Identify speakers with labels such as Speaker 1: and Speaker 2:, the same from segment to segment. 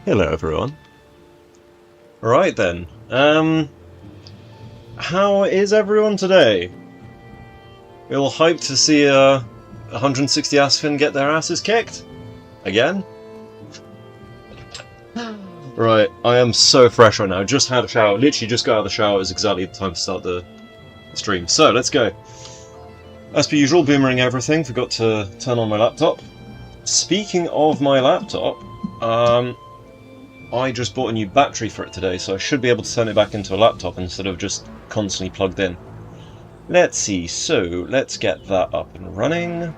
Speaker 1: Hello everyone. Right then, how is everyone today? We're all hyped to see 160 Aspen get their asses kicked? Again? Right, I am so fresh right now. Just had a shower, literally just got out of the shower. It's exactly the time to start the stream. So, let's go. As per usual, boomerang everything. Forgot to turn on my laptop. Speaking of my laptop, I just bought a new battery for it today, so I should be able to turn it back into a laptop instead of just constantly plugged in. Let's see, so let's get that up and running.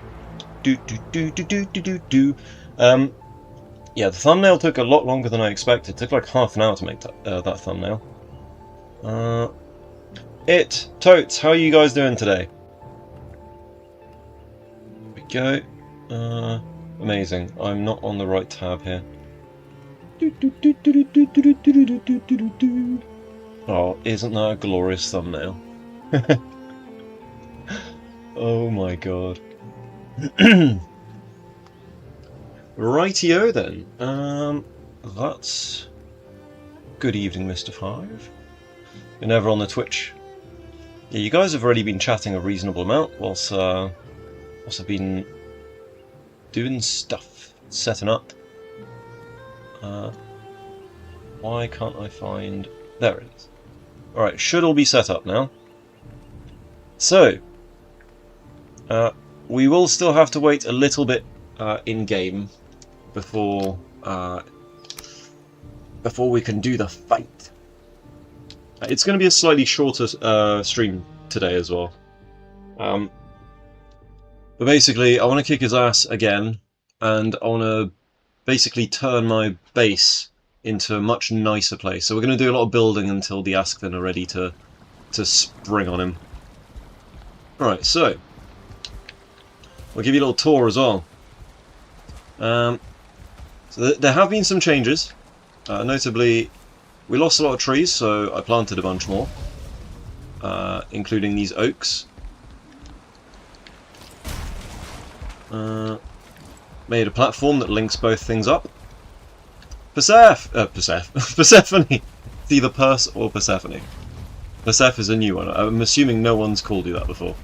Speaker 1: Yeah, the thumbnail took a lot longer than I expected. It took like half an hour to make that thumbnail. Totes, how are you guys doing today? There we go. Amazing. I'm not on the right tab here. Oh, isn't that a glorious thumbnail? Oh my god. Rightio then. That's... Good evening, Mr. Five. You're never on the Twitch. Yeah, you guys have already been chatting a reasonable amount whilst I've been doing stuff, setting up. Why can't I find... There it is. Alright, should all be set up now. So, we will still have to wait a little bit in-game before we can do the fight. It's going to be a slightly shorter stream today as well. But basically, I want to kick his ass again, and I want to basically turn my base into a much nicer place. So we're going to do a lot of building until the Askven are ready to spring on him. Alright, so we'll give you a little tour as well. So there have been some changes. Notably, we lost a lot of trees, so I planted a bunch more, including these oaks. Made a platform that links both things up. Persephone! It's either Perse or Persephone. Perseph is a new one. I'm assuming no one's called you that before.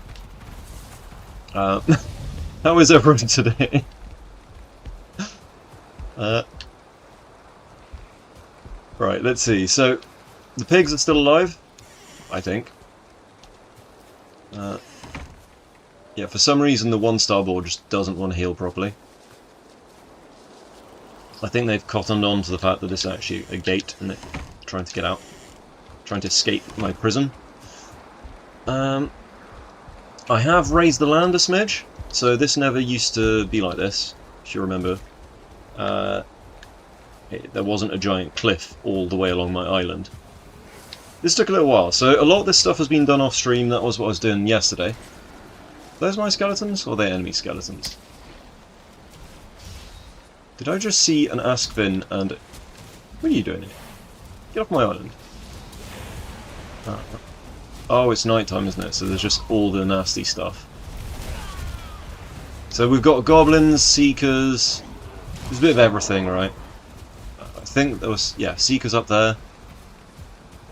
Speaker 1: How is everyone today? Right, let's see. So, the pigs are still alive, I think. Yeah, for some reason the one-star board just doesn't want to heal properly. I think they've cottoned on to the fact that it's actually a gate and they're trying to get out. Trying to escape my prison. I have raised the land a smidge, so this never used to be like this, if you remember. There wasn't a giant cliff all the way along my island. This took a little while, so a lot of this stuff has been done off stream. That was what I was doing yesterday. Are those my skeletons, or are they enemy skeletons? Did I just see an Askvin and... What are you doing here? Get off my island. Oh, it's nighttime, isn't it? So there's just all the nasty stuff. So we've got goblins, seekers... There's a bit of everything, right? I think there was... Yeah, seekers up there.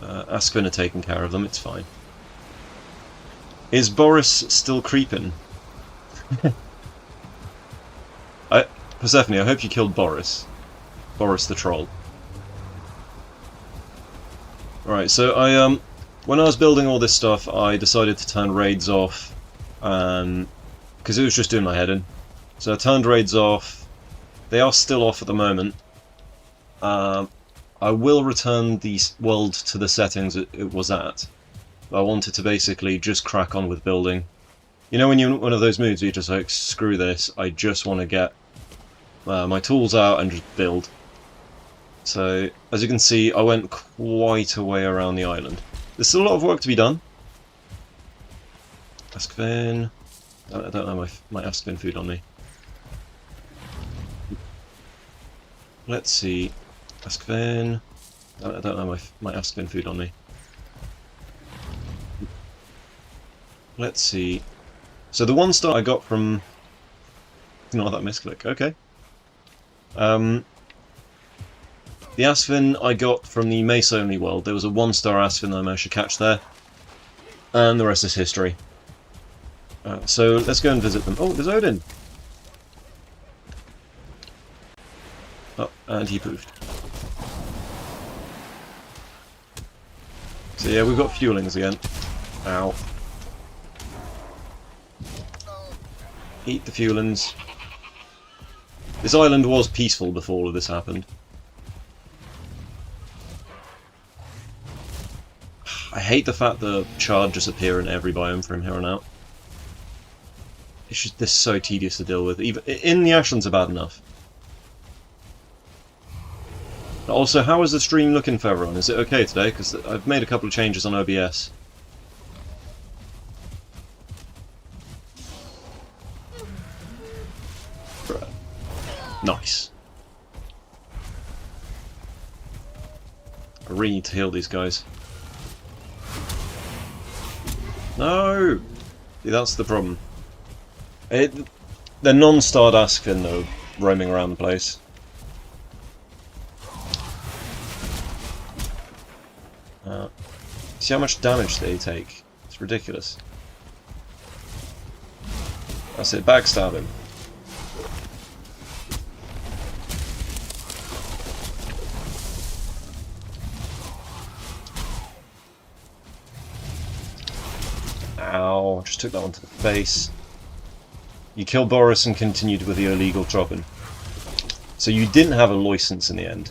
Speaker 1: Askvin are taking care of them, it's fine. Is Boris still creeping? Persephone, I hope you killed Boris. Boris the troll. Alright, so when I was building all this stuff, I decided to turn raids off, because it was just doing my head in. So I turned raids off. They are still off at the moment. I will return the world to the settings it was at. I wanted to basically just crack on with building. You know when you're in one of those moods where you're just like, screw this, I just want to get my tools out and just build. So, as you can see, I went quite a way around the island. There's still a lot of work to be done. Askvin... I don't have my Askvin food on me. Let's see. Askvin... I don't have my Askvin food on me. Let's see. So the one star I got from... Not that misclick, okay. The Aspen I got from the Mace Only world. There was a 1-star Aspen that I managed to catch there. And the rest is history. So let's go and visit them. Oh, there's Odin! Oh, and he poofed. So yeah, we've got fuelings again. Ow. Eat the fuelings. This island was peaceful before all of this happened. I hate the fact that Chard just appear in every biome from here on out. It's just, they're so tedious to deal with. Even in the Ashlands are bad enough. But also, how is the stream looking for everyone? Is it okay today? Because I've made a couple of changes on OBS. Nice. I really need to heal these guys. No! See, that's the problem. They're non-starred Askfin, though, roaming around the place. See how much damage they take? It's ridiculous. That's it, backstab him. Ow, just took that one to the face. You killed Boris and continued with your illegal chopping. So you didn't have a license in the end.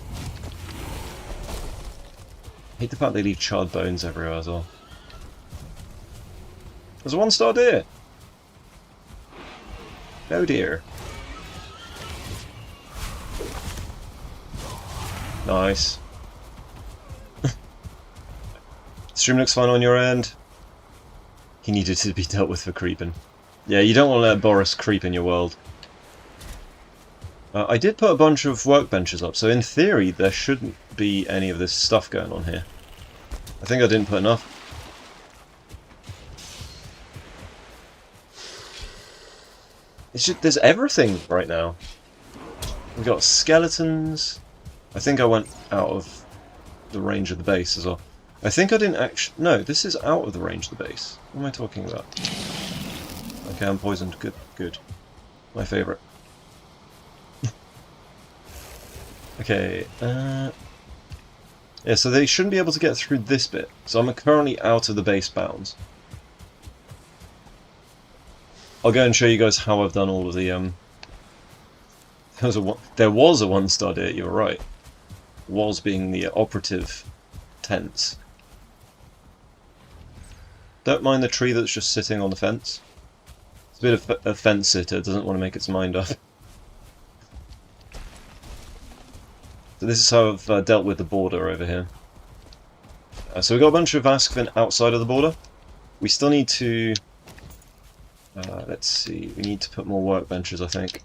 Speaker 1: I hate the fact they leave charred bones everywhere as well. There's a 1-star deer! No deer. Nice. Stream looks fine on your end. He needed to be dealt with for creeping. Yeah, you don't want to let Boris creep in your world. I did put a bunch of workbenches up, so in theory there shouldn't be any of this stuff going on here. I think I didn't put enough. It's just, there's everything right now. We've got skeletons. I think I went out of the range of the base as well. I think I didn't actually... No, this is out of the range of the base. What am I talking about? Okay, I'm poisoned. Good, good. My favourite. Okay, yeah, so they shouldn't be able to get through this bit. So I'm currently out of the base bounds. I'll go and show you guys how I've done all of the, there was a 1-star deer, you're right. Was being the operative tense. Don't mind the tree that's just sitting on the fence. It's a bit of a fence sitter, doesn't want to make its mind up. So this is how I've dealt with the border over here. So we've got a bunch of Askvin outside of the border. We still need to... let's see, we need to put more workbenches, I think.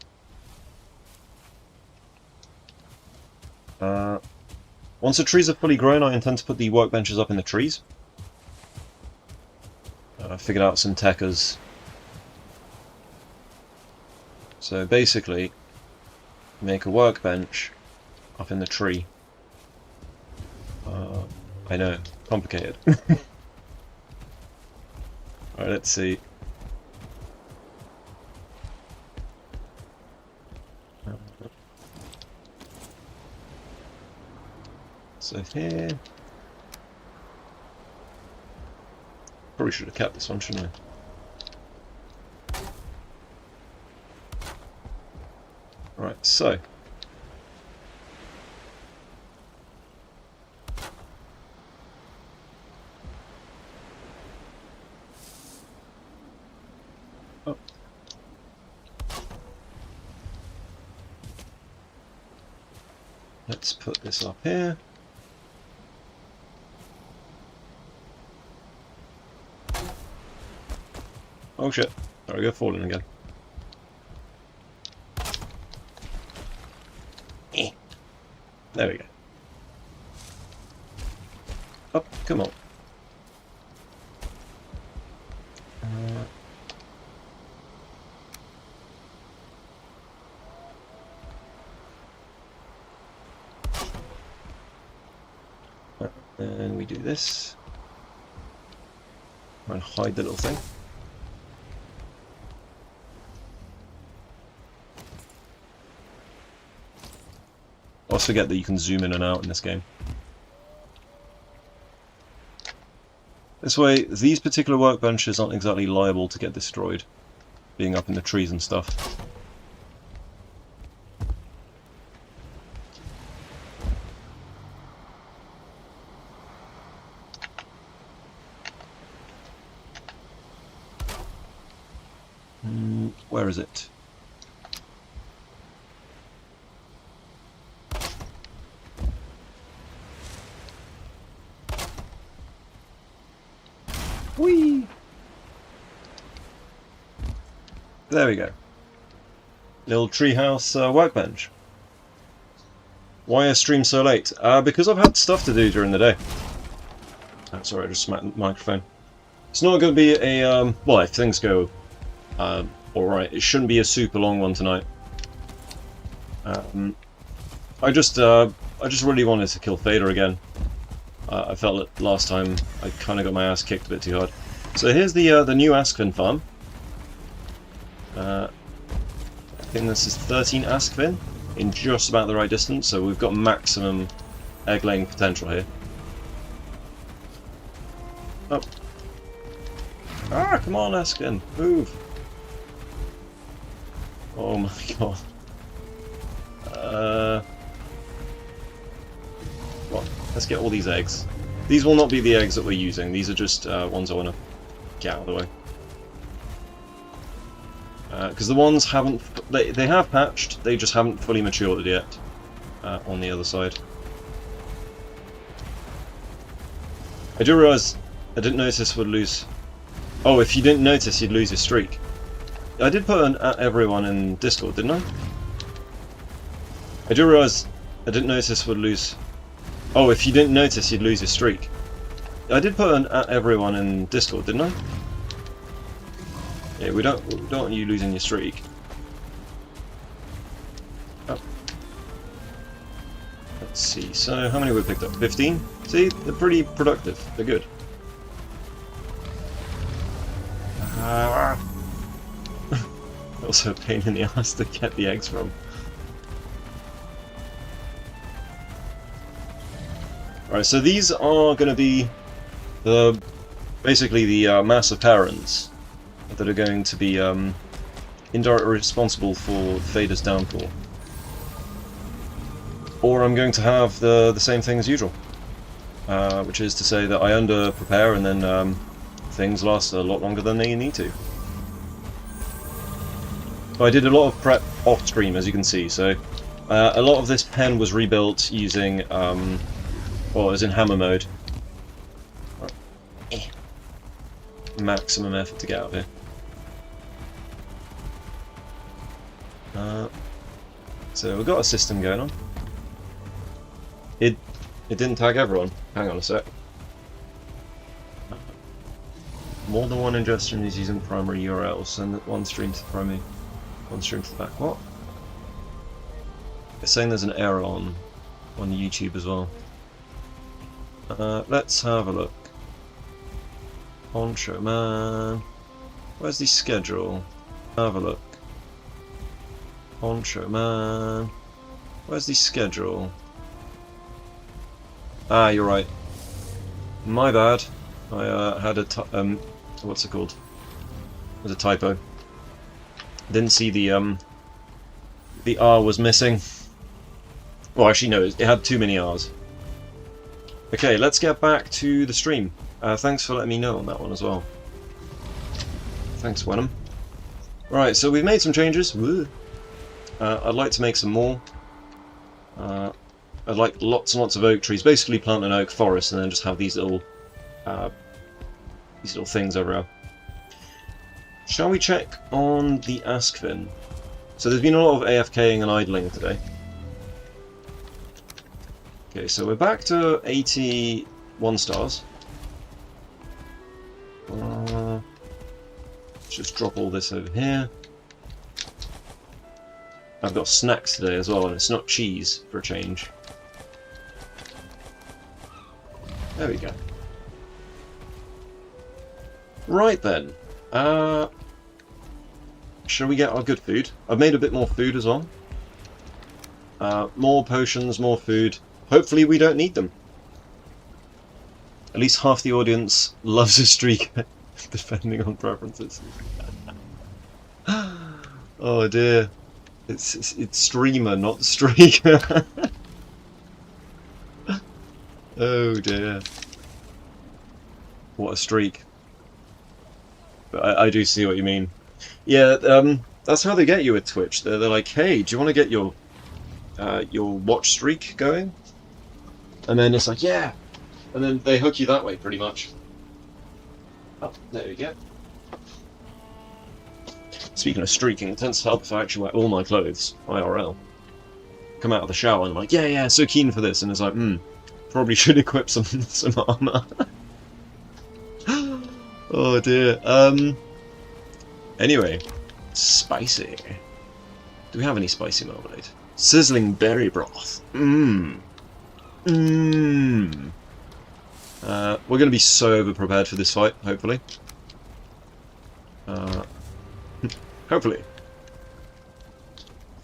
Speaker 1: Once the trees are fully grown, I intend to put the workbenches up in the trees. I figured out some techers. So basically, make a workbench up in the tree. I know, complicated. Alright, let's see. So here... Probably should have kept this one, shouldn't I? Alright, so... Oh. Let's put this up here. Oh shit, there we go, falling again. There we go. Oh, come on. And we do this. Try and hide the little thing. I always forget that you can zoom in and out in this game. This way, these particular workbenches aren't exactly liable to get destroyed, being up in the trees and stuff. Where is it? Whee! There we go. Little treehouse workbench. Why a stream so late? Because I've had stuff to do during the day. Oh, sorry, I just smacked the microphone. It's not going to be a, well, if things go alright, it shouldn't be a super long one tonight. I just really wanted to kill Fader again. I felt that last time I kind of got my ass kicked a bit too hard. So here's the new Askvin farm. I think this is 13 Askvin in just about the right distance, so we've got maximum egg-laying potential here. Oh. Ah, come on, Askvin, move! Oh my god. Well, let's get all these eggs. These will not be the eggs that we're using, these are just ones I want to get out of the way. Because the ones haven't... They have hatched, they just haven't fully matured yet on the other side. I do realise I didn't notice we'd lose... Oh, if you didn't notice, you'd lose your streak. I did put an at everyone in Discord, didn't I? I do realise I didn't notice we'd lose... Oh, if you didn't notice, you'd lose your streak. I did put an at everyone in Discord, didn't I? Yeah, we don't want you losing your streak. Oh. Let's see, so how many we picked up? 15? See, they're pretty productive, they're good. Also a pain in the ass to get the eggs from. Alright, so these are going to be basically the massive parents that are going to be indirectly responsible for Fader's downfall. Or I'm going to have the same thing as usual, which is to say that I under-prepare and then things last a lot longer than they need to. I did a lot of prep off-stream, as you can see, so a lot of this pen was rebuilt using, well, as in hammer mode. Maximum effort to get out of here. So we've got a system going on. It didn't tag everyone. Hang on a sec. More than one ingestion is using primary URLs. Send one stream to the primary, one stream to the back. What? It's saying there's an error on YouTube as well. Let's have a look. Poncho man, where's the schedule? Have a look. Poncho man, where's the schedule? Ah, you're right. My bad. I had a what's it called? There's a typo. Didn't see the R was missing. Well, actually no, it had too many R's. Okay, let's get back to the stream. Thanks for letting me know on that one as well. Thanks, Wenham. Right, so we've made some changes. I'd like to make some more. I'd like lots and lots of oak trees. Basically plant an oak forest and then just have these little things everywhere. Shall we check on the Askvin? So there's been a lot of AFKing and idling today. Okay, so we're back to 81 stars. Let's just drop all this over here. I've got snacks today as well, and it's not cheese for a change. There we go. Right then. Shall we get our good food? I've made a bit more food as well. More potions, more food. Hopefully we don't need them. At least half the audience loves a streak, depending on preferences. Oh dear. It's streamer, not streaker. Oh dear. What a streak. But I do see what you mean. Yeah, that's how they get you at Twitch. They're like, hey, do you want to get your watch streak going? And then it's like, yeah. And then they hook you that way, pretty much. Oh, there we go. Speaking of streaking, it tends to help if I actually wear all my clothes, IRL. Come out of the shower and I'm like, yeah, so keen for this. And it's like, probably should equip some armor. Oh dear. Anyway, spicy. Do we have any spicy marmalade? Sizzling berry broth. We're going to be so over-prepared for this fight, hopefully. Hopefully.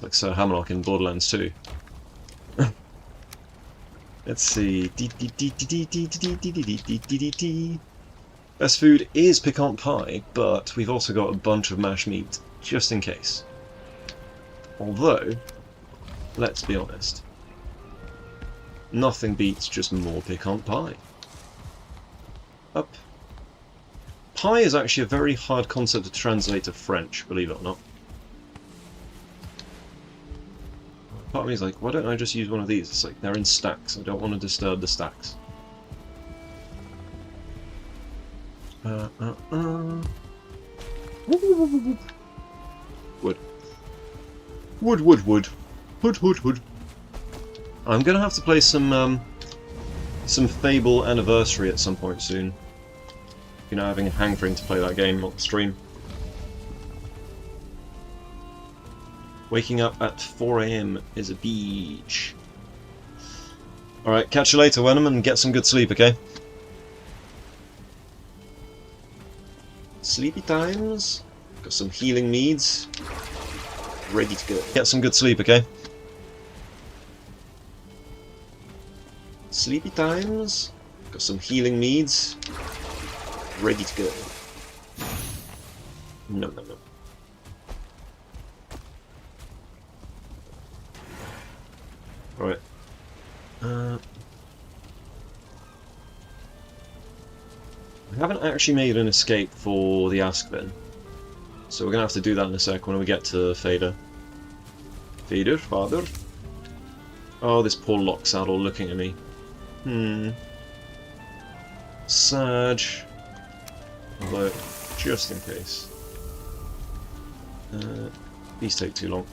Speaker 1: Like Sir Hammerlock in Borderlands 2. Let's see. Best food is pecan pie, but we've also got a bunch of mashed meat, just in case. Although, let's be honest, nothing beats just more pecan pie. Up. Pie is actually a very hard concept to translate to French, believe it or not. Part of me is like, why don't I just use one of these? It's like, they're in stacks, I don't want to disturb the stacks. Wood. Wood. Hood. I'm gonna have to play some Fable Anniversary at some point soon. You know, having a hankering to play that game on the stream. Waking up at 4 AM is a beach. Alright, catch you later, Wenham, and get some good sleep, okay? Sleepy times. Got some healing meads. Ready to go. Get some good sleep, okay? Sleepy times. Got some healing meads. Ready to go. No. Alright. We haven't actually made an escape for the Askven. So we're gonna have to do that in a sec when we get to Fader. Father? Oh, this poor lock saddle looking at me. Sad. Although, just in case. These take too long.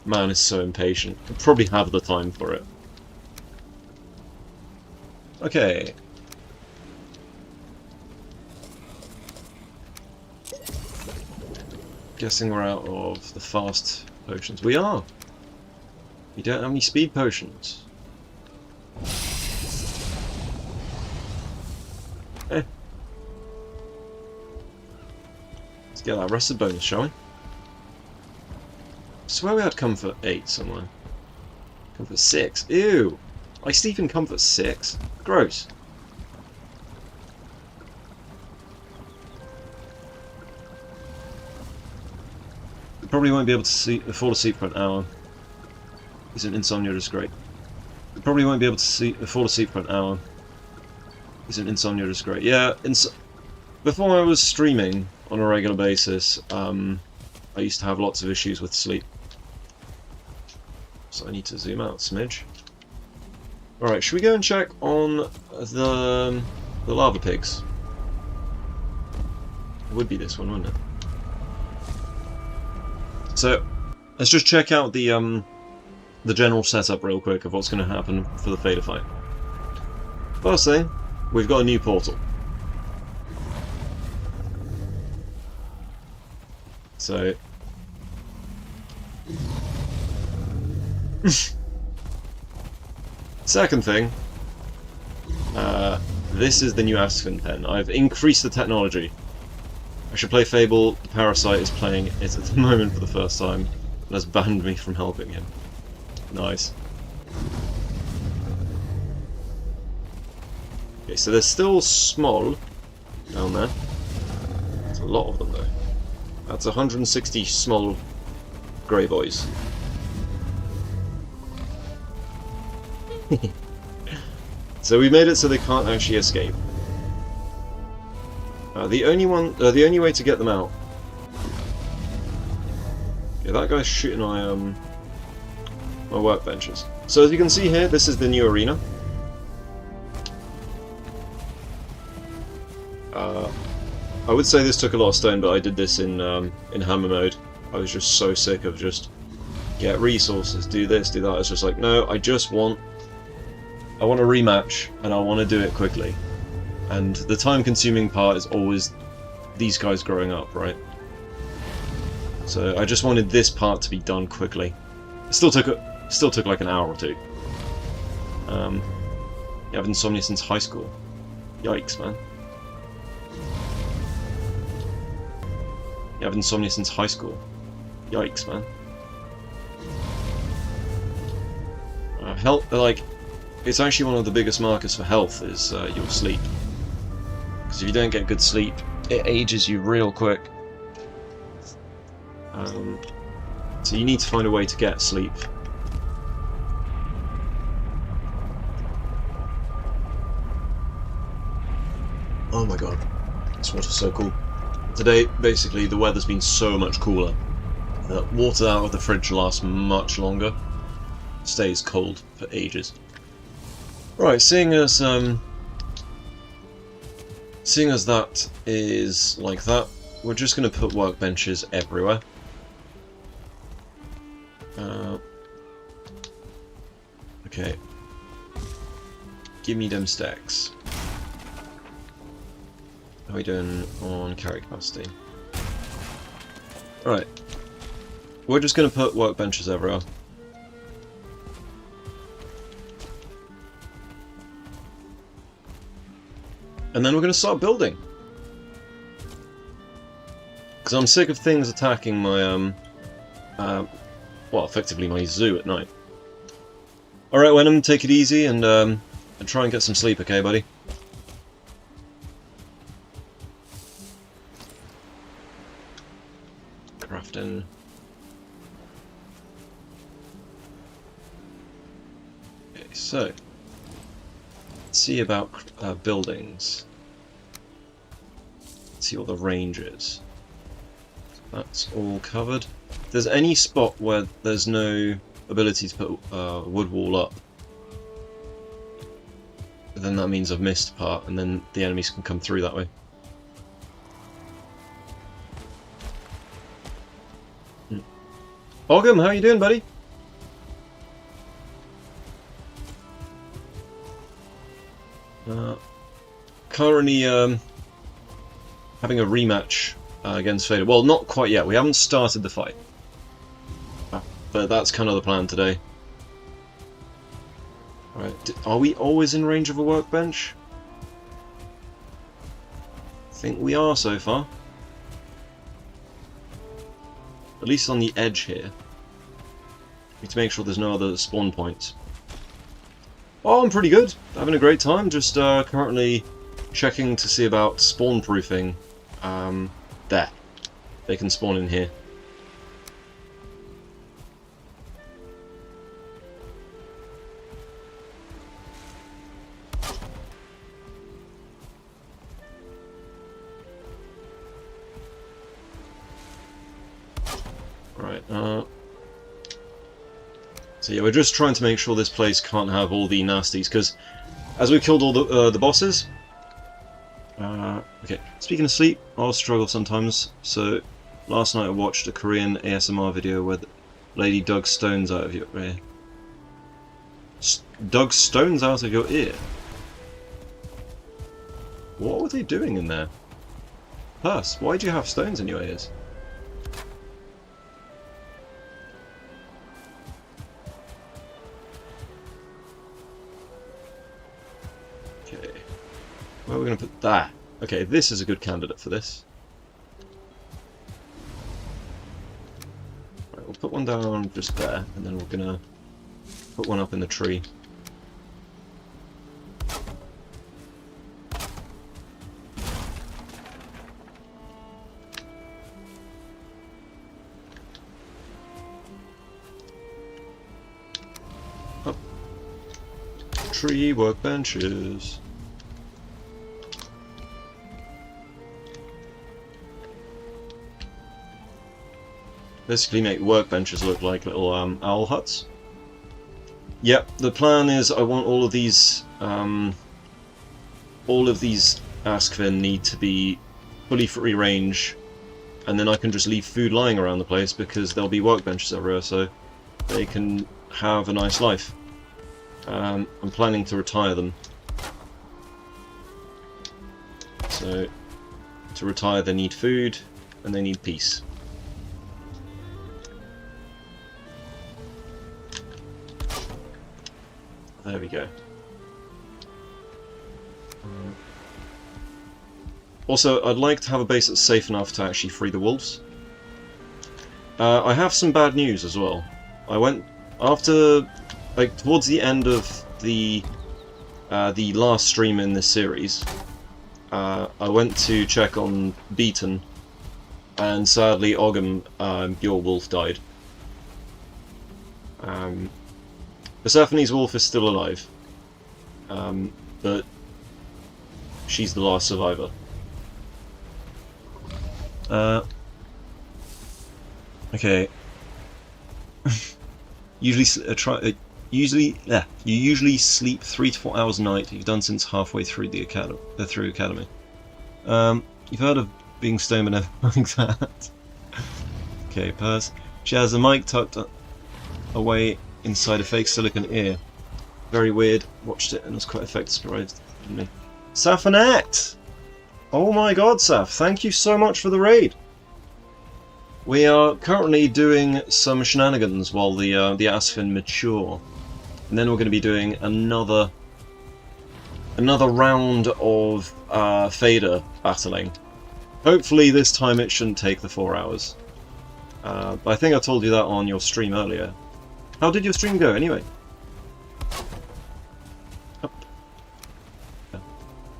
Speaker 1: Man is so impatient. I'll probably have the time for it. Okay. Guessing we're out of the fast potions. We are! We don't have any speed potions. Let's get that rested bonus, shall we? I swear we had comfort 8 somewhere. Comfort 6. Ew! I sleep in comfort 6? Gross. You probably won't be able to fall asleep for an hour. Isn't insomnia just great? You probably won't be able to fall asleep for an hour. Isn't insomnia just great? Yeah, before I was streaming on a regular basis, I used to have lots of issues with sleep. So I need to zoom out a smidge. Alright, should we go and check on the lava pigs? It would be this one, wouldn't it? So, let's just check out the general setup real quick of what's going to happen for the Fader fight. First thing, we've got a new portal. So... Second thing, this is the new Aspen pen. I've increased the technology. I should play Fable. The Parasite is playing it at the moment for the first time, and has banned me from helping him. Nice. Okay, so there's still small down there. There's a lot of them though. That's 160 small grey boys. So we made it so they can't actually escape. The only way to get them out. Yeah, that guy's shooting my workbenches. So as you can see here, this is the new arena. I would say this took a lot of stone, but I did this in hammer mode. I was just so sick of just get resources, do this, do that. It's just like, no, I want a rematch, and I want to do it quickly. And the time-consuming part is always these guys growing up, right? So I just wanted this part to be done quickly. It still took like an hour or two. You have insomnia since high school. Yikes, man. You have insomnia since high school. Yikes, man. Health, like, it's actually one of the biggest markers for health is your sleep. Because if you don't get good sleep, it ages you real quick. So you need to find a way to get sleep. Oh my god, this water's so cool. Today, basically, the weather's been so much cooler that water out of the fridge lasts much longer. Stays cold for ages. Right, seeing as that is like that, we're just going to put workbenches everywhere. Okay. Give me them stacks. How are we doing on carry capacity? Right. We're just going to put workbenches everywhere. And then we're going to start building. Because I'm sick of things attacking my, well, effectively my zoo at night. Alright, Wenham, take it easy and try and get some sleep, okay, buddy? Crafting. Okay, so let's see about buildings. Let's see what the range is. That's all covered. If there's any spot where there's no ability to put wood wall up, then that means I've missed a part, and then the enemies can come through that way. Ogum, how you doing, buddy? Currently having a rematch against Fader. Well, not quite yet. We haven't started the fight. But that's kind of the plan today. Alright, are we always in range of a workbench? I think we are so far. At least on the edge here. Need to make sure there's no other spawn points. Oh, I'm pretty good. Having a great time. Just currently checking to see about spawn proofing. There. They can spawn in here. Right, so yeah, we're just trying to make sure this place can't have all the nasties, because as we killed all the bosses... okay, speaking of sleep, I'll struggle sometimes, so last night I watched a Korean ASMR video where the lady dug stones out of your ear. Dug stones out of your ear? What were they doing in there? Plus, why do you have stones in your ears? Where are we going to put that? Okay, this is a good candidate for this. Right, we'll put one down just there, and then we're going to put one up in the tree. Up. Tree workbenches. Basically make workbenches look like little owl huts. Yep, the plan is I want all of these Askvin need to be fully free range, and then I can just leave food lying around the place because there'll be workbenches everywhere, so they can have a nice life. I'm planning to retire them. So, to retire they need food, and they need peace. There we go. Also, I'd like to have a base that's safe enough to actually free the wolves. I have some bad news as well. I went after, like, towards the end of the last stream in this series. I went to check on Beaton, and sadly, Ogham, your wolf, died. Persephone's wolf is still alive, but she's the last survivor. Okay. You usually sleep 3 to 4 hours a night. You've done since halfway through the academy. You've heard of being stoned and everything like that. Okay, Purse. She has a mic tucked away inside a fake silicon ear. Very weird. Watched it and was quite affected. Surprised me. Safinette! Oh my god, Saf! Thank you so much for the raid. We are currently doing some shenanigans while the Askvin mature, and then we're going to be doing another round of Fader battling. Hopefully this time it shouldn't take the 4 hours. But I think I told you that on your stream earlier. How did your stream go anyway? Up.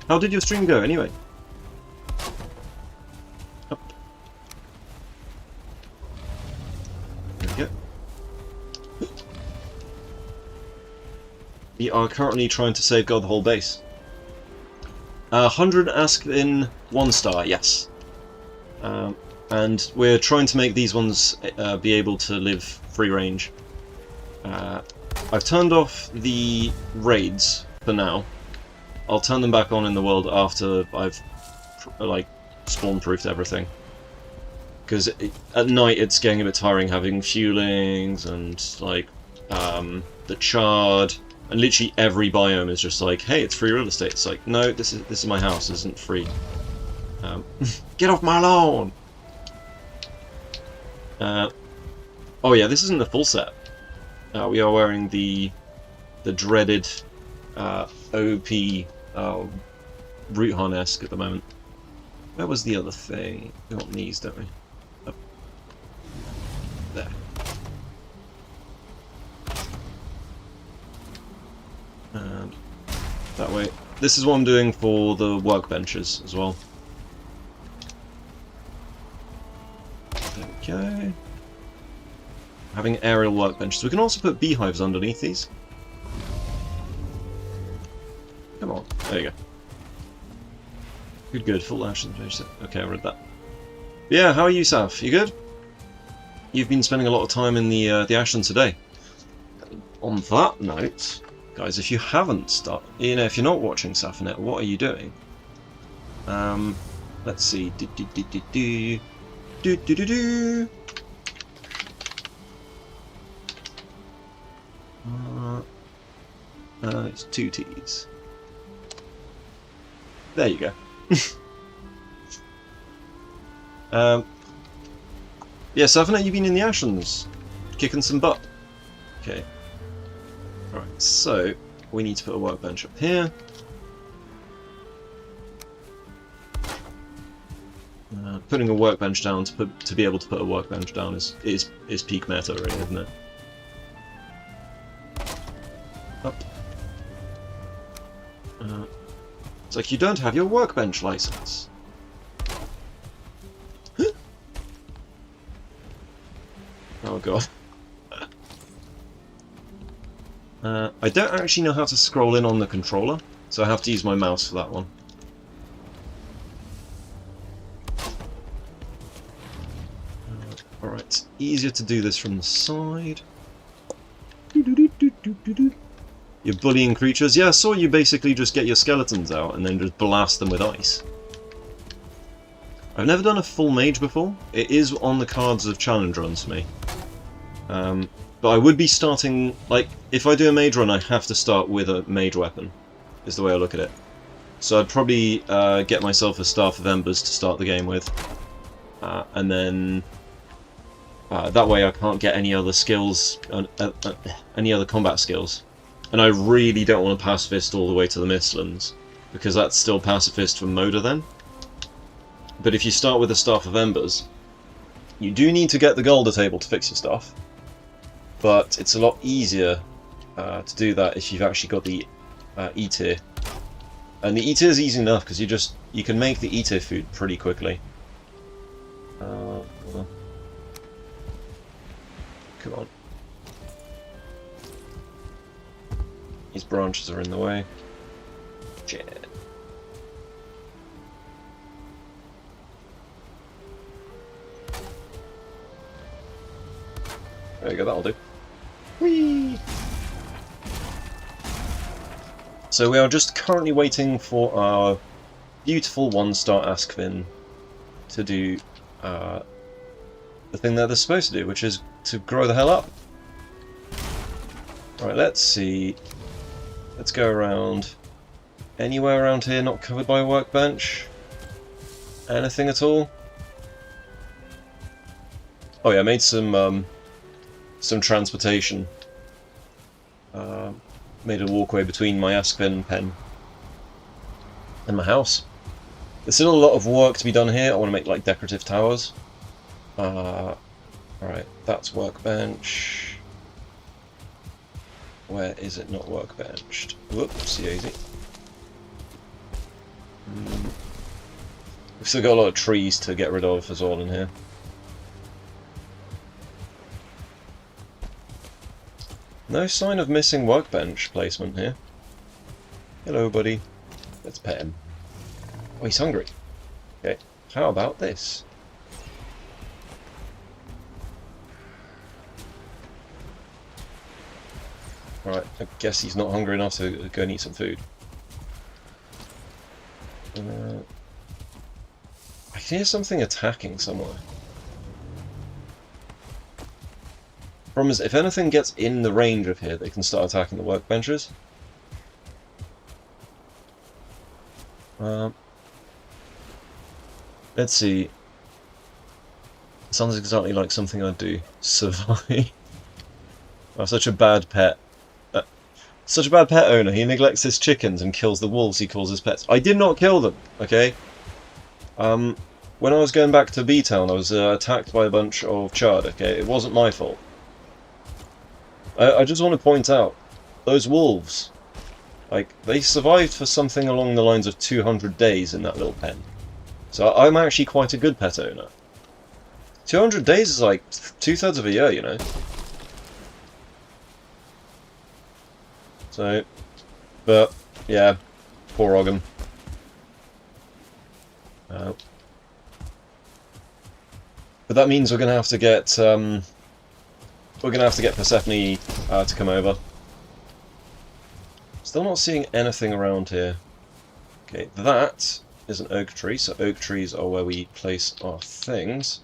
Speaker 1: How did your stream go anyway? Up. There we go. We are currently trying to safeguard the whole base. 100 Askvin 1 star, yes. And we're trying to make these ones be able to live free range. I've turned off the raids for now. I'll turn them back on in the world after I've like spawn-proofed everything. Because at night it's getting a bit tiring having fuelings and like the charred, and literally every biome is just like, hey, it's free real estate. It's like, no, this is my house. This isn't free. Get off my lawn! Oh yeah, this isn't the full set. We are wearing the dreaded OP root harness at the moment. Where was the other thing? We want these, don't we? Up there. And that way. This is what I'm doing for the workbenches as well. There we go. Having aerial workbenches. We can also put beehives underneath these. Come on. There you go. Good, good. Full action. Okay, I read that. Yeah, how are you, Saf? You good? You've been spending a lot of time in the Ashland today. On that note, guys, if you haven't started, if you're not watching Safinet, what are you doing? Let's see. It's 2 T's. There you go. Yeah, Safinet, you've been in the Ashlands, kicking some butt. Okay. Alright, so we need to put a workbench up here. putting a workbench down to be able to put a workbench down is peak meta, really, isn't it? Up. It's like you don't have your workbench license. Oh god. I don't actually know how to scroll in on the controller, so I have to use my mouse for that one. Alright, easier to do this from the side. You're bullying creatures? Yeah, I saw you basically just get your skeletons out and then just blast them with ice. I've never done a full mage before. It is on the cards of challenge runs for me. But I would be starting, like, if I do a mage run, I have to start with a mage weapon, is the way I look at it. So I'd probably get myself a Staff of Embers to start the game with, and then that way I can't get any other skills, any other combat skills. And I really don't want to pacifist all the way to the Mistlands, because that's still pacifist from Moda then. But if you start with a Staff of Embers, you do need to get the Golda table to fix your stuff. But it's a lot easier to do that if you've actually got the E tier. And the E tier is easy enough because you can make the E tier food pretty quickly. Come on. These branches are in the way. Shit. There you go, that'll do. Whee! So we are just currently waiting for our beautiful 1-star Askvin to do the thing that they're supposed to do, which is to grow the hell up. Alright, let's see. Let's go around. Anywhere around here not covered by a workbench? Anything at all? Oh yeah, I made some transportation. Made a walkway between my Askven pen and my house. There's still a lot of work to be done here. I want to make like decorative towers. Alright, that's workbench. Where is it not workbenched? Whoops, easy. We've still got a lot of trees to get rid of as well in here. No sign of missing workbench placement here. Hello, buddy. Let's pet him. Oh, he's hungry. Okay, how about this? Alright, I guess he's not hungry enough to go and eat some food. I can hear something attacking somewhere. Problem is, if anything gets in the range of here, they can start attacking the workbenches. Let's see. It sounds exactly like something I'd do. Survive. I'm such a bad pet. Such a bad pet owner. He neglects his chickens and kills the wolves he calls his pets. I did not kill them, okay? When I was going back to B-Town, I was attacked by a bunch of chard, okay? It wasn't my fault. I just want to point out, those wolves, like, they survived for something along the lines of 200 days in that little pen. So I'm actually quite a good pet owner. 200 days is like 2/3 of a year, you know? So, but, yeah, poor Ogham. But that means we're going to have to get, Persephone to come over. Still not seeing anything around here. Okay, that is an oak tree, so oak trees are where we place our things.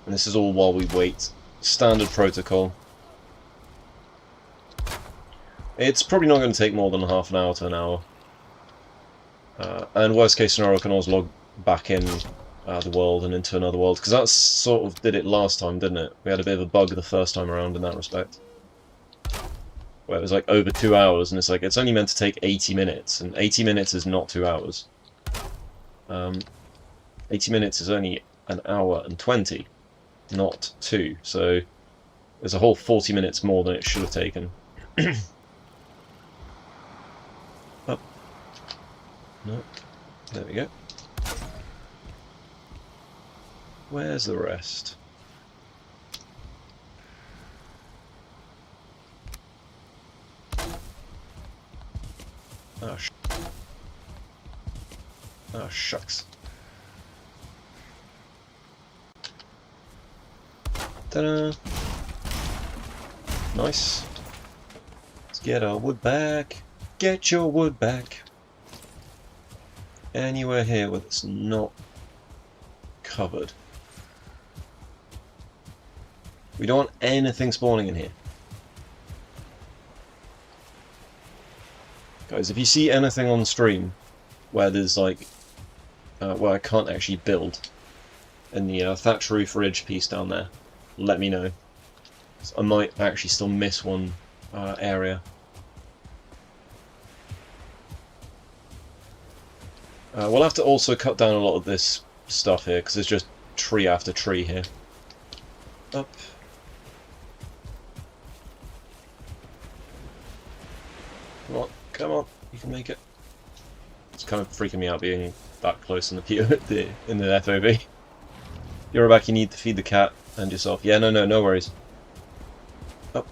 Speaker 1: And this is all while we wait. Standard protocol. It's probably not going to take more than half an hour to an hour. And worst case scenario, I can always log back in the world and into another world, because that sort of did it last time, didn't it? We had a bit of a bug the first time around in that respect, where it was like over 2 hours, and it's like it's only meant to take 80 minutes, and 80 minutes is not 2 hours. 80 minutes is only an hour and 20, not 2, so there's a whole 40 minutes more than it should have taken. Up. No, there we go. Where's the rest? Oh, oh shucks. Ta-da! Nice. Let's get our wood back. Get your wood back. Anywhere here where it's not covered. We don't want anything spawning in here. Guys, if you see anything on stream where there's like where I can't actually build in the thatch roof ridge piece down there, let me know. I might actually still miss one area. We'll have to also cut down a lot of this stuff here, because there's just tree after tree here. Up. Come on, come on, you can make it. It's kind of freaking me out being that close in the FOV. You're back, you need to feed the cat and yourself. Yeah, no worries. Up.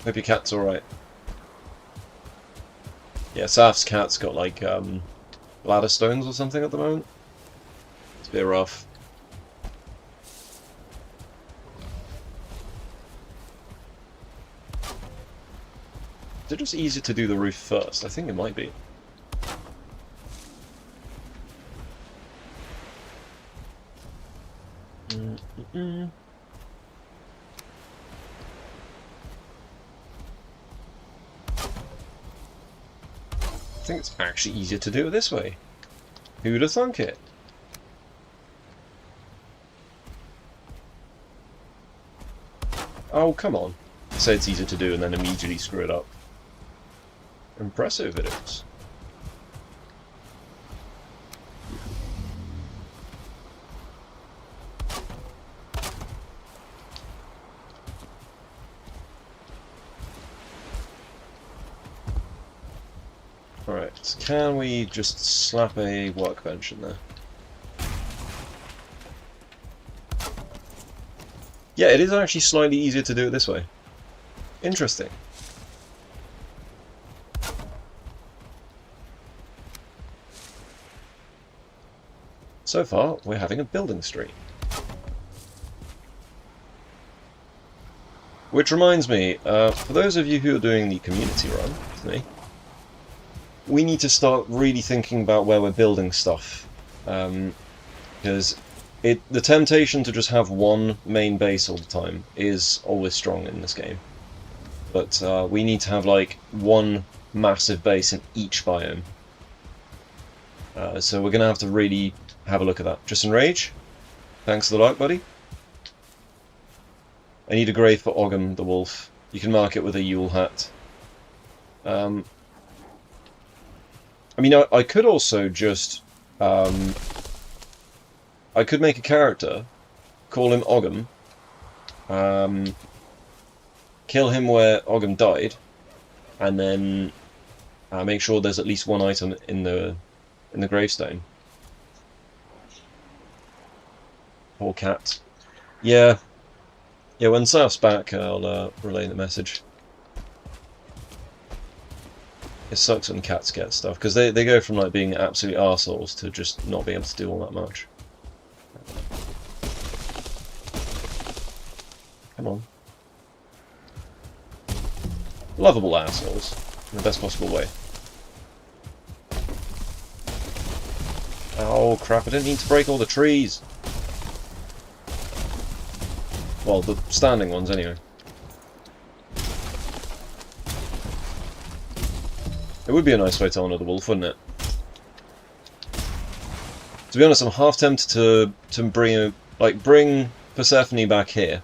Speaker 1: Hope your cat's alright. Yeah, Saf's cat's got like bladder stones or something at the moment. It's a bit rough. Is it just easier to do the roof first? I think it might be. I think it's actually easier to do it this way. Who'd have thunk it? Oh, come on. Say it's easier to do and then immediately screw it up. Impressive it is. Alright, can we just slap a workbench in there? Yeah, it is actually slightly easier to do it this way. Interesting. So far, we're having a building stream. Which reminds me, for those of you who are doing the community run with me, we need to start really thinking about where we're building stuff. Because the temptation to just have one main base all the time is always strong in this game. But we need to have like one massive base in each biome. So we're going to have to really have a look at that. Just Rage, thanks for the like, buddy. I need a grave for Ogham the wolf. You can mark it with a Yule hat. I mean, I could also just... I could make a character, call him Ogham, kill him where Ogham died, and then make sure there's at least one item in the gravestone. Poor cat. Yeah. Yeah, when Saf's back, I'll relay the message. It sucks when cats get stuff, because they go from like being absolute arseholes to just not being able to do all that much. Come on. Lovable assholes, in the best possible way. Oh crap, I didn't mean to break all the trees! Well, the standing ones anyway. It would be a nice way to honour the wolf, wouldn't it? To be honest, I'm half tempted to bring Persephone back here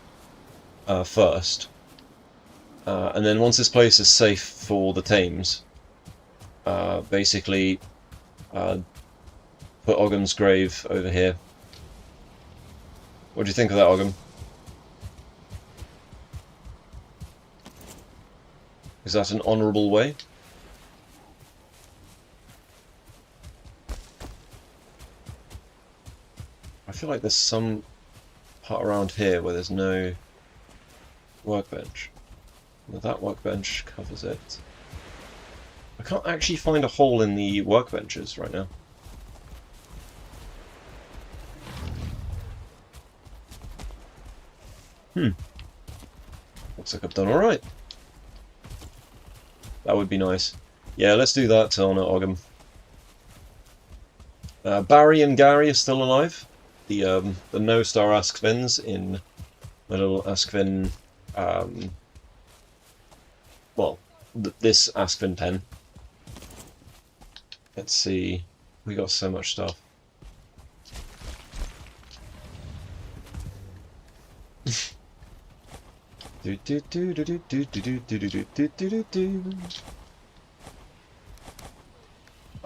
Speaker 1: first, and then once this place is safe for the Thames, basically put Ogham's grave over here. What do you think of that, Ogham? Is that an honourable way? I feel like there's some part around here where there's no workbench. Well, that workbench covers it. I can't actually find a hole in the workbenches right now. Looks like I've done alright. That would be nice. Yeah, let's do that to honour Ogham. Barry and Gary are still alive. The no-star Askvins in my little Askvin, well, this Askvin pen. Let's see, we got so much stuff. I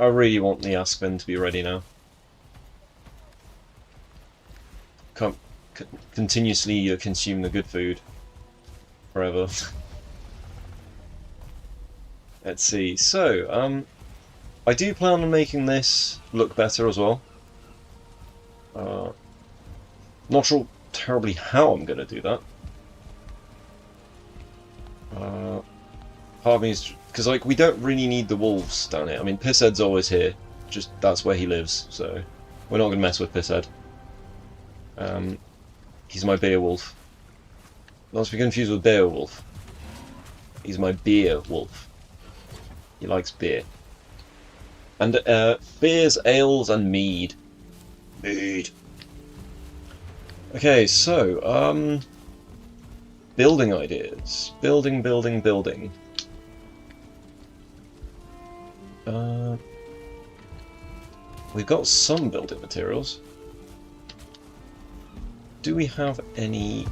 Speaker 1: really want the Askvin to be ready now. Can't continuously consume the good food forever. Let's see. So, I do plan on making this look better as well. Not sure terribly how I'm going to do that. Part of me is because like we don't really need the wolves down here. I mean, Pisshead's always here. Just that's where he lives. So we're not going to mess with Pisshead. He's my Beowulf. Not to be confused with Beowulf. He's my beer wolf. He likes beer. And beers, ales, and mead. Mead. Okay, so building ideas. Building. We've got some building materials. Do we have any?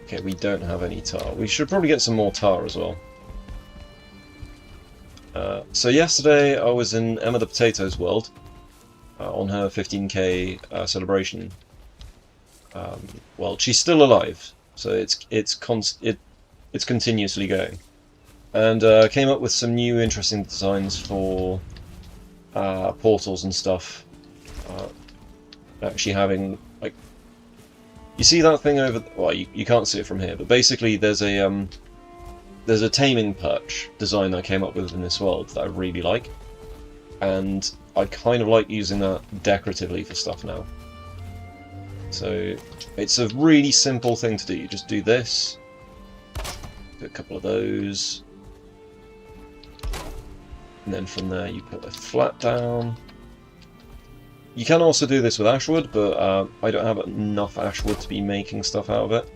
Speaker 1: Okay, we don't have any tar. We should probably get some more tar as well. So yesterday I was in Emma the Potato's world on her 15k celebration. Well, she's still alive, so it's continuously going, and came up with some new interesting designs for portals and stuff. Actually having, like, you see that thing over, well, you can't see it from here, but basically there's a taming perch design I came up with in this world that I really like, and I kind of like using that decoratively for stuff now. So it's a really simple thing to do. You just do this, do a couple of those, and then from there you put a flat down. You can also do this with ashwood, but I don't have enough ashwood to be making stuff out of it.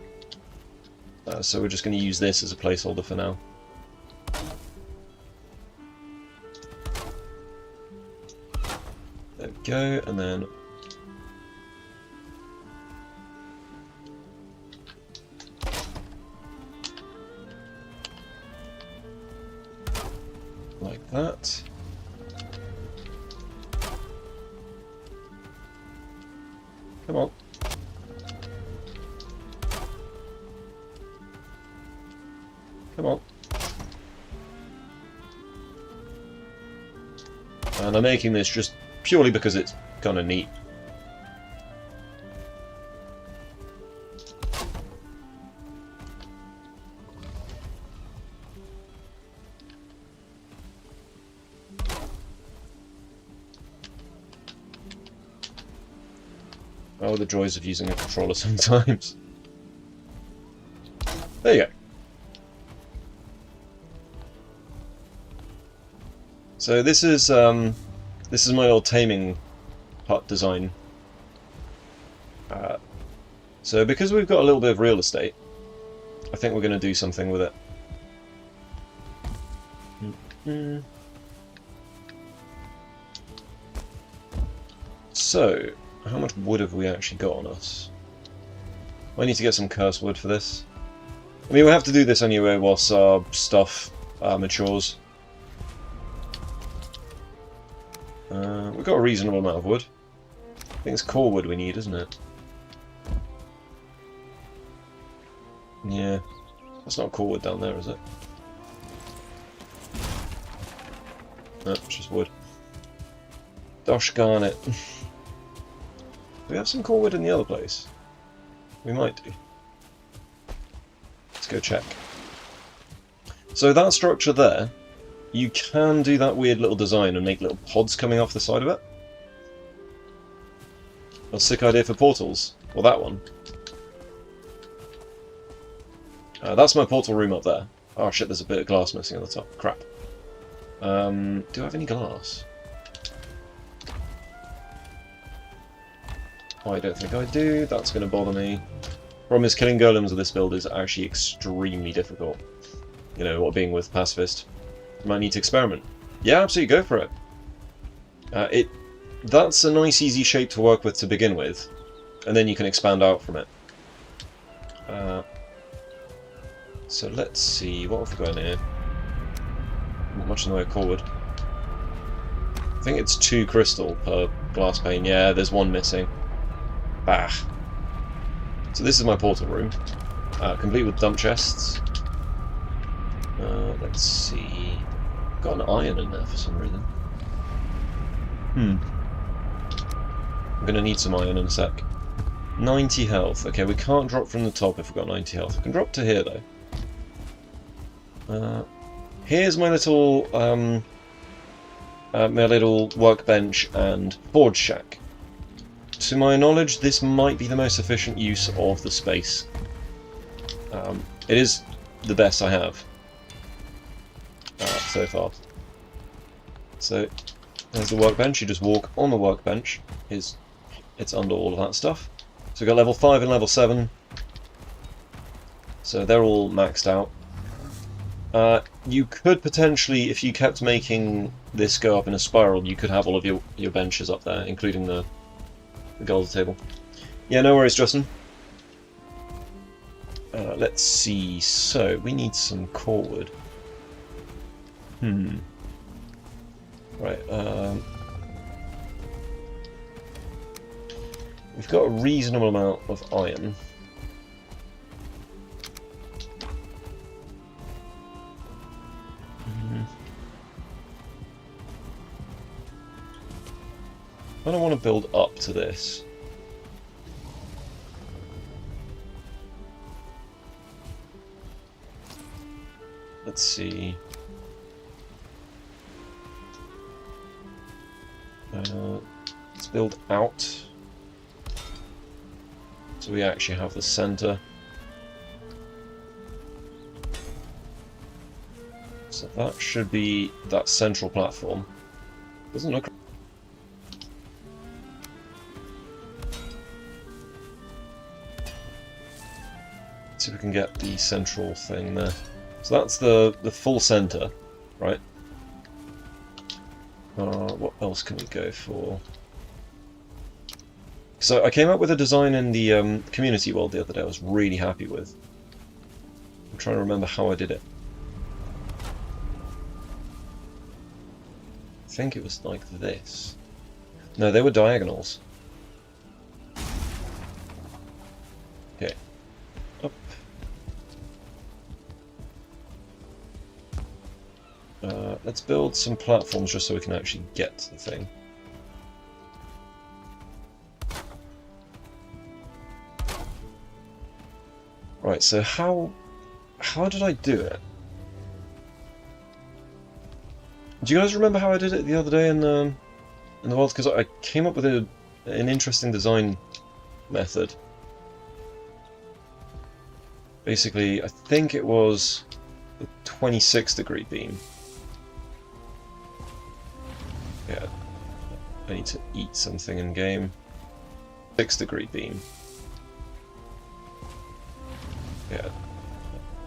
Speaker 1: So we're just going to use this as a placeholder for now. There we go, and then like that. Come on. Come on. And I'm making this just purely because it's kind of neat. Oh, the joys of using a controller sometimes. There you go. So this is my old taming hut design. So because we've got a little bit of real estate, I think we're going to do something with it. So, how much wood have we actually got on us? I need to get some curse wood for this. I mean, we'll have to do this anyway whilst our stuff matures. We've got a reasonable amount of wood. I think it's core wood we need, isn't it? Yeah. That's not core wood down there, is it? No, it's just wood. Gosh darn it. Do we have some core wood in the other place? We might do. Let's go check. So that structure there, you can do that weird little design and make little pods coming off the side of it. A sick idea for portals. Well, that one. That's my portal room up there. Oh shit, there's a bit of glass missing on the top. Crap. Do I have any glass? Oh, I don't think I do. That's going to bother me. Problem is, killing golems with this build is actually extremely difficult. You know, what being with pacifist. You might need to experiment. Yeah, absolutely, go for it. That's a nice, easy shape to work with to begin with, and then you can expand out from it. So let's see, what have we got in here? Not much in the way of core wood. I think it's 2 crystal per glass pane. Yeah, there's 1 missing. Bah. So this is my portal room, complete with dump chests. Let's see. Got an iron in there for some reason. I'm gonna need some iron in a sec. 90 health. Okay, we can't drop from the top if we've got 90 health. We can drop to here though. Here's my little workbench and forge shack. To my knowledge, this might be the most efficient use of the space. It is the best I have so far. So there's the workbench. You just walk on the workbench. It's under all of that stuff. So we've got level 5 and level 7. So they're all maxed out. You could potentially, if you kept making this go up in a spiral, you could have all of your benches up there, including the gold table. Yeah, no worries, Justin. Let's see. So we need some core wood. Right. We've got a reasonable amount of iron. I don't want to build up to this. Let's see. Let's build out. So we actually have the center. So that should be that central platform. Doesn't look. Let's see if we can get the central thing there. So that's the full center, right? What else can we go for? So I came up with a design in the community world the other day I was really happy with. I'm trying to remember how I did it. I think it was like this. No, they were diagonals. Okay. Up. Let's build some platforms just so we can actually get to the thing. Right, so how did I do it? Do you guys remember how I did it the other day in the world? Because I came up with an interesting design method. Basically, I think it was the 26-degree beam. Yeah, I need to eat something in game. 6-degree beam. Yeah,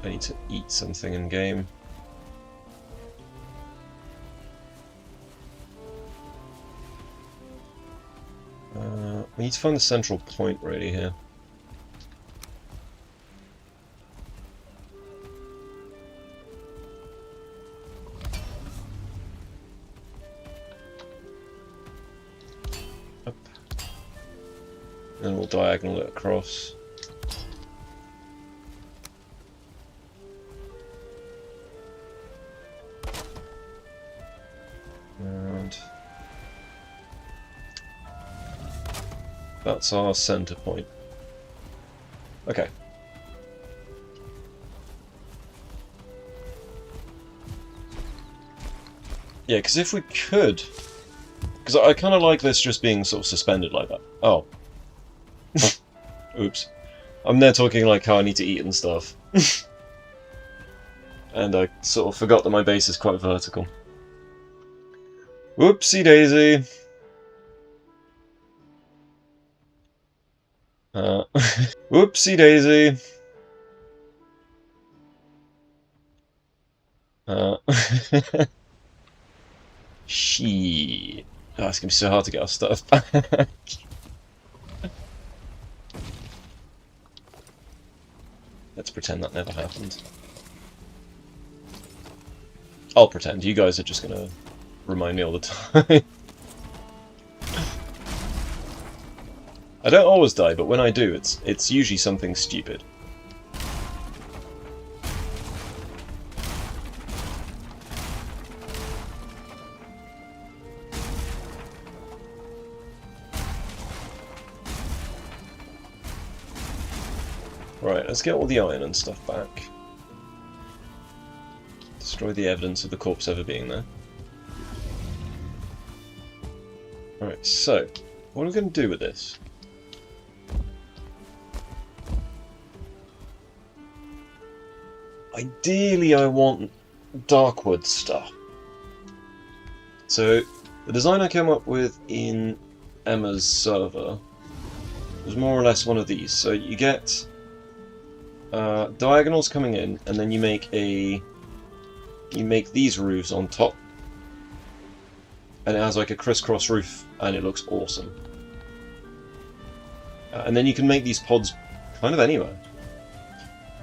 Speaker 1: I need to eat something in game. We need to find the central point really here. Up. And we'll diagonal it across. And that's our center point. Okay. Yeah, because if we could... Because I kind of like this just being sort of suspended like that. Oh. Oops. I'm there talking like how I need to eat and stuff. And I sort of forgot that my base is quite vertical. Whoopsie daisy. Whoopsie daisy. Shit. Oh, it's gonna be so hard to get our stuff back. Let's pretend that never happened. I'll pretend. You guys are just gonna remind me all the time. I don't always die, but when I do, it's usually something stupid. Right, let's get all the iron and stuff back. Destroy the evidence of the corpse ever being there. Alright, so, what are we going to do with this? Ideally, I want Darkwood stuff. So, the design I came up with in Emma's server was more or less one of these. So you get diagonals coming in, and then you make these roofs on top, and it has like a crisscross roof, and it looks awesome. And then you can make these pods kind of anywhere.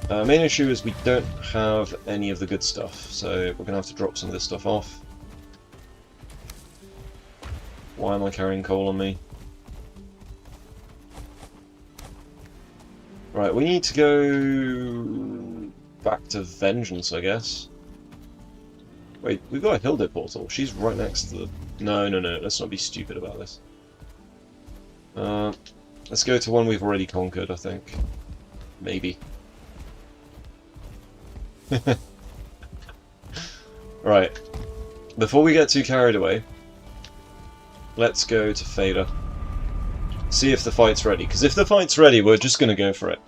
Speaker 1: Main issue is we don't have any of the good stuff, so we're going to have to drop some of this stuff off. Why am I carrying coal on me? Right, we need to go back to Vengeance, I guess. Wait, we've got a Hilda portal. She's right next to the... No, let's not be stupid about this. Let's go to one we've already conquered, I think. Maybe. Right. Before we get too carried away, let's go to Fader. See if the fight's ready. Because if the fight's ready, we're just going to go for it.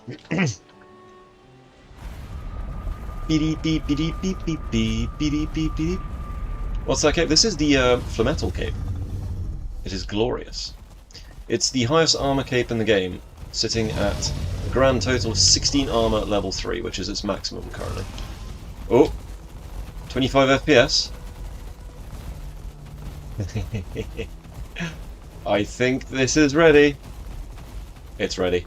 Speaker 1: What's that cape? This is the Flametal cape. It is glorious. It's the highest armor cape in the game, sitting at a grand total of 16 armor at level 3, which is its maximum currently. Oh! 25 FPS. I think this is ready. It's ready.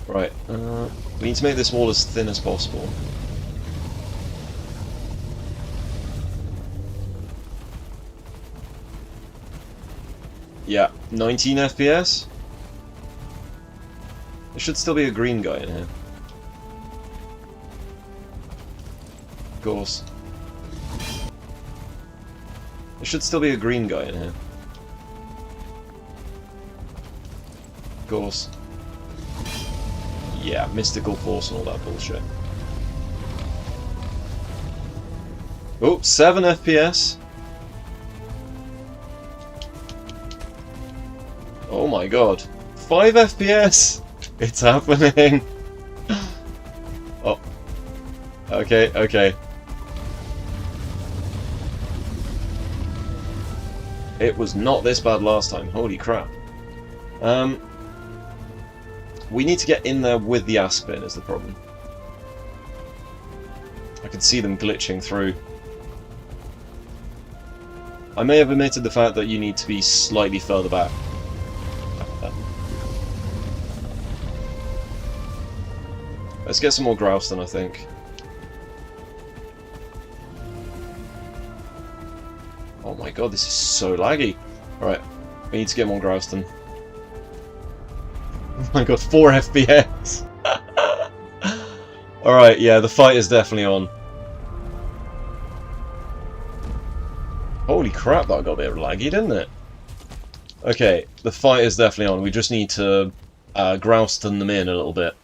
Speaker 1: Right, we need to make this wall as thin as possible. Yeah, 19 FPS? There should still be a green guy in here. Of course. There should still be a green guy in here. Of course. Yeah, mystical force and all that bullshit. Oh, 7 FPS. Oh my god. 5 FPS! It's happening! Oh. Okay, okay. It was not this bad last time, holy crap. We need to get in there with the Aspen is the problem. I can see them glitching through. I may have omitted the fact that you need to be slightly further back. Let's get some more grouse then, I think. Oh my god, this is so laggy. Alright, we need to get more grouse then. Oh my god, 4 FPS! Alright, yeah, the fight is definitely on. Holy crap, that got a bit laggy, didn't it? Okay, the fight is definitely on. We just need to grouse-ton them in a little bit.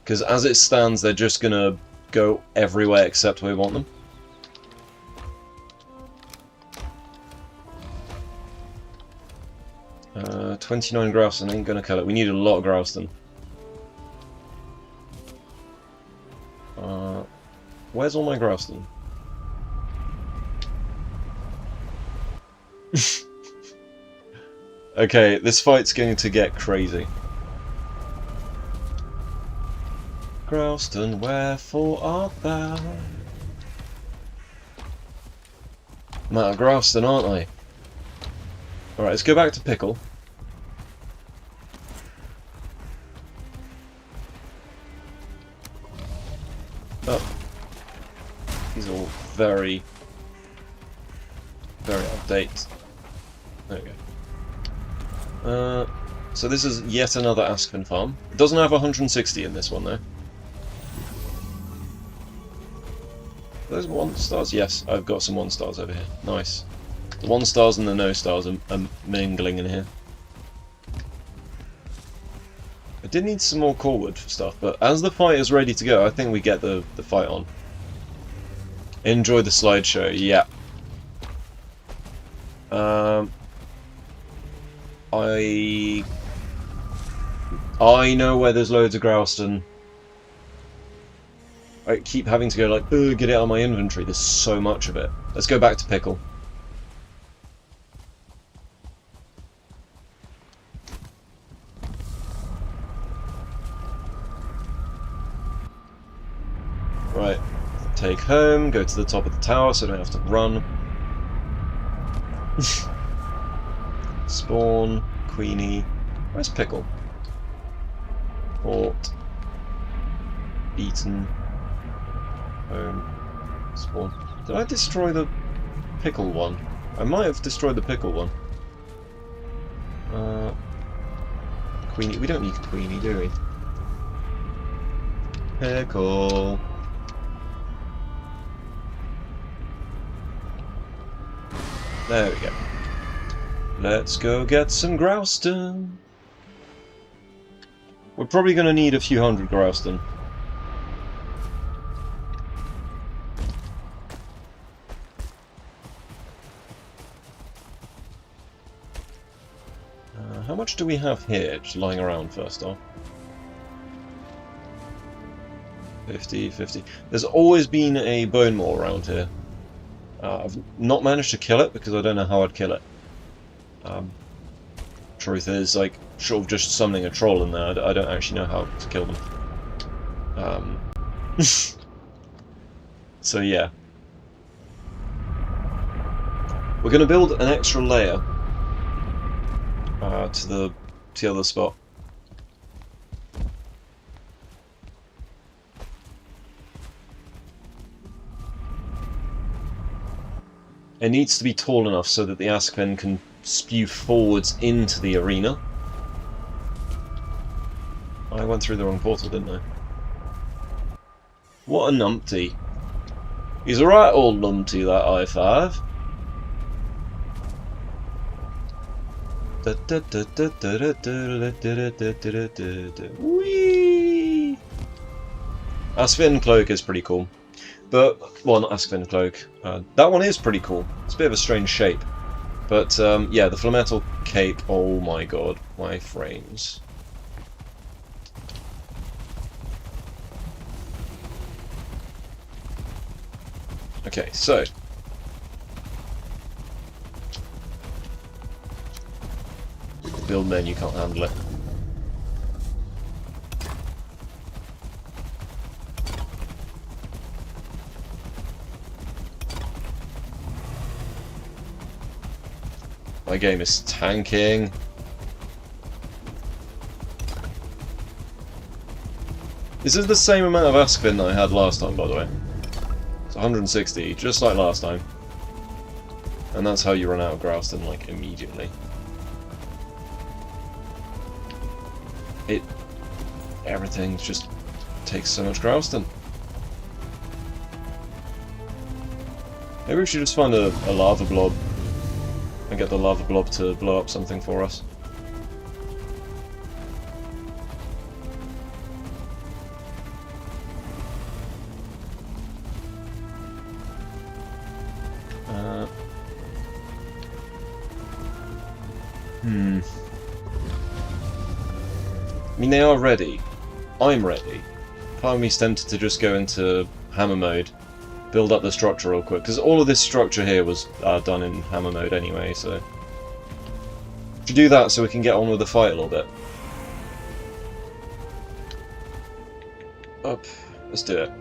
Speaker 1: Because as it stands, they're just gonna go everywhere except where we want them. Uh, 29 grouse ain't gonna cut it. We need a lot of grouse then. Where's all my grouse then? Okay, this fight's going to get crazy. Grouston, wherefore art thou? I'm out of Grouston, aren't I? Alright, let's go back to Pickle. Oh. These are all very out of date. There we go. So this is yet another Aspen farm. It doesn't have 160 in this one though. Those 1 stars? Yes, I've got some 1 stars over here. Nice. The 1 stars and the no stars are mingling in here. I did need some more corewood stuff, but as the fight is ready to go, I think we get the fight on. Enjoy the slideshow, yeah. I know where there's loads of Grouston. I keep having to go like, ugh, get it out of my inventory. There's so much of it. Let's go back to Pickle. Right. Take home, go to the top of the tower so I don't have to run. Spawn, Queenie. Where's Pickle? Port. Beaten. Home. Spawn. Did I destroy the Pickle one? I might have destroyed the Pickle one. Queenie. We don't need Queenie, do we? Pickle. There we go. Let's go get some Grouston. We're probably going to need a few hundred Grouston. How much do we have here, just lying around first off? 50, 50. There's always been a bone maw around here. I've not managed to kill it because I don't know how I'd kill it. Truth is, like, short of just summoning a troll in there, I don't actually know how to kill them. So yeah. We're going to build an extra layer to the other spot. It needs to be tall enough so that the Askven can spew forwards into the arena. I went through the wrong portal, didn't I? What a numpty. He's a right old numpty, that I-5. Whee! Askven Cloak is pretty cool. But, well, not Askven Cloak. That one is pretty cool. It's a bit of a strange shape. But, yeah, the Flametal Cape, oh my god, my frames. Okay, so... build menu can't handle it. My game is tanking. This is the same amount of Aspin that I had last time, by the way. It's 160, just like last time. And that's how you run out of Growston, like, immediately. Everything just takes so much Growston. Maybe we should just find a lava blob and get the lava blob to blow up something for us. I mean, they are ready. I'm ready. Part of me's tempted to just go into hammer mode, build up the structure real quick, because all of this structure here was done in hammer mode anyway, so... should do that so we can get on with the fight a little bit. Up. Let's do it.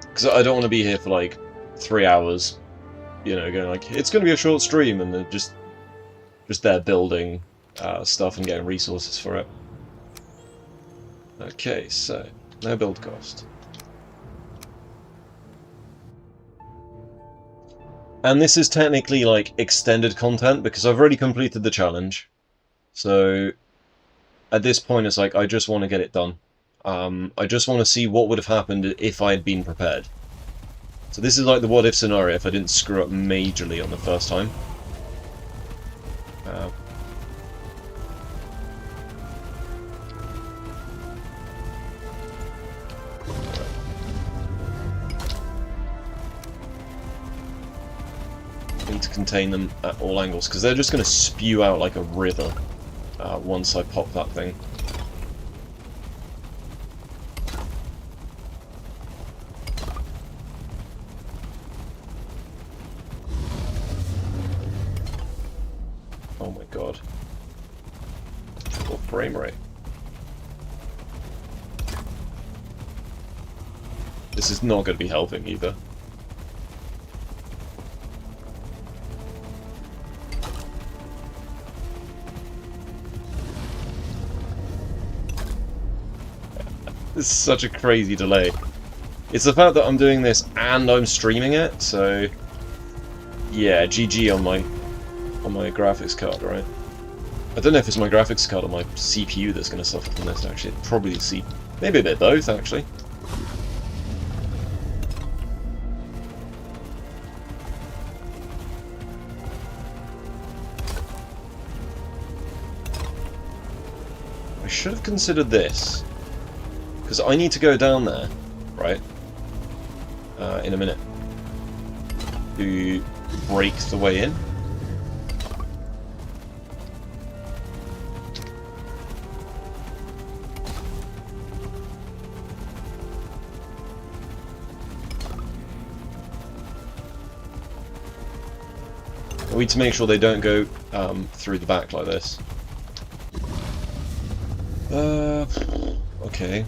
Speaker 1: Because I don't want to be here for like 3 hours, you know, going like, it's going to be a short stream, and then just there building stuff and getting resources for it. Okay, so, no build cost. And this is technically like extended content because I've already completed the challenge. So, at this point it's like, I just want to get it done. I just want to see what would have happened if I had been prepared. So this is like the what-if scenario if I didn't screw up majorly on the first time. Need to contain them at all angles, because they're just going to spew out like a river once I pop that thing. Oh my god. What frame rate? This is not going to be helping either. This is such a crazy delay. It's the fact that I'm doing this and I'm streaming it, so yeah, GG on my graphics card, right? I don't know if it's my graphics card or my CPU that's going to suffer from this, actually. Probably the CPU. Maybe a bit both, actually. I should have considered this. Because I need to go down there, right, in a minute, to break the way in. We need to make sure they don't go through the back like this. Okay.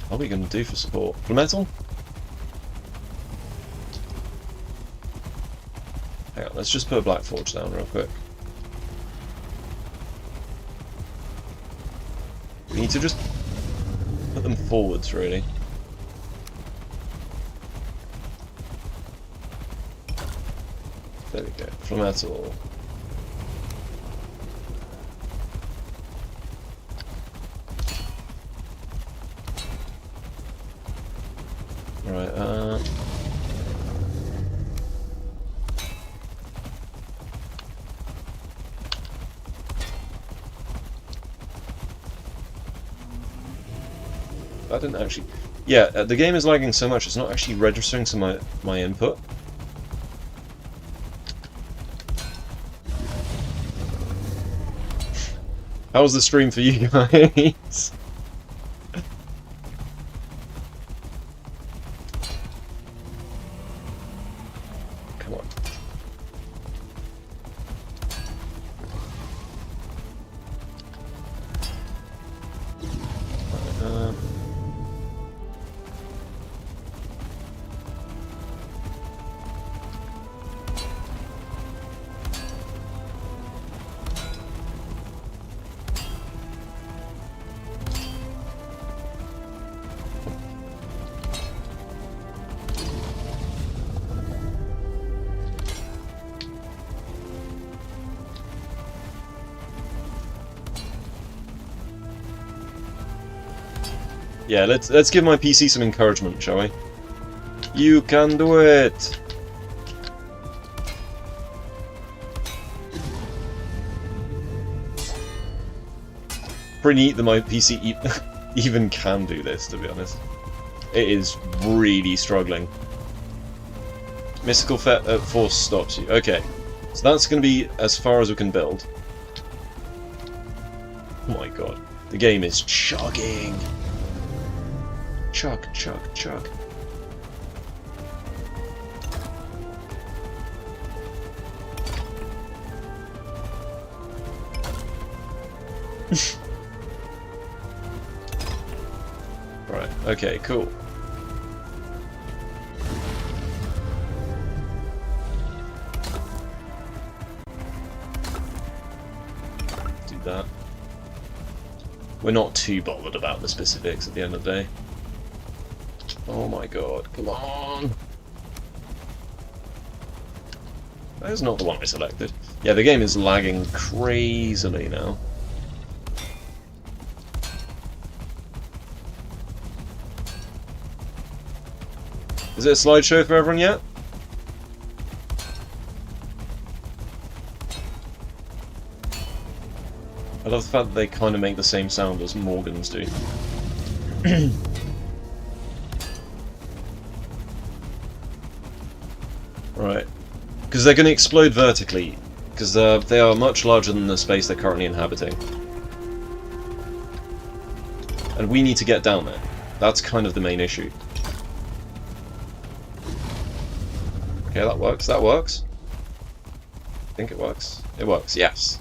Speaker 1: What are we going to do for support? For metal? Hang on, let's just put a black forge down real quick. We need to just put them forwards, really. There we go. For metal. Right, I didn't actually... Yeah, the game is lagging so much it's not actually registering to my input. How was the stream for you guys? Come on. Yeah, let's give my PC some encouragement, shall we? You can do it! Pretty neat that my PC even can do this, to be honest. It is really struggling. Mystical force stops you. Okay, so that's going to be as far as we can build. Oh my god, the game is chugging. Chug, chug, chug. Right, okay, cool. Do that. We're not too bothered about the specifics at the end of the day. Oh my god, come on! That is not the one I selected. Yeah, the game is lagging crazily now. Is it a slideshow for everyone yet? I love the fact that they kind of make the same sound as Morgan's do. Right. Because they're going to explode vertically. Because they are much larger than the space they're currently inhabiting. And we need to get down there. That's kind of the main issue. Okay, that works. That works. I think it works. It works, yes.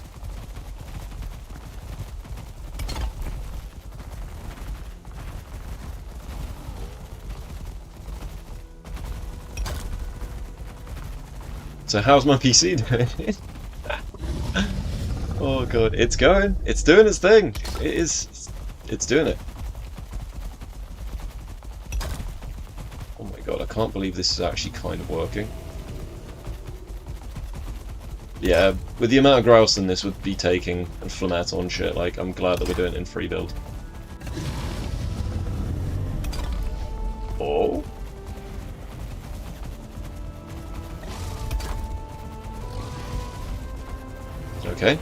Speaker 1: So how's my PC doing? Oh god, it's going. It's doing its thing. It is. It's doing it. Oh my god, I can't believe this is actually kind of working. Yeah, with the amount of grouse in this would be taking and Flamet on shit, like, I'm glad that we're doing it in free build. Oh. Okay.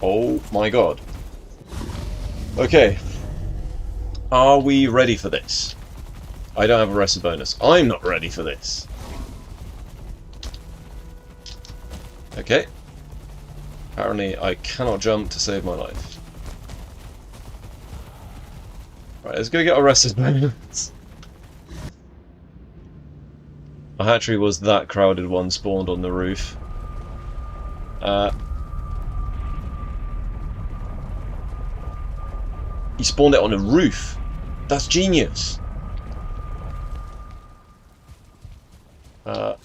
Speaker 1: Oh my god. Okay. Are we ready for this? I don't have a rested bonus. I'm not ready for this. Okay. Apparently I cannot jump to save my life. Right, let's go get a rested bonus. My hatchery was that crowded one spawned on the roof. He spawned it on a roof. That's genius. I'm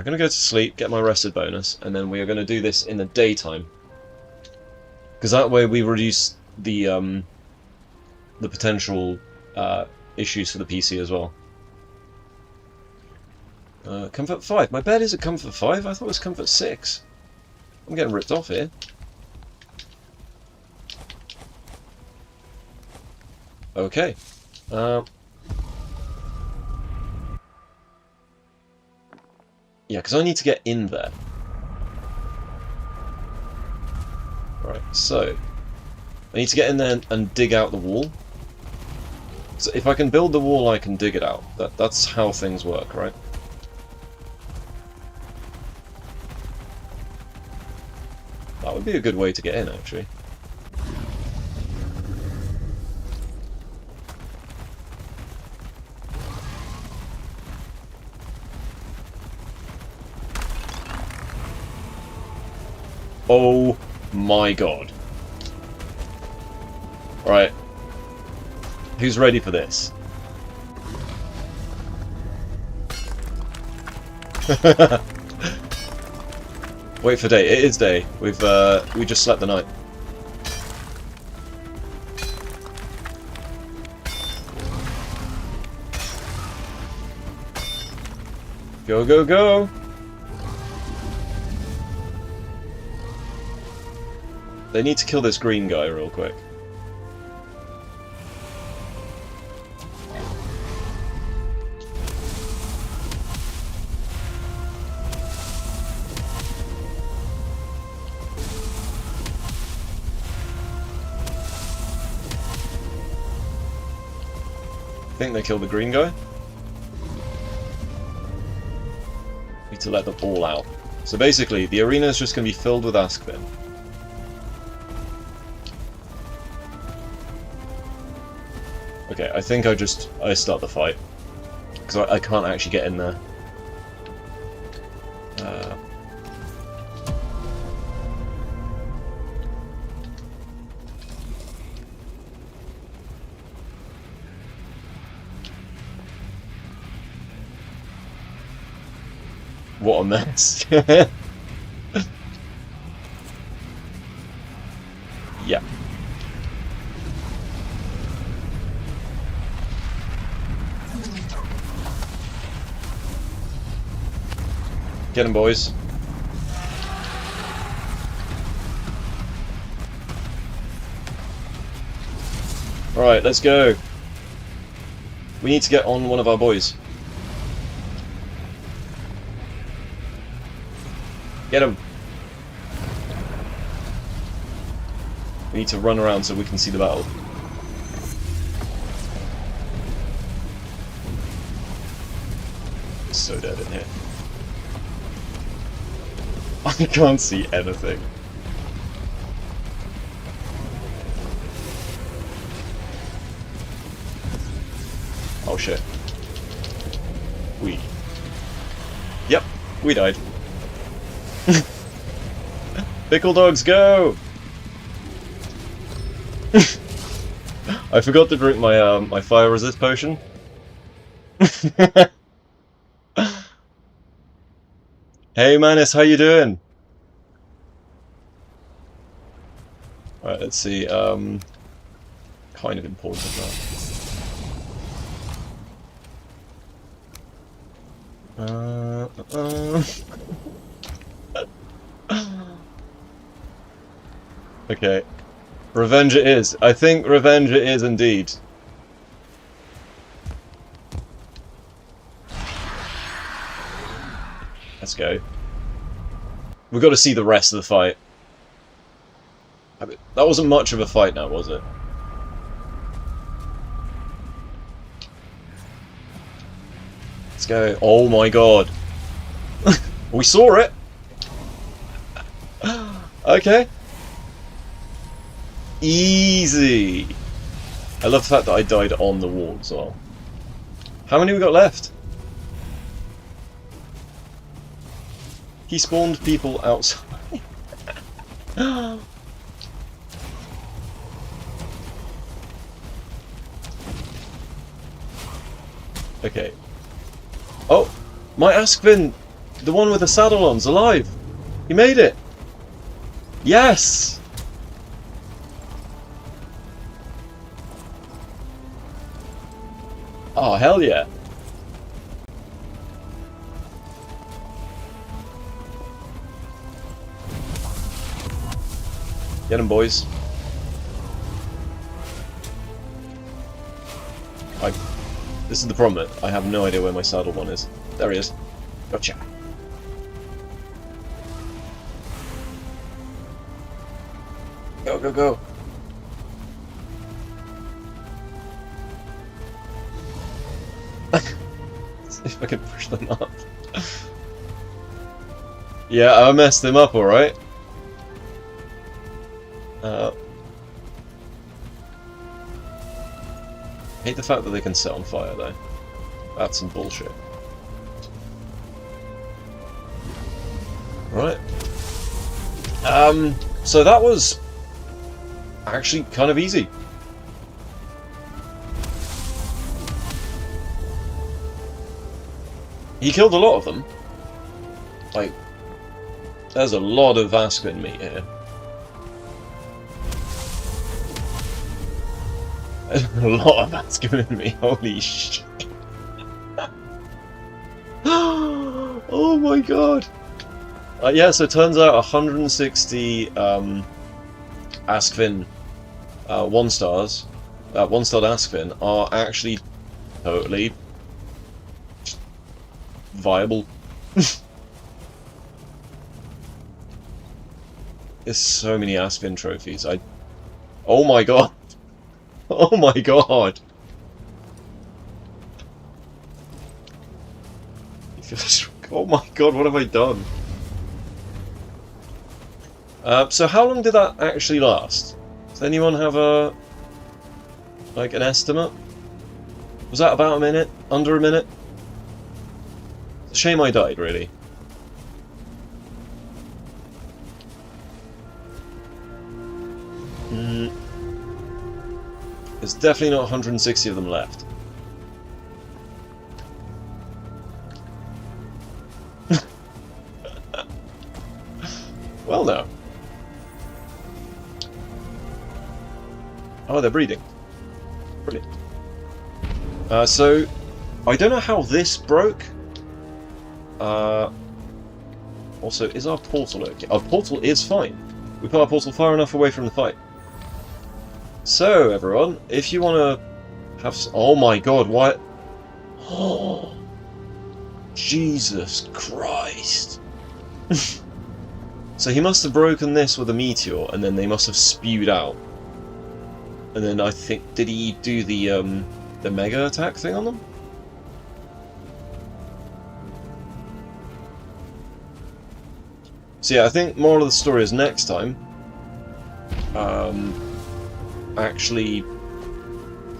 Speaker 1: going to go to sleep, get my rested bonus, and then we are going to do this in the daytime. Because that way we reduce the potential issues for the PC as well. Comfort 5. My bed is at Comfort 5? I thought it was Comfort 6. I'm getting ripped off here. Okay. Yeah, because I need to get in there. Right, so I need to get in there and dig out the wall. So if I can build the wall, I can dig it out. That's how things work, right? That would be a good way to get in, actually. Oh my god. Right. Who's ready for this? Wait for day. It is day. We just slept the night. Go, go, go! They need to kill this green guy real quick. I think they killed the green guy. Need to let them all out. So basically, the arena is just going to be filled with Askvin. Okay, I think I start the fight. Because I can't actually get in there. What a mess. Yeah. Get him, boys. Alright, let's go. We need to get on one of our boys. Get him! We need to run around so we can see the battle. It's so dead in here. I can't see anything. Oh shit. Yep, we died. Pickle dogs, go! I forgot to drink my my fire resist potion. Hey Manus, how you doing? Alright, let's see. Kind of important that. Okay. Revenge it is. I think revenge it is indeed. Let's go. We've got to see the rest of the fight. That wasn't much of a fight now, was it? Let's go. Oh my god. We saw it! Okay. Easy! I love the fact that I died on the wall as well. How many we got left? He spawned people outside. Okay. Oh! My Askvin! The one with the saddle on's alive! He made it! Yes! Oh, hell yeah. Get him, boys. This is the problem. I have no idea where my saddle one is. There he is. Gotcha. Go, go, go. See if I can push them up. Yeah, I messed them up, alright. Hate the fact that they can set on fire, though. That's some bullshit. Right. So that was actually kind of easy. He killed a lot of them. Like, there's a lot of Askvin meat here. There's a lot of Askvin meat, holy shit. Oh my god. Yeah, so it turns out 160 Askfin 1-stars, 1-starred Askfin are actually totally viable. There's so many Askfin trophies. Oh my god! Oh my god! Oh my god, what have I done? So how long did that actually last? Does anyone have an estimate? Was that about a minute? Under a minute? It's a shame I died, really. There's definitely not 160 of them left. Well, no. Oh, they're breeding. Brilliant. So, I don't know how this broke. Also, is our portal okay? Our portal is fine. We put our portal far enough away from the fight. So, everyone, if you want to have... Oh my god, what? Oh, Jesus Christ. So he must have broken this with a meteor, and then they must have spewed out. And then I think... Did he do the mega attack thing on them? So yeah, I think moral of the story is next time, actually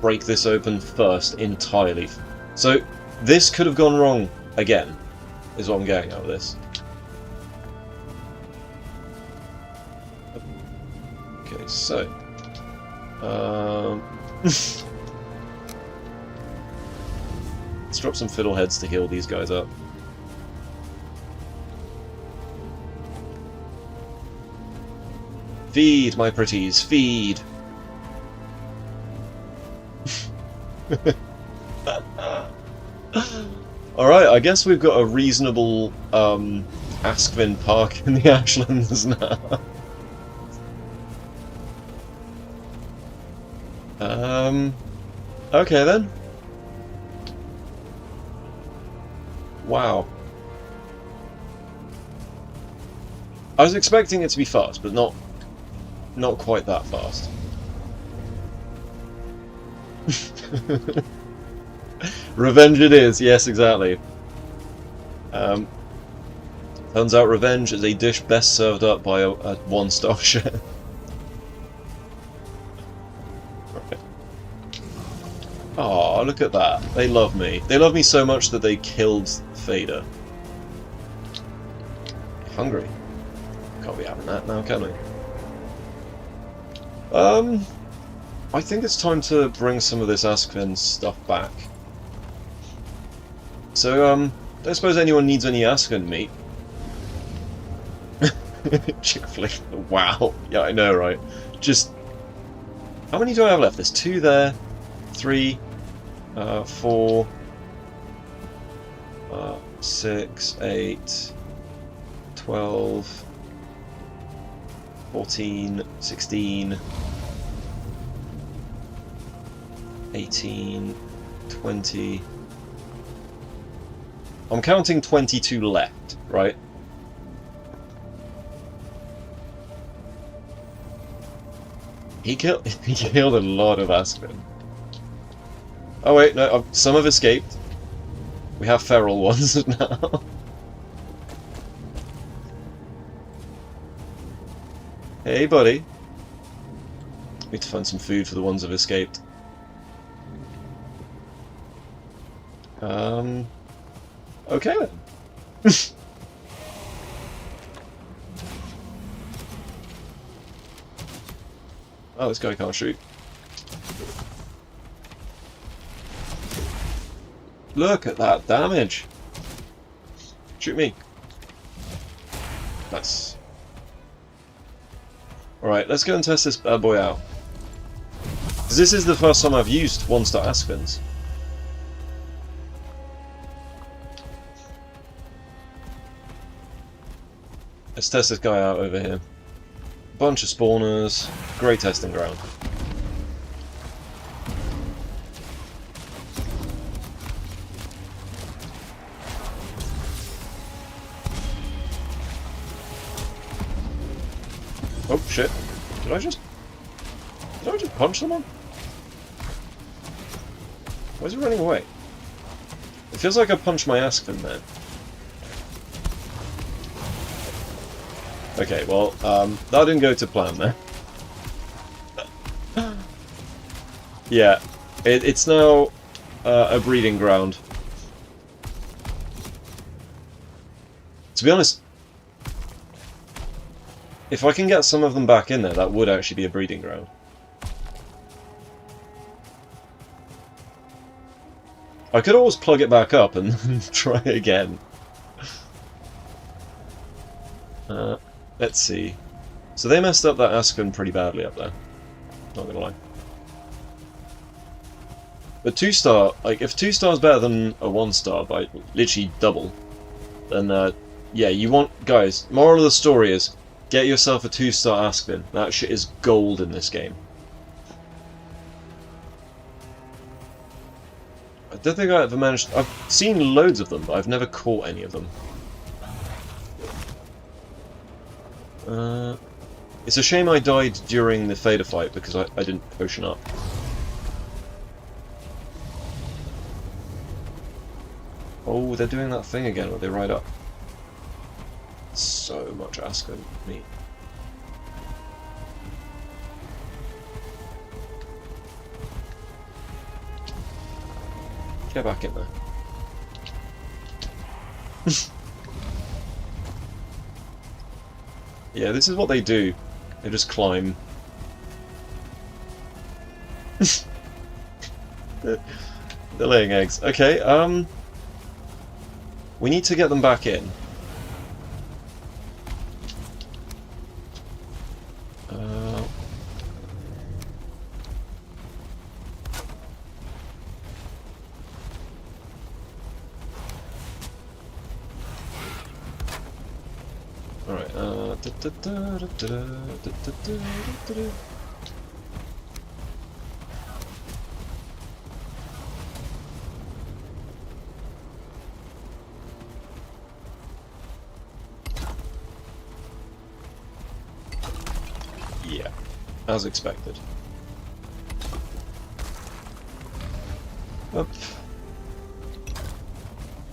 Speaker 1: break this open first entirely. So this could have gone wrong again, is what I'm getting out of this. Okay, so let's drop some fiddleheads to heal these guys up. Feed, my pretties, feed! Alright, I guess we've got a reasonable Askvin Park in the Ashlands now. Okay then. Wow. I was expecting it to be fast, but not quite that fast. Revenge it is, yes, exactly. Turns out revenge is a dish best served up by a one-star chef. Oh, look at that. They love me. They love me so much that they killed Fader. Hungry. Can't be having that now, can we? I think it's time to bring some of this Askvin stuff back. So, don't suppose anyone needs any Askvin meat. Chick-fil-A. Wow. Yeah, I know, right? Just... How many do I have left? There's 2 there. 3, 4, 6, 8, 12, 14, 16, 18, 20. I'm counting 22 left, right? He killed a lot of Askvin. Oh wait, no, some have escaped. We have feral ones now. Hey buddy. Need to find some food for the ones that have escaped. Okay then. Oh, this guy can't shoot. Look at that damage! Shoot me! Nice. Alright, let's go and test this bad boy out. Because this is the first time I've used one-star Askvins. Let's test this guy out over here. bunch of spawners. Great testing ground. Oh shit. Did I just punch someone? Why is he running away? It feels like I punched my Aspen there. Okay, well, that didn't go to plan there. Yeah, it's now a breeding ground. To be honest, if I can get some of them back in there, that would actually be a breeding ground. I could always plug it back up and try again. Let's see. So they messed up that Aspen pretty badly up there. Not gonna lie. But 2-star, like, if 2-star is better than a 1-star by literally double, then, yeah, you want... Guys, moral of the story is, get yourself a 2-star Aspen. That shit is gold in this game. I don't think I ever managed... I've seen loads of them, but I've never caught any of them. It's a shame I died during the Fader fight because I didn't potion up. Oh, they're doing that thing again where they ride up. So much Aspen meat. Get back in there. Yeah, this is what they do. They just climb. They're laying eggs. Okay, we need to get them back in. Yeah, as expected. Up.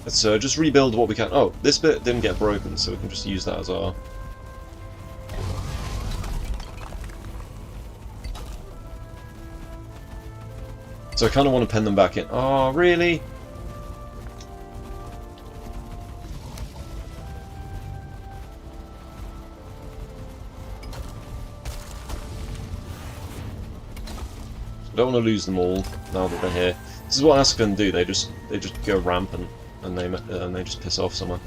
Speaker 1: Let's just rebuild what we can. Oh, this bit didn't get broken, so we can just use that as our... So I kind of want to pen them back in. Oh, really? I don't want to lose them all now that they're here. This is what Aspen do. They just go rampant and they just piss off someone.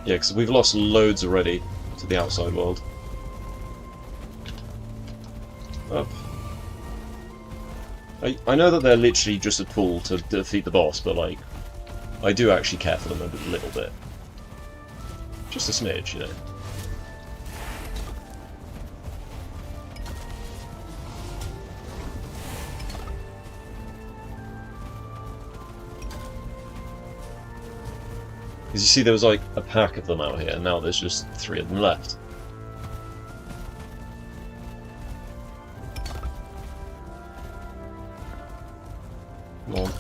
Speaker 1: Yeah, because we've lost loads already to the outside world. Up. I know that they're literally just a tool to defeat the boss, but like, I do actually care for them a little bit. Just a smidge, you know. Because you see there was like a pack of them out here, and now there's just 3 of them left. Come on.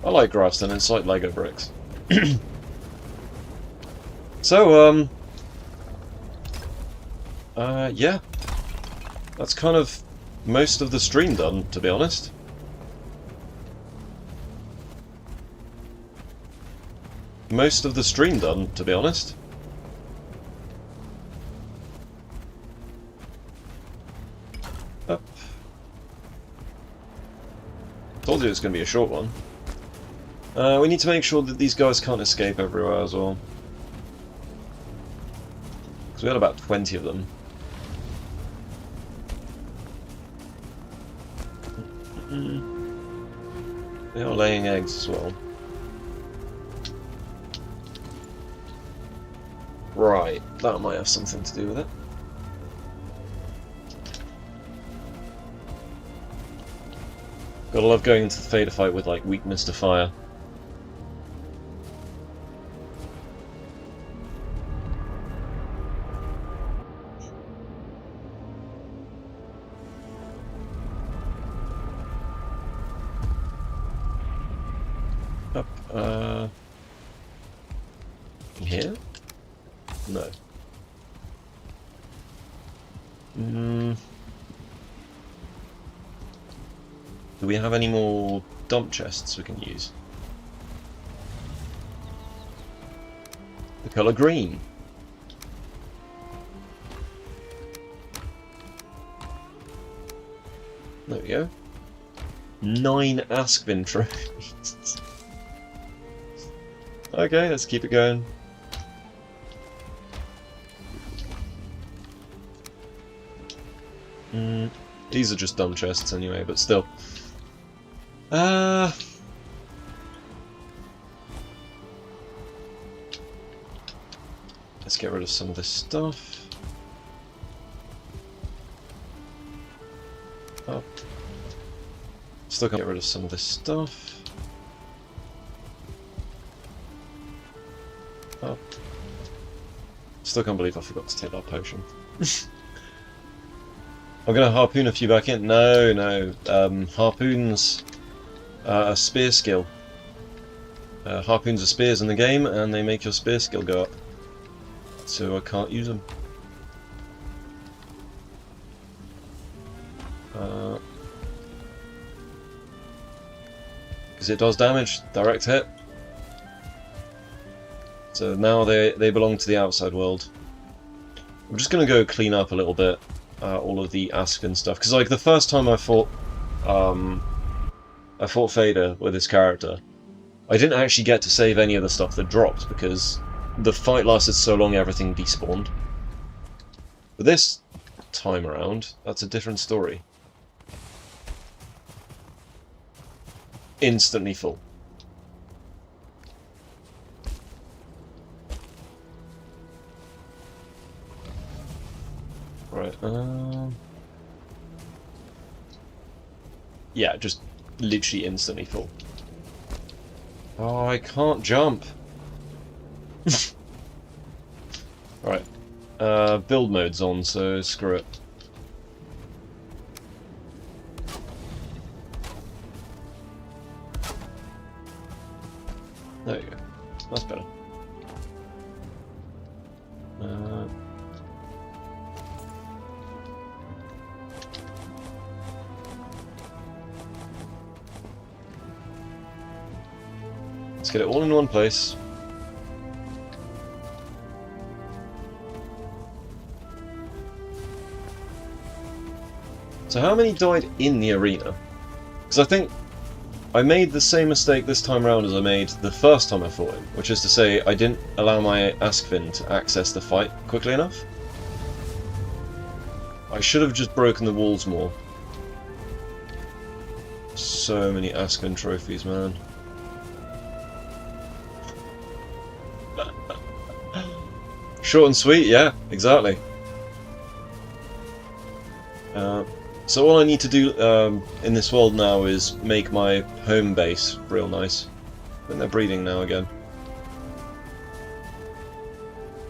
Speaker 1: I like grassland, it's like Lego bricks. So, yeah. That's kind of most of the stream done, to be honest. Most of the stream done, to be honest. Up. Told you it's going to be a short one. We need to make sure that these guys can't escape everywhere as well. Because we had about 20 of them. They are laying eggs as well. Right, that might have something to do with it. Gotta love going into the Fader fight with, like, weakness to fire. Up, here? No. Do we have any more dump chests we can use? The colour green. There we go. 9 Askvin trophies. Okay, let's keep it going. These are just dumb chests anyway, but still. Let's get rid of some of this stuff. Up. Still can't get rid of some of this stuff. Up. Still can't believe I forgot to take that potion. I'm gonna harpoon a few back in. No. Harpoons a spear skill. Harpoons are spears in the game, and they make your spear skill go up. So I can't use them. Because it does damage, direct hit. So now they belong to the outside world. I'm just gonna go clean up a little bit all of the Askvin stuff, because like the first time I fought Fader with this character, I didn't actually get to save any of the stuff that dropped because the fight lasted so long everything despawned. But this time around, that's a different story. Instantly full. Right, yeah, just literally instantly full. Oh, I can't jump. Right, build mode's on, so screw it. There you go. That's better. Let's get it all in one place. So how many died in the arena? Because I think I made the same mistake this time around as I made the first time I fought him, which is to say I didn't allow my Askvin to access the fight quickly enough. I should have just broken the walls more. So many Askvin trophies, man. Short and sweet, yeah, exactly. So all I need to do in this world now is make my home base real nice. I think they're breeding now again.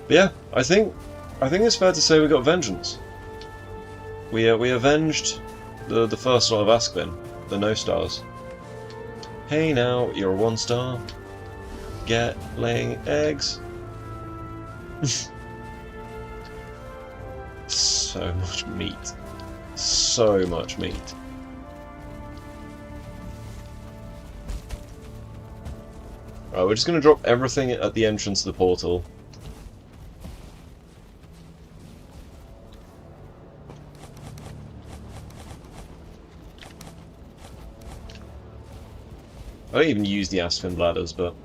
Speaker 1: But yeah, I think it's fair to say we got vengeance. We avenged the first lot of Askvin, the no stars. Hey now, you're a 1 star. Get laying eggs. So much meat. So much meat. Right, we're just going to drop everything at the entrance to the portal. I don't even use the Askvin bladders, but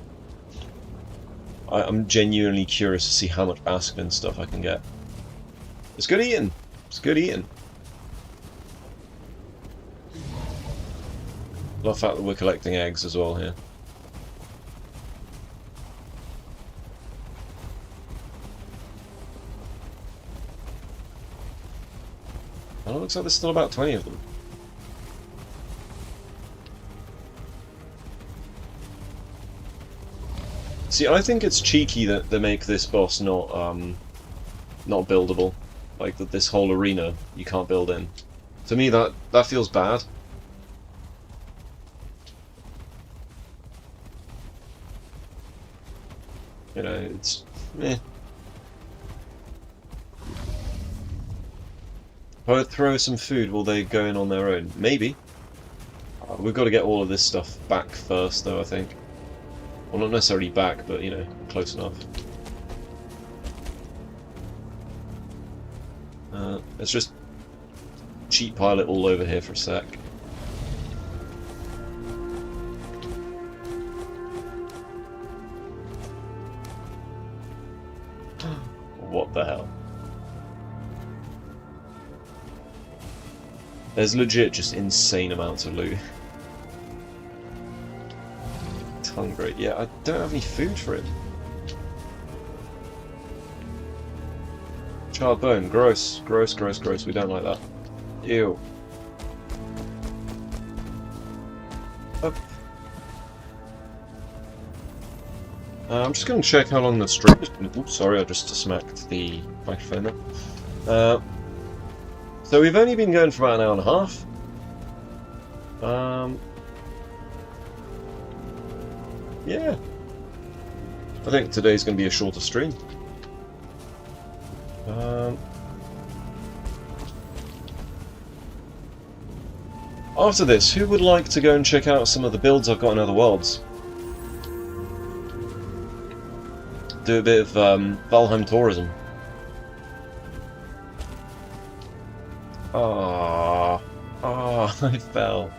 Speaker 1: I'm genuinely curious to see how much Askvin stuff I can get. It's good eating. It's good eating. Love the fact that we're collecting eggs as well here. Oh, it looks like there's still about 20 of them. See, I think it's cheeky that they make this boss not buildable. Like that this whole arena you can't build in. To me that feels bad. You know, it's eh. If I throw some food, will they go in on their own? Maybe. We've got to get all of this stuff back first, though, I think. Well, not necessarily back, but, you know, close enough. Let's just cheat pile it all over here for a sec. What the hell? There's legit just insane amounts of loot. It's hungry. Yeah, I don't have any food for him. Charred bone. Gross. Gross, gross, gross. We don't like that. Ew. Up. I'm just going to check how long the stream is. Oops, sorry, I just smacked the microphone there. So we've only been going for about an hour and a half. Yeah. I think today's going to be a shorter stream. After this, who would like to go and check out some of the builds I've got in other worlds? Do a bit of Valheim tourism. Ah, I fell.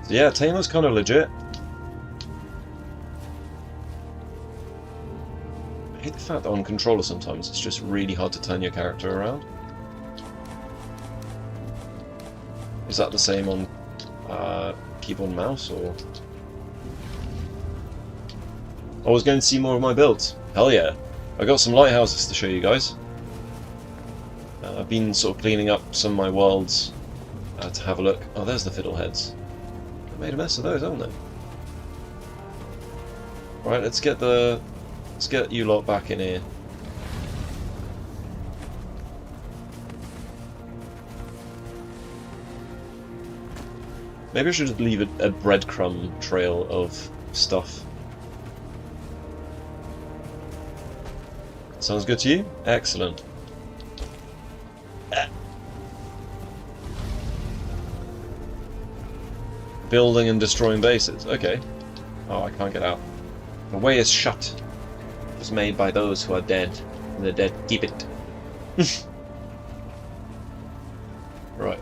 Speaker 1: So yeah, Tamer's kind of legit. I hate the fact that on controller sometimes it's just really hard to turn your character around. Is that the same on keyboard and mouse, or...? I was going to see more of my builds. Hell yeah. I got some lighthouses to show you guys. I've been sort of cleaning up some of my worlds to have a look. Oh, there's the fiddleheads. I made a mess of those, haven't I? Right, let's get you lot back in here. Maybe I should just leave a breadcrumb trail of stuff. Sounds good to you? Excellent. Building and destroying bases. Okay. Oh, I can't get out. The way is shut. It was made by those who are dead, and the dead keep it. Right.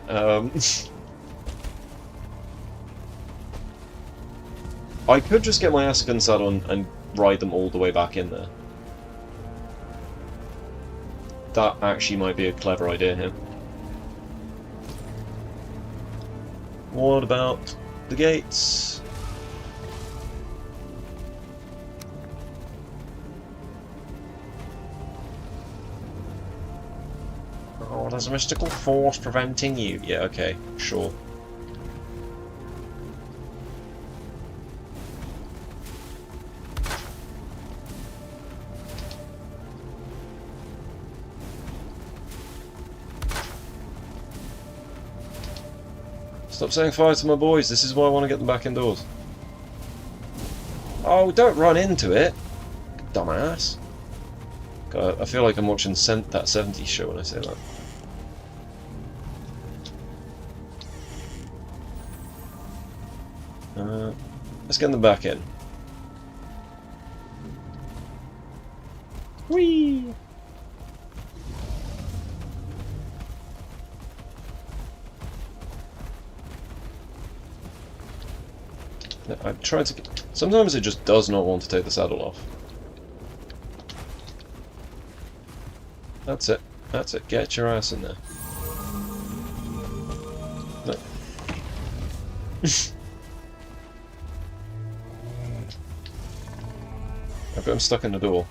Speaker 1: I could just get my Ascan saddle and ride them all the way back in there. That actually might be a clever idea here. What about the gates? Oh, there's a mystical force preventing you. Yeah, okay, sure. Stop saying fire to my boys, this is why I want to get them back indoors. Oh, don't run into it, dumbass. God, I feel like I'm watching that 70s show when I say that. Let's get them back in. Whee! I'm trying to... Sometimes it just does not want to take the saddle off. That's it. That's it. Get your ass in there. No. I've got him stuck in the door.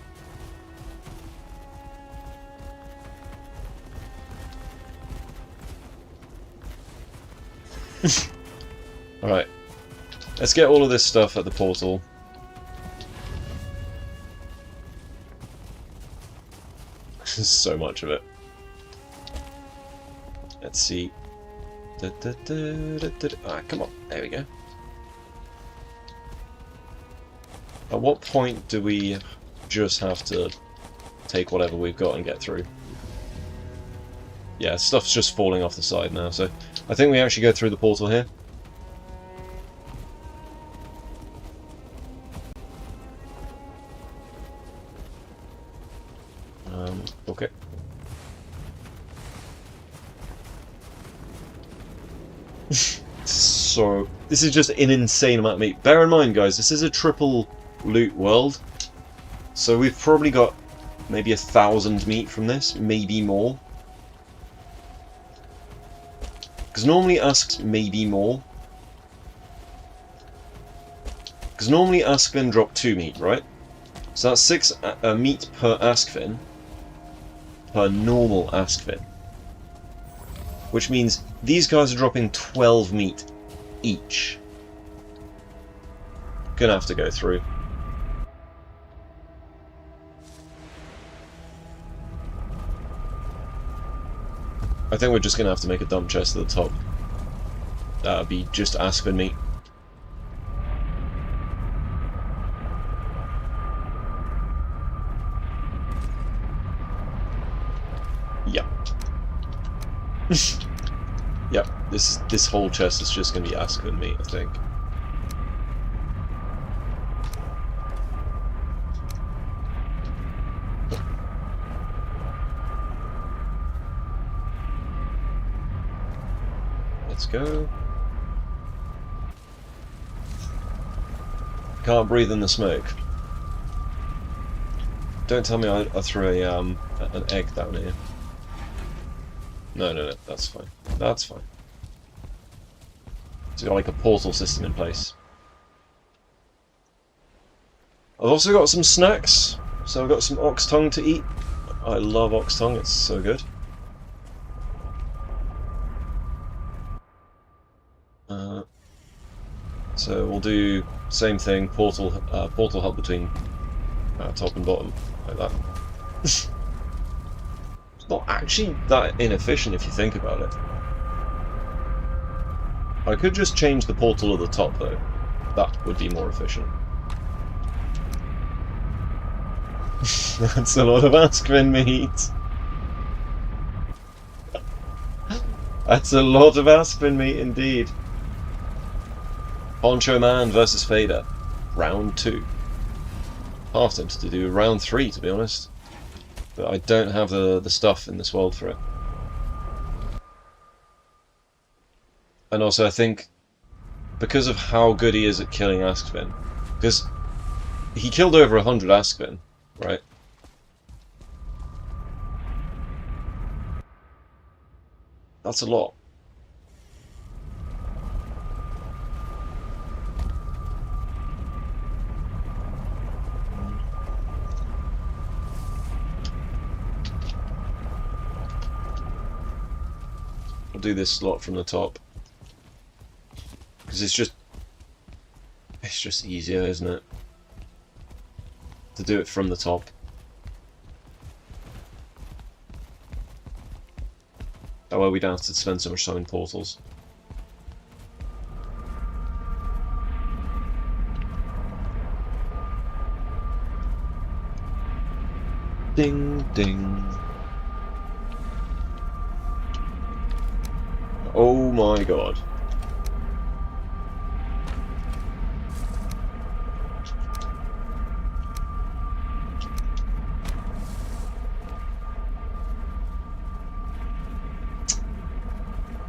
Speaker 1: Alright. Let's get all of this stuff at the portal. There's so much of it. Let's see. Ah, come on. There we go. At what point do we just have to take whatever we've got and get through? Yeah, stuff's just falling off the side now, so I think we actually go through the portal here. Okay. So, this is just an insane amount of meat. Bear in mind, guys, this is a triple loot world. So we've probably got maybe 1,000 meat from this, maybe more. Because normally asks maybe more. Because normally Askfin drop 2 meat, right? So that's 6 meat per Askfin. Per normal Askfin. Which means these guys are dropping 12 meat each. Gonna have to go through. I think we're just gonna have to make a dump chest at the top. That'll be just Askfin meat. Yep. Yep, this whole chest is just gonna be Askfin meat, I think. Let's go. Can't breathe in the smoke. Don't tell me I threw an egg down here. No, that's fine. That's fine. It's got like a portal system in place. I've also got some snacks. So I've got some ox tongue to eat. I love ox tongue, it's so good. So we'll do same thing, portal hub between top and bottom, like that. It's not actually that inefficient if you think about it. I could just change the portal at the top though. That would be more efficient. That's a lot of Askfin meat. That's a lot of Askfin meat indeed. Poncho Man versus Fader. Round 2. Half tempted to do round 3 to be honest. But I don't have the stuff in this world for it. And also I think because of how good he is at killing Askfin, because he killed over 100 Askfin, right? That's a lot. I'll do this slot from the top because it's just easier, isn't it, to do it from the top. That way we don't have to spend so much time in portals. Ding ding. Oh my god.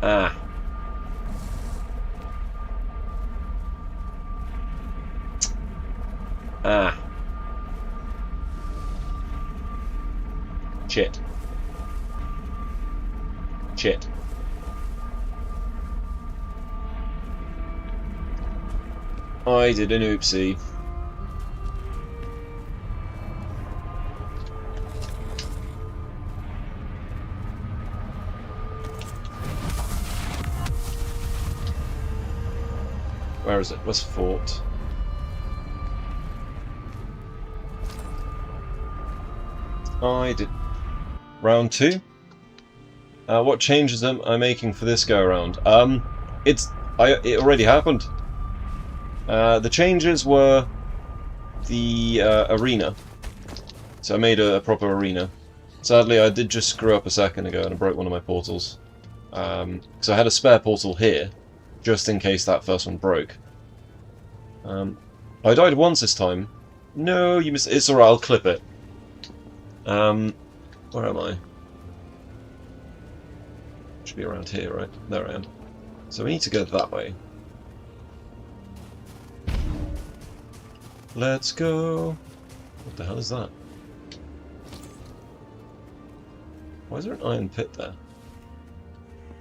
Speaker 1: Ah. Ah. Shit. Shit. I did an oopsie. Where is it? Where's Fort? I did. Round 2? What changes am I making for this go around? It already happened. The changes were the arena. So I made a proper arena. Sadly, I did just screw up a second ago and I broke one of my portals. So I had a spare portal here, just in case that first one broke. I died once this time. No, you missed. It's alright, I'll clip it. Where am I? Should be around here, right? There I am. So we need to go that way. Let's go. What the hell is that? Why is there an iron pit there?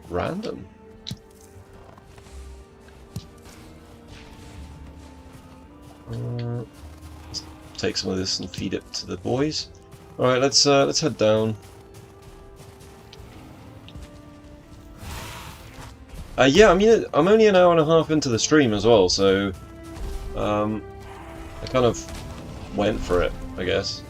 Speaker 1: Random. Let's take some of this and feed it to the boys. All right, let's head down. Yeah, I mean, I'm only an hour and a half into the stream as well, so I kind of went for it, I guess.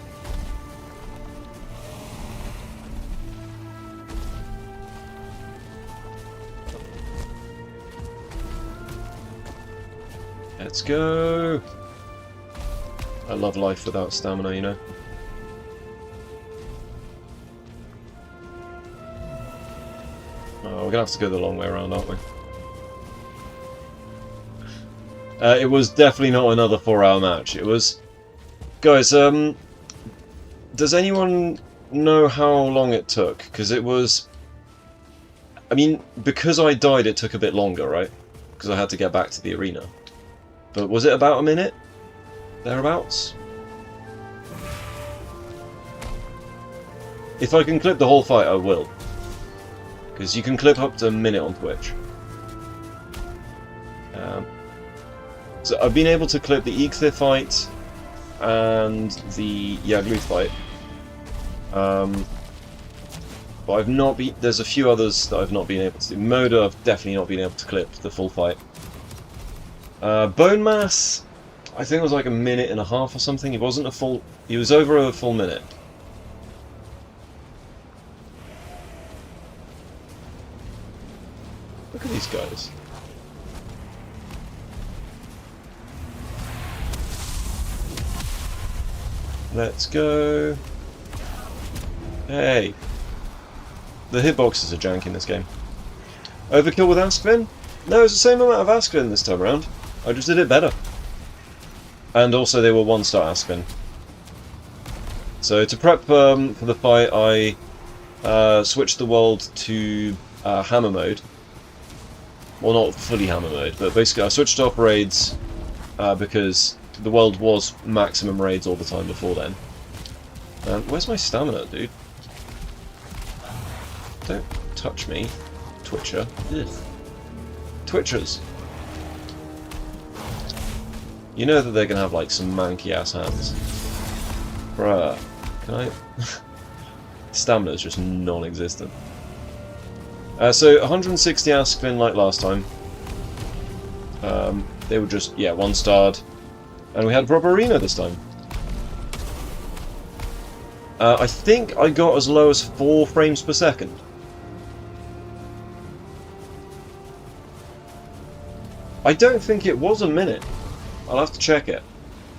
Speaker 1: Let's go! I love life without stamina, you know. Oh, we're gonna have to go the long way around, aren't we? It was definitely not another 4-hour match. It was... Guys, does anyone know how long it took? Because it was... I mean, because I died it took a bit longer, right? Because I had to get back to the arena. But was it about a minute? Thereabouts? If I can clip the whole fight, I will. Because you can clip up to a minute on Twitch. So I've been able to clip the Eagthir fight and the Yagluth fight. But I've not been... There's a few others that I've not been able to do. Moda, I've definitely not been able to clip the full fight. Bone Mass, I think it was like a minute and a half or something. It wasn't a full... He was over a full minute. Look at these guys. Let's go. Hey. The hitboxes are jank in this game. Overkill with Askvin? No, it's the same amount of Askvin this time around. I just did it better. And also they were 1-star Askvin. So to prep for the fight, I switched the world to hammer mode. Well, not fully hammer mode, but basically I switched off raids because the world was maximum raids all the time before then. Where's my stamina, dude? Don't touch me, Twitcher. Ugh. Twitchers. You know that they're gonna have like some manky ass hands. Bruh. Can I... Stamina is just non-existent. So 160 Askvin like last time. They were just, yeah, 1-starred. And we had a proper arena this time. I think I got as low as 4 frames per second. I don't think it was a minute. I'll have to check it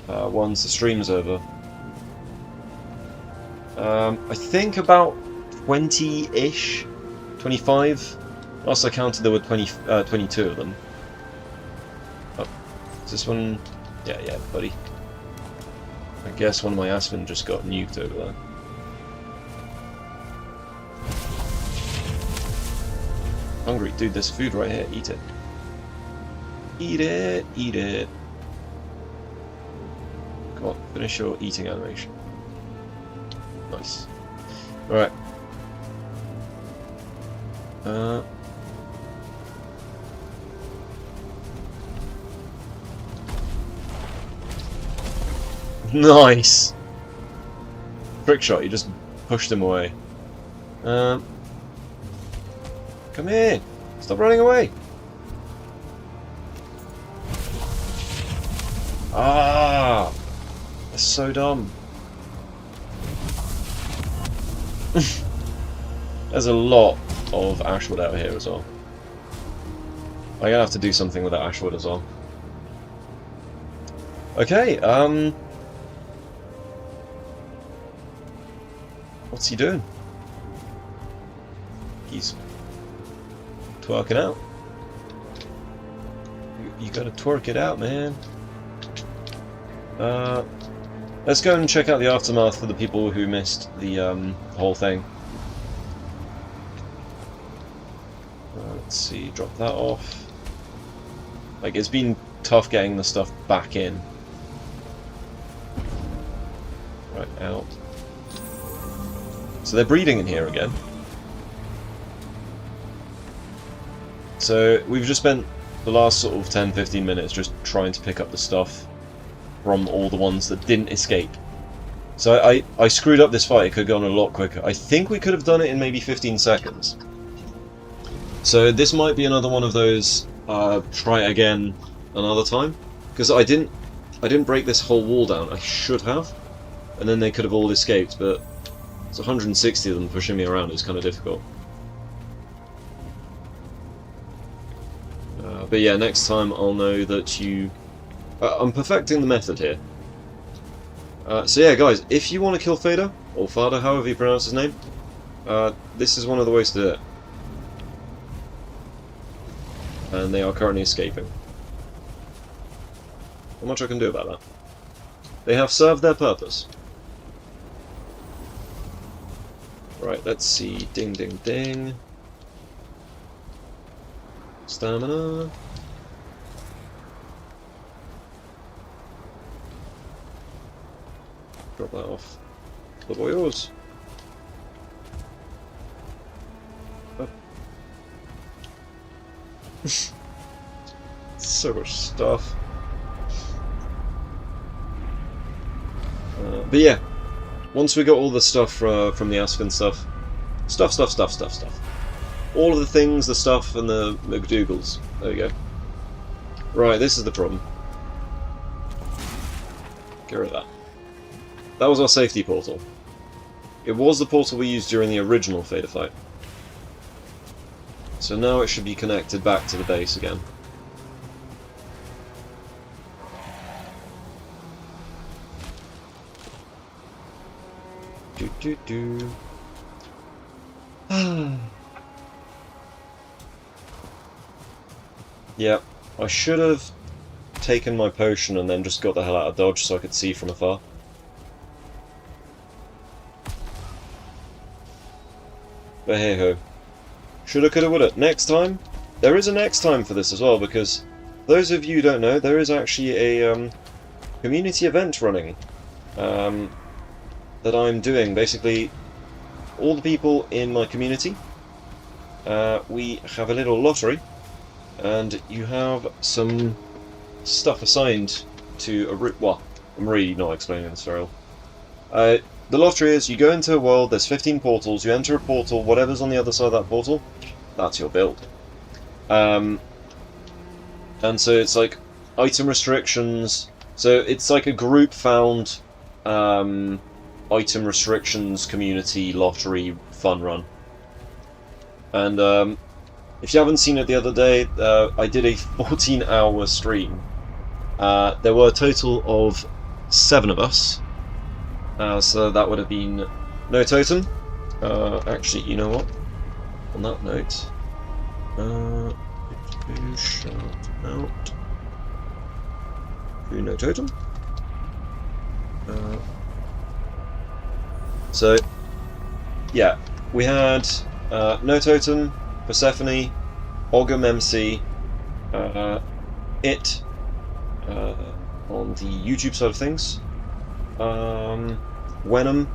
Speaker 1: once the stream's over. I think about 20-ish, 25. Last I counted there were 22 of them. Oh, is this one? Yeah, buddy. I guess one of my Aspen just got nuked over there. Hungry, dude, there's food right here, eat it. Eat it, eat it. Come on, finish your eating animation. Nice. Alright. Nice! Trick shot, you just pushed him away. Come here! Stop running away! Ah! That's so dumb. There's a lot of ashwood out here as well. I'm gonna have to do something with that ashwood as well. Okay, what's he doing? He's twerking out. You gotta twerk it out, man. Let's go and check out the aftermath for the people who missed the whole thing. Let's see, drop that off. Like, it's been tough getting the stuff back in. Right, out. So they're breeding in here again. So we've just spent the last sort of 10-15 minutes just trying to pick up the stuff from all the ones that didn't escape. So I screwed up this fight. It could have gone a lot quicker. I think we could have done it in maybe 15 seconds. So this might be another one of those try it again another time, because I didn't break this whole wall down. I should have, and then they could have all escaped. But it's 160 of them pushing me around. It's kind of difficult. But yeah, next time I'll know that you... I'm perfecting the method here. So yeah, guys, if you want to kill Fader, or Fada, however you pronounce his name, this is one of the ways to do it. And they are currently escaping. Not much I can do about that. They have served their purpose. Right, let's see. Ding, ding, ding. Stamina. Drop that off. The boyos. Up. So much stuff. But yeah, once we got all the stuff from the Aspen stuff. All of the things, the stuff, and the McDougalls. There we go. Right, this is the problem. Get rid of that. That was our safety portal. It was the portal we used during the original Fader fight. So now it should be connected back to the base again. Yeah, I should have taken my potion and then just got the hell out of dodge so I could see from afar. But hey ho. Shoulda, coulda, woulda. Next time? There is a next time for this as well, because those of you who don't know, there is actually a community event running that I'm doing. Basically, all the people in my community, we have a little lottery, and you have some stuff assigned to well, I'm really not explaining this very well. The lottery is, you go into a world, there's 15 portals, you enter a portal, whatever's on the other side of that portal, that's your build. And so it's like item restrictions, so it's like a group found item restrictions community lottery fun run. And if you haven't seen it the other day, I did a 14-hour stream. There were a total of 7 of us. So that would have been no totem. Actually, you know what? On that note, shout out to no totem. So yeah, we had no totem, Persephone, Ogum MC, it on the YouTube side of things. Wenham,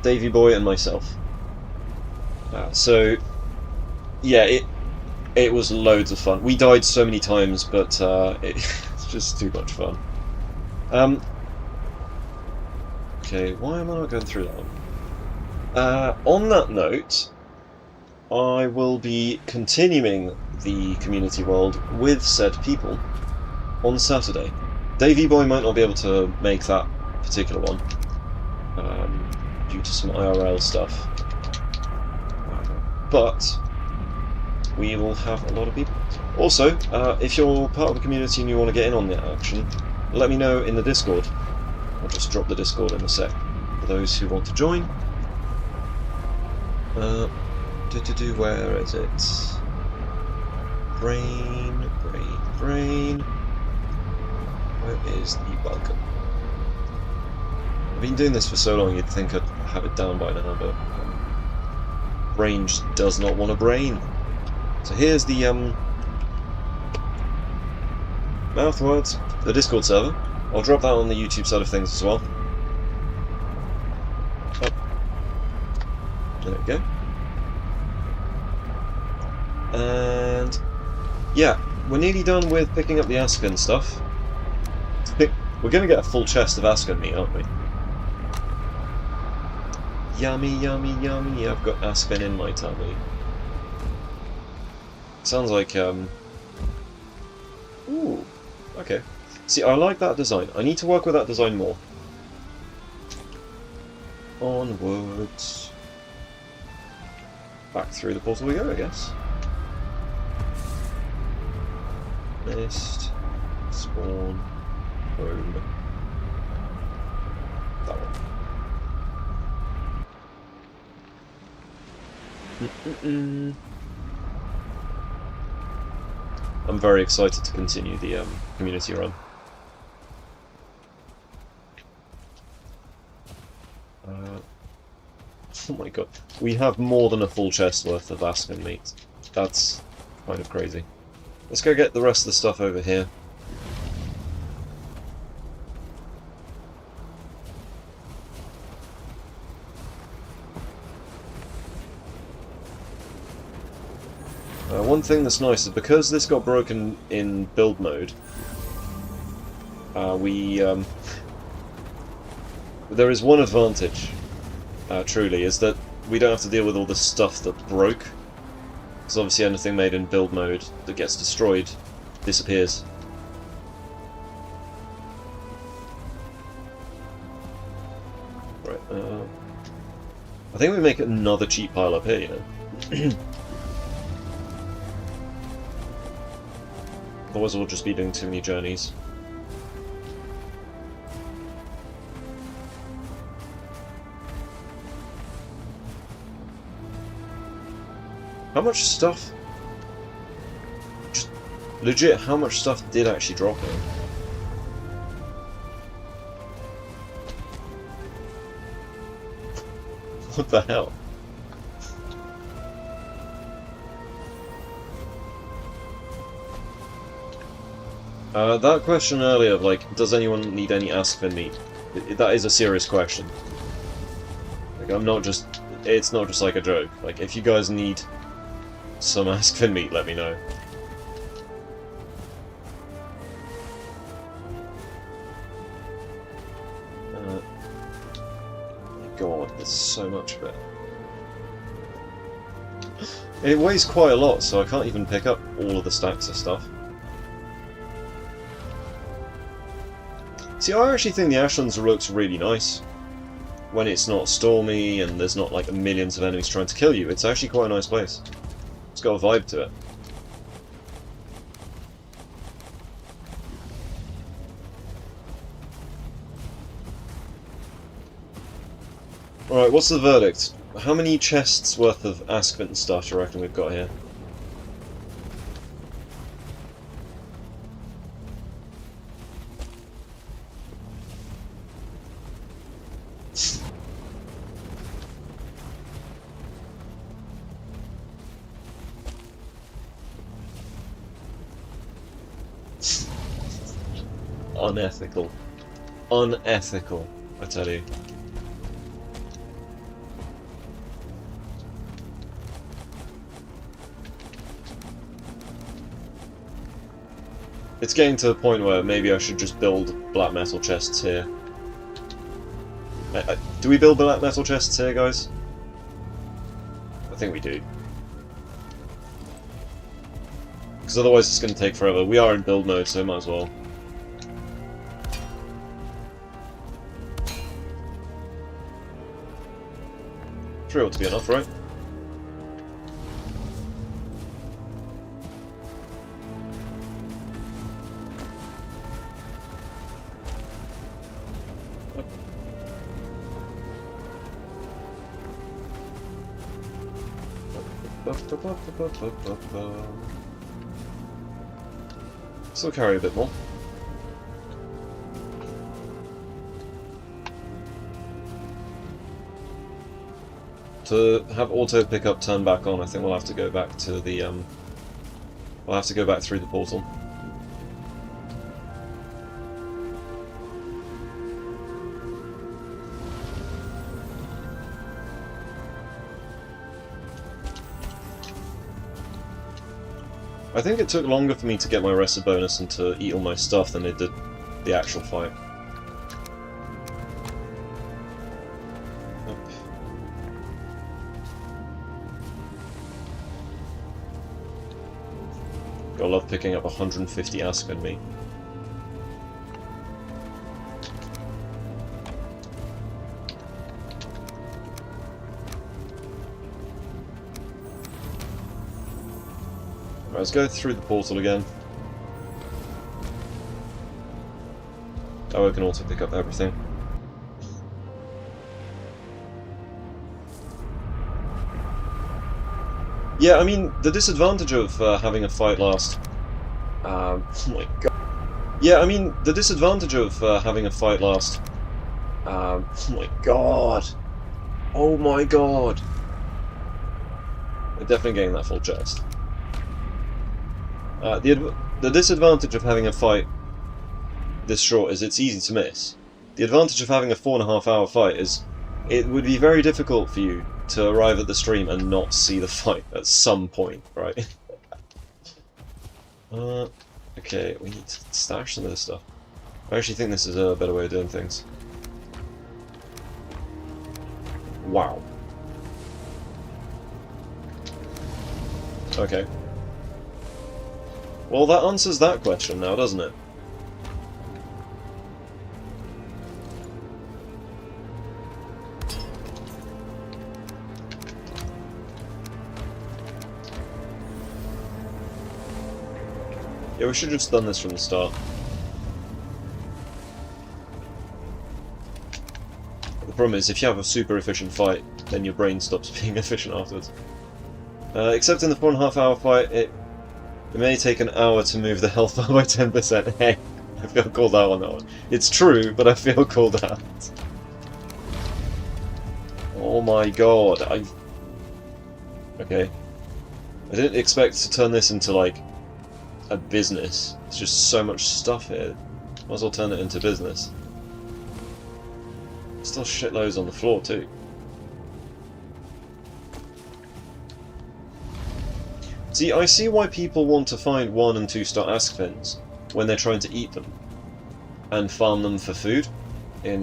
Speaker 1: Davy Boy, and myself. So yeah, it was loads of fun. We died so many times, but it's just too much fun. Okay, why am I not going through that one? On that note, I will be continuing the community world with said people on Saturday. Davey Boy might not be able to make that particular one due to some IRL stuff, but we will have a lot of people. Also, if you're part of the community and you want to get in on the action, let me know in the Discord. I'll just drop the Discord in a sec for those who want to join. Where is it? Brain. Where is the welcome? I've been doing this for so long, you'd think I'd have it down by now, but brain just does not want a brain. So here's the mouthwords, the Discord server. I'll drop that on the YouTube side of things as well. Oh. There we go. And yeah, we're nearly done with picking up the Aspen stuff. We're going to get a full chest of Aspen meat, aren't we? Yummy, yummy, yummy, I've got Aspen in my tummy. Sounds like, ooh, okay. See, I like that design. I need to work with that design more. Onwards. Back through the portal we go, I guess. Mist. Spawn. Home. That one. I'm very excited to continue the community run. Oh my god, we have more than a full chest worth of Aspen meat. That's kind of crazy. Let's go get the rest of the stuff over here. One thing that's nice is because this got broken in build mode, there is one advantage, truly, is that we don't have to deal with all the stuff that broke. Because obviously anything made in build mode that gets destroyed disappears. Right, I think we make another cheap pile up here, you know. Otherwise we'll just be doing too many journeys. How much stuff? Just legit, how much stuff did actually drop here? What the hell? That question earlier of, like, does anyone need any Aspen meat? That is a serious question. Like, it's not just like a joke. Like, if you guys need some Aspen meat, let me know. My god, there's so much of it. It weighs quite a lot, so I can't even pick up all of the stacks of stuff. See, I actually think the Ashlands looks really nice. When it's not stormy and there's not like millions of enemies trying to kill you, it's actually quite a nice place. It's got a vibe to it. Alright, what's the verdict? How many chests worth of Aspen stuff do you reckon we've got here? Unethical. unethical, I tell you. It's getting to the point where maybe I should just build black metal chests here. Do we build black metal chests here, guys? I think we do. Because otherwise it's going to take forever. We are in build mode, so might as well. Three ought to be enough, right? Still carry a bit more. To have auto pickup turn back on, I think we'll have to go back to the we'll have to go back through the portal. I think it took longer for me to get my Ressa bonus and to eat all my stuff than it did the actual fight. Gotta love picking up 150 Aspen meat. Right, let's go through the portal again. Oh, I can also pick up everything. Yeah, I mean, the disadvantage of having a fight last... oh my god. Yeah, I mean, the disadvantage of having a fight last... oh my god. Oh my god. We're definitely getting that full chest. The disadvantage of having a fight this short is it's easy to miss. The advantage of having a 4.5 hour fight is it would be very difficult for you to arrive at the stream and not see the fight at some point, right? Okay, we need to stash some of this stuff. I actually think this is a better way of doing things. Wow. Okay. Well, that answers that question now, doesn't it? Yeah, we should have just done this from the start. The problem is, if you have a super efficient fight, then your brain stops being efficient afterwards. Except in the 4.5 hour fight, it may take an hour to move the health bar by 10%. Hey, I feel called out on that one. It's true, but I feel called out. Oh my god, Okay. I didn't expect to turn this into, like, a business. There's just so much stuff here. Might as well turn it into business. Still shitloads on the floor, too. See, I see why people want to find 1- and 2-star Askfins when they're trying to eat them and farm them for food in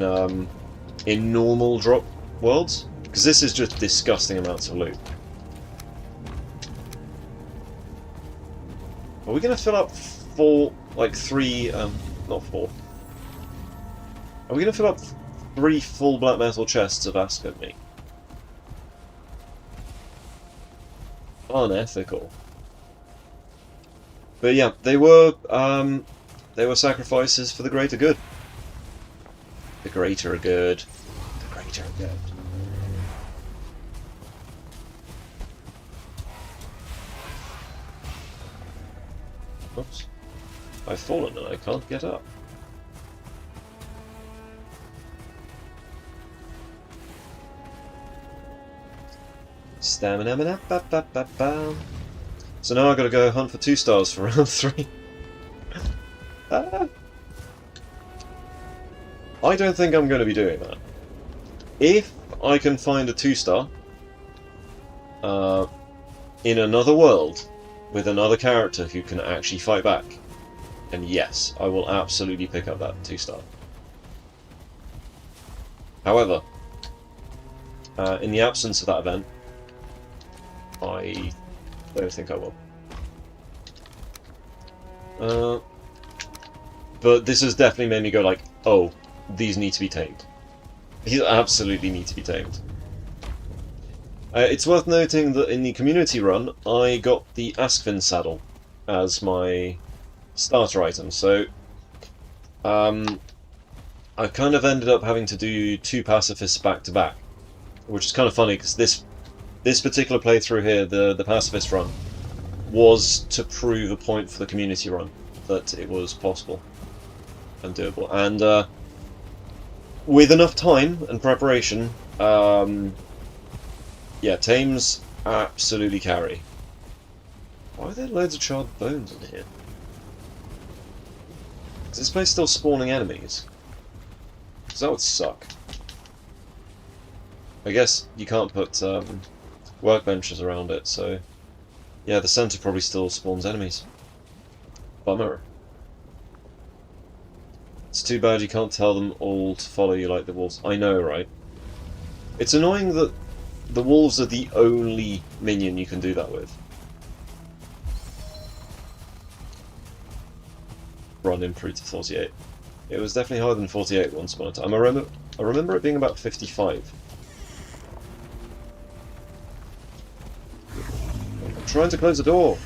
Speaker 1: normal drop worlds, because this is just disgusting amounts of loot. Are we going to fill up not 4. Are we going to fill up 3 full black metal chests of Aspen meat? Unethical. But yeah, they were sacrifices for the greater good. The greater good. The greater good. Oops. I've fallen and I can't get up. Stamina. So now I've got to go hunt for 2 stars for round 3. Ah. I don't think I'm going to be doing that. If I can find a 2-star in another world with another character who can actually fight back, and yes, I will absolutely pick up that 2-star. However, in the absence of that event, I don't think I will. But this has definitely made me go like, oh, these need to be tamed. These absolutely need to be tamed. It's worth noting that in the community run, I got the Offence saddle as my starter item, so I kind of ended up having to do 2 pacifists back to back, which is kind of funny because this particular playthrough here, the pacifist run, was to prove a point for the community run that it was possible and doable, and with enough time and preparation, yeah, tames absolutely carry. Why are there loads of charred bones in here? Is this place still spawning enemies? Because that would suck. I guess you can't put workbenches around it, so yeah, the centre probably still spawns enemies. Bummer. It's too bad you can't tell them all to follow you like the wolves. I know, right? It's annoying that the wolves are the only minion you can do that with. Run improved to 48. It was definitely higher than 48 once upon a time. I remember it being about 55. I'm trying to close the door!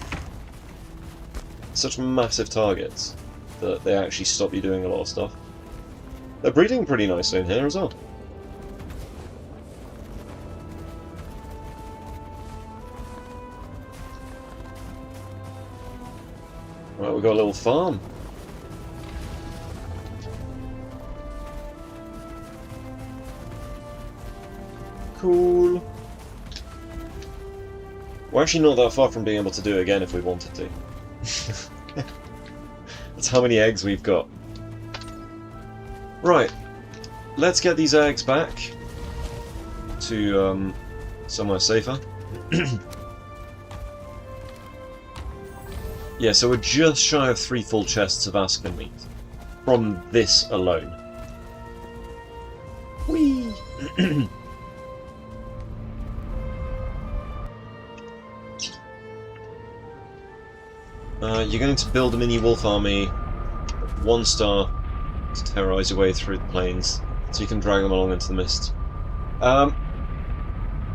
Speaker 1: Such massive targets that they actually stop you doing a lot of stuff. They're breeding pretty nicely in here as well. Right, we've got a little farm. Cool. We're actually not that far from being able to do it again if we wanted to. That's how many eggs we've got. Right, let's get these eggs back to somewhere safer. Yeah, so we're just shy of 3 full chests of Aspen meat from this alone. Whee! You're going to build a mini wolf army, 1 star, to terrorize your way through the plains, so you can drag them along into the mist.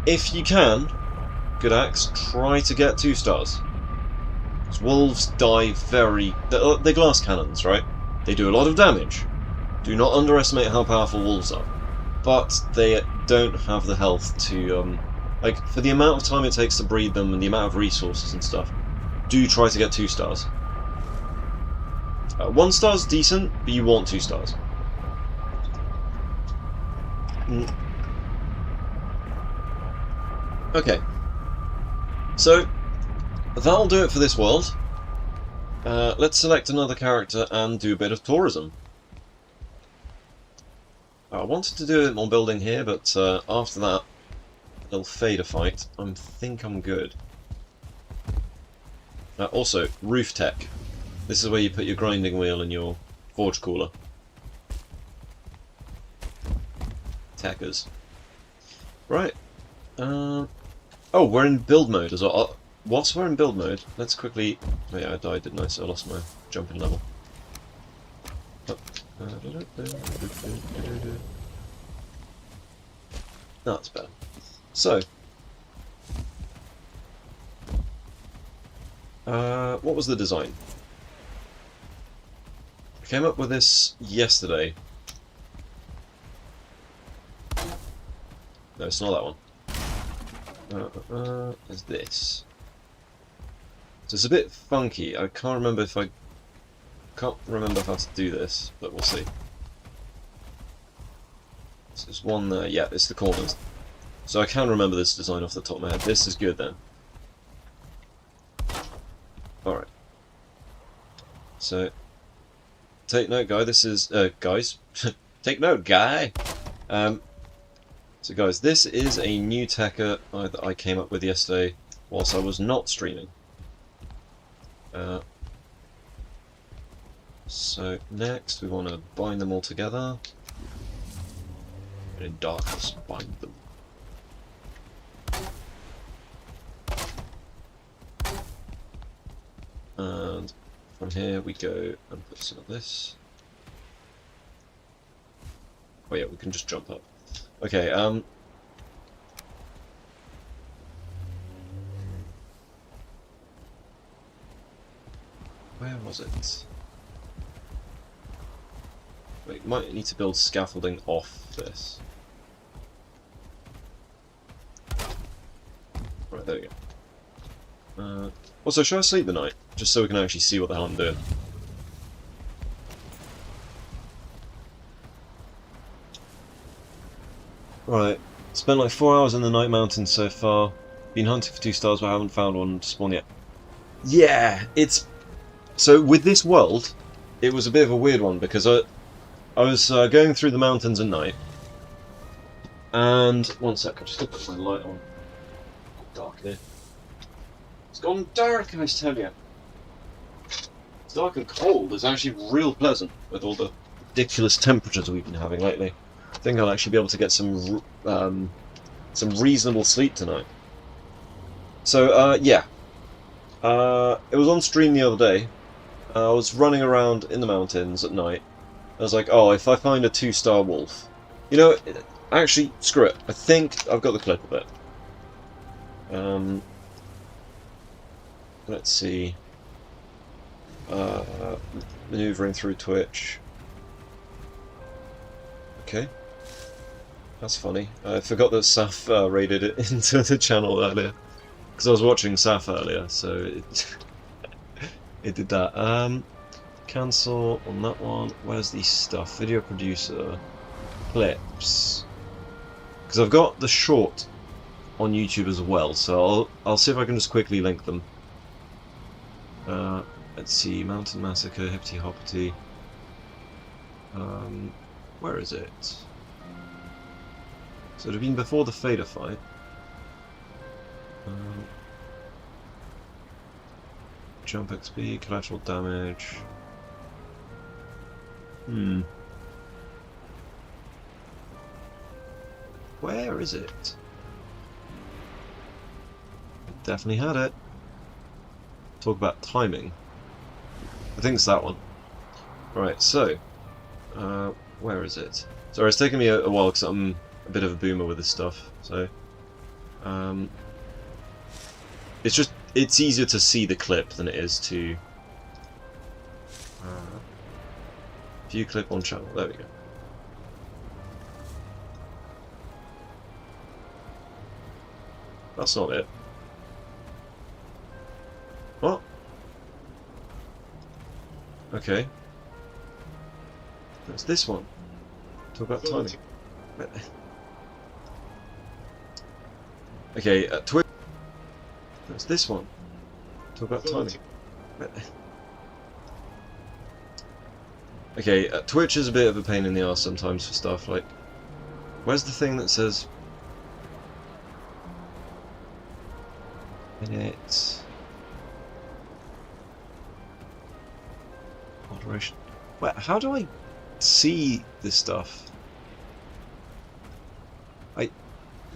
Speaker 1: If you can, good axe, try to get 2 stars. Because wolves die very... They're glass cannons, right? They do a lot of damage. Do not underestimate how powerful wolves are. But they don't have the health to... like, for the amount of time it takes to breed them and the amount of resources and stuff, do try to get 2 stars. 1 star's decent, but you want 2 stars. Okay. So, that'll do it for this world. Let's select another character and do a bit of tourism. I wanted to do it more building here, but after that, it'll fade a fight. I think I'm good. Also, roof tech. This is where you put your grinding wheel and your forge cooler. Techers. Right. Oh, we're in build mode as well. Whilst we're in build mode, let's quickly... Oh yeah, I died, didn't I? So I lost my jumping level. That's better. So... what was the design? I came up with this yesterday. No, it's not that one. It's this. So it's a bit funky. I can't remember if I... Can't remember how to do this, but we'll see. So there's one there. Yeah, it's the corners. So I can remember this design off the top of my head. This is good then. Alright. So, take note, guys. This is... guys. Take note, guy! So guys, this is a new techer that I came up with yesterday whilst I was not streaming. So next we want to bind them all together. And in darkness, bind them. And from here we go and put some of this. Oh yeah, we can just jump up. Okay, where was it? Wait, might need to build scaffolding off this. Right, there we go. Also, should I sleep the night? Just so we can actually see what the hell I'm doing. Right, spent like 4 hours in the Night Mountains so far. Been hunting for 2 stars, but I haven't found one to spawn yet. Yeah, it's... So with this world, it was a bit of a weird one, because I was going through the mountains at night, and... One sec, I'm just going to put my light on. Dark here. It's gone dark, I tell you. It's dark and cold. It's actually real pleasant with all the ridiculous temperatures we've been having lately. I think I'll actually be able to get some reasonable sleep tonight. So, yeah. It was on stream the other day. I was running around in the mountains at night. I was like, oh, if I find a 2-star wolf... You know, actually, screw it. I think I've got the clip of it. Let's see. Maneuvering through Twitch. Okay. That's funny. I forgot that Saf raided it into the channel earlier. Because I was watching Saf earlier, so it, it did that. Cancel on that one. Where's the stuff? Video producer. Clips. Because I've got the short on YouTube as well, so I'll see if I can just quickly link them. Let's see. Mountain Massacre, Hippity Hoppity. Where is it? So it had been before the Fader fight. Jump XP, collateral damage. Where is it? Definitely had it. Talk about timing. I think it's that one. Right, so where is it? Sorry, it's taken me a while because I'm a bit of a boomer with this stuff. So it's easier to see the clip than it is to view clip on channel. There we go. That's not it. What? Okay. That's this one. Talk about timing. Okay, Twitch. That's this one. Talk about timing. Okay, Twitch is a bit of a pain in the arse sometimes for stuff like... Where's the thing that says... Minute... Moderation... Wait, how do I see this stuff?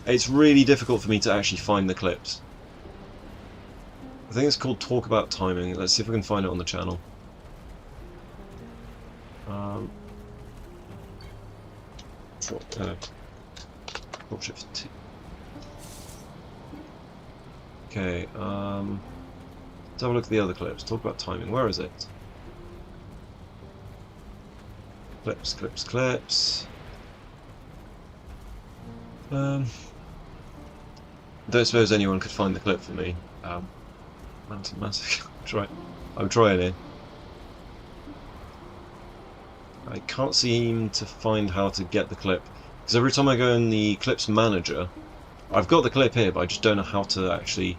Speaker 1: It's really difficult for me to actually find the clips. I think it's called Talk About Timing. Let's see if we can find it on the channel. Drop shift T. Okay, let's have a look at the other clips. Talk About Timing. Where is it? Clips, clips, clips. Don't suppose anyone could find the clip for me. Mountain Massacre. I'm trying it. I can't seem to find how to get the clip. Because every time I go in the clips manager, I've got the clip here, but I just don't know how to actually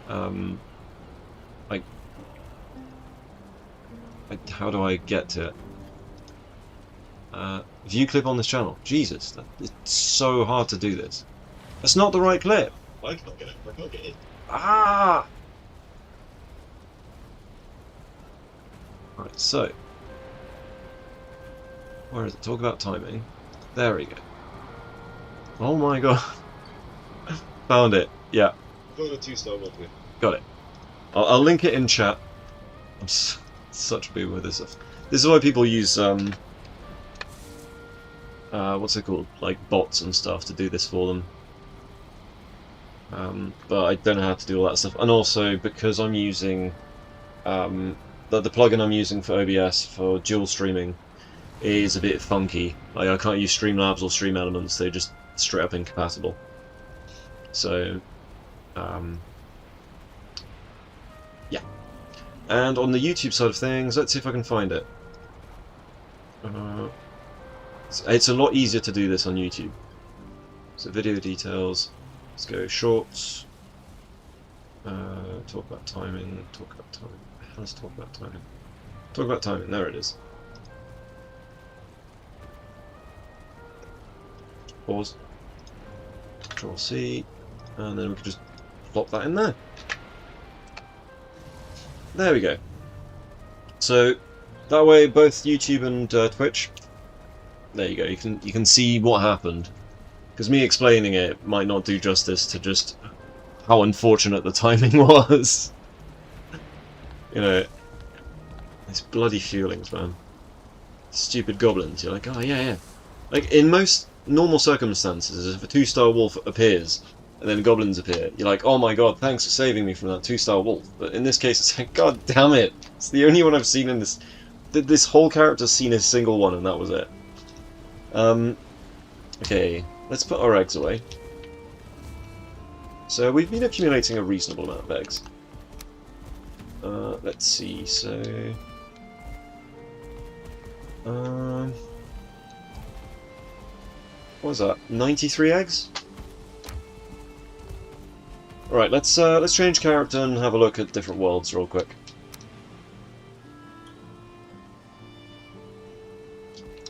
Speaker 1: how do I get to it? If you clip on this channel, Jesus, it's so hard to do this. That's not the right clip.
Speaker 2: I can't get it. I can't get it.
Speaker 1: Ah! Right, so. Where is it? Talk about timing. There we go. Oh my god. Found it. Yeah.
Speaker 2: I found a 2-star one here.
Speaker 1: Got it. I'll link it in chat. I'm such a boomer with this stuff. This is why people use, what's it called? Like bots and stuff to do this for them. But I don't know how to do all that stuff. And also, because I'm using, the plugin I'm using for OBS for dual streaming is a bit funky. Like, I can't use Streamlabs or Stream Elements, they're just straight up incompatible. So, yeah. And on the YouTube side of things, let's see if I can find it. It's a lot easier to do this on YouTube. So video details, let's go shorts, talk about timing, let's talk about timing. Talk about timing, there it is. Pause, Control C, and then we can just plop that in there. There we go. So that way, both YouTube and Twitch. There you go. You can see what happened. Because me explaining it might not do justice to just how unfortunate the timing was. You know, these bloody feelings, man. Stupid goblins. You're like, oh yeah, yeah. Like in most normal circumstances, if a 2-star wolf appears and then goblins appear, you're like, oh my god, thanks for saving me from that 2-star wolf. But in this case, it's like, god damn it, it's the only one I've seen in this. This whole character's seen a single one, and that was it. Okay, let's put our eggs away. So we've been accumulating a reasonable amount of eggs. Let's see. So, what was that? 93 eggs. Right, let's change character and have a look at different worlds real quick.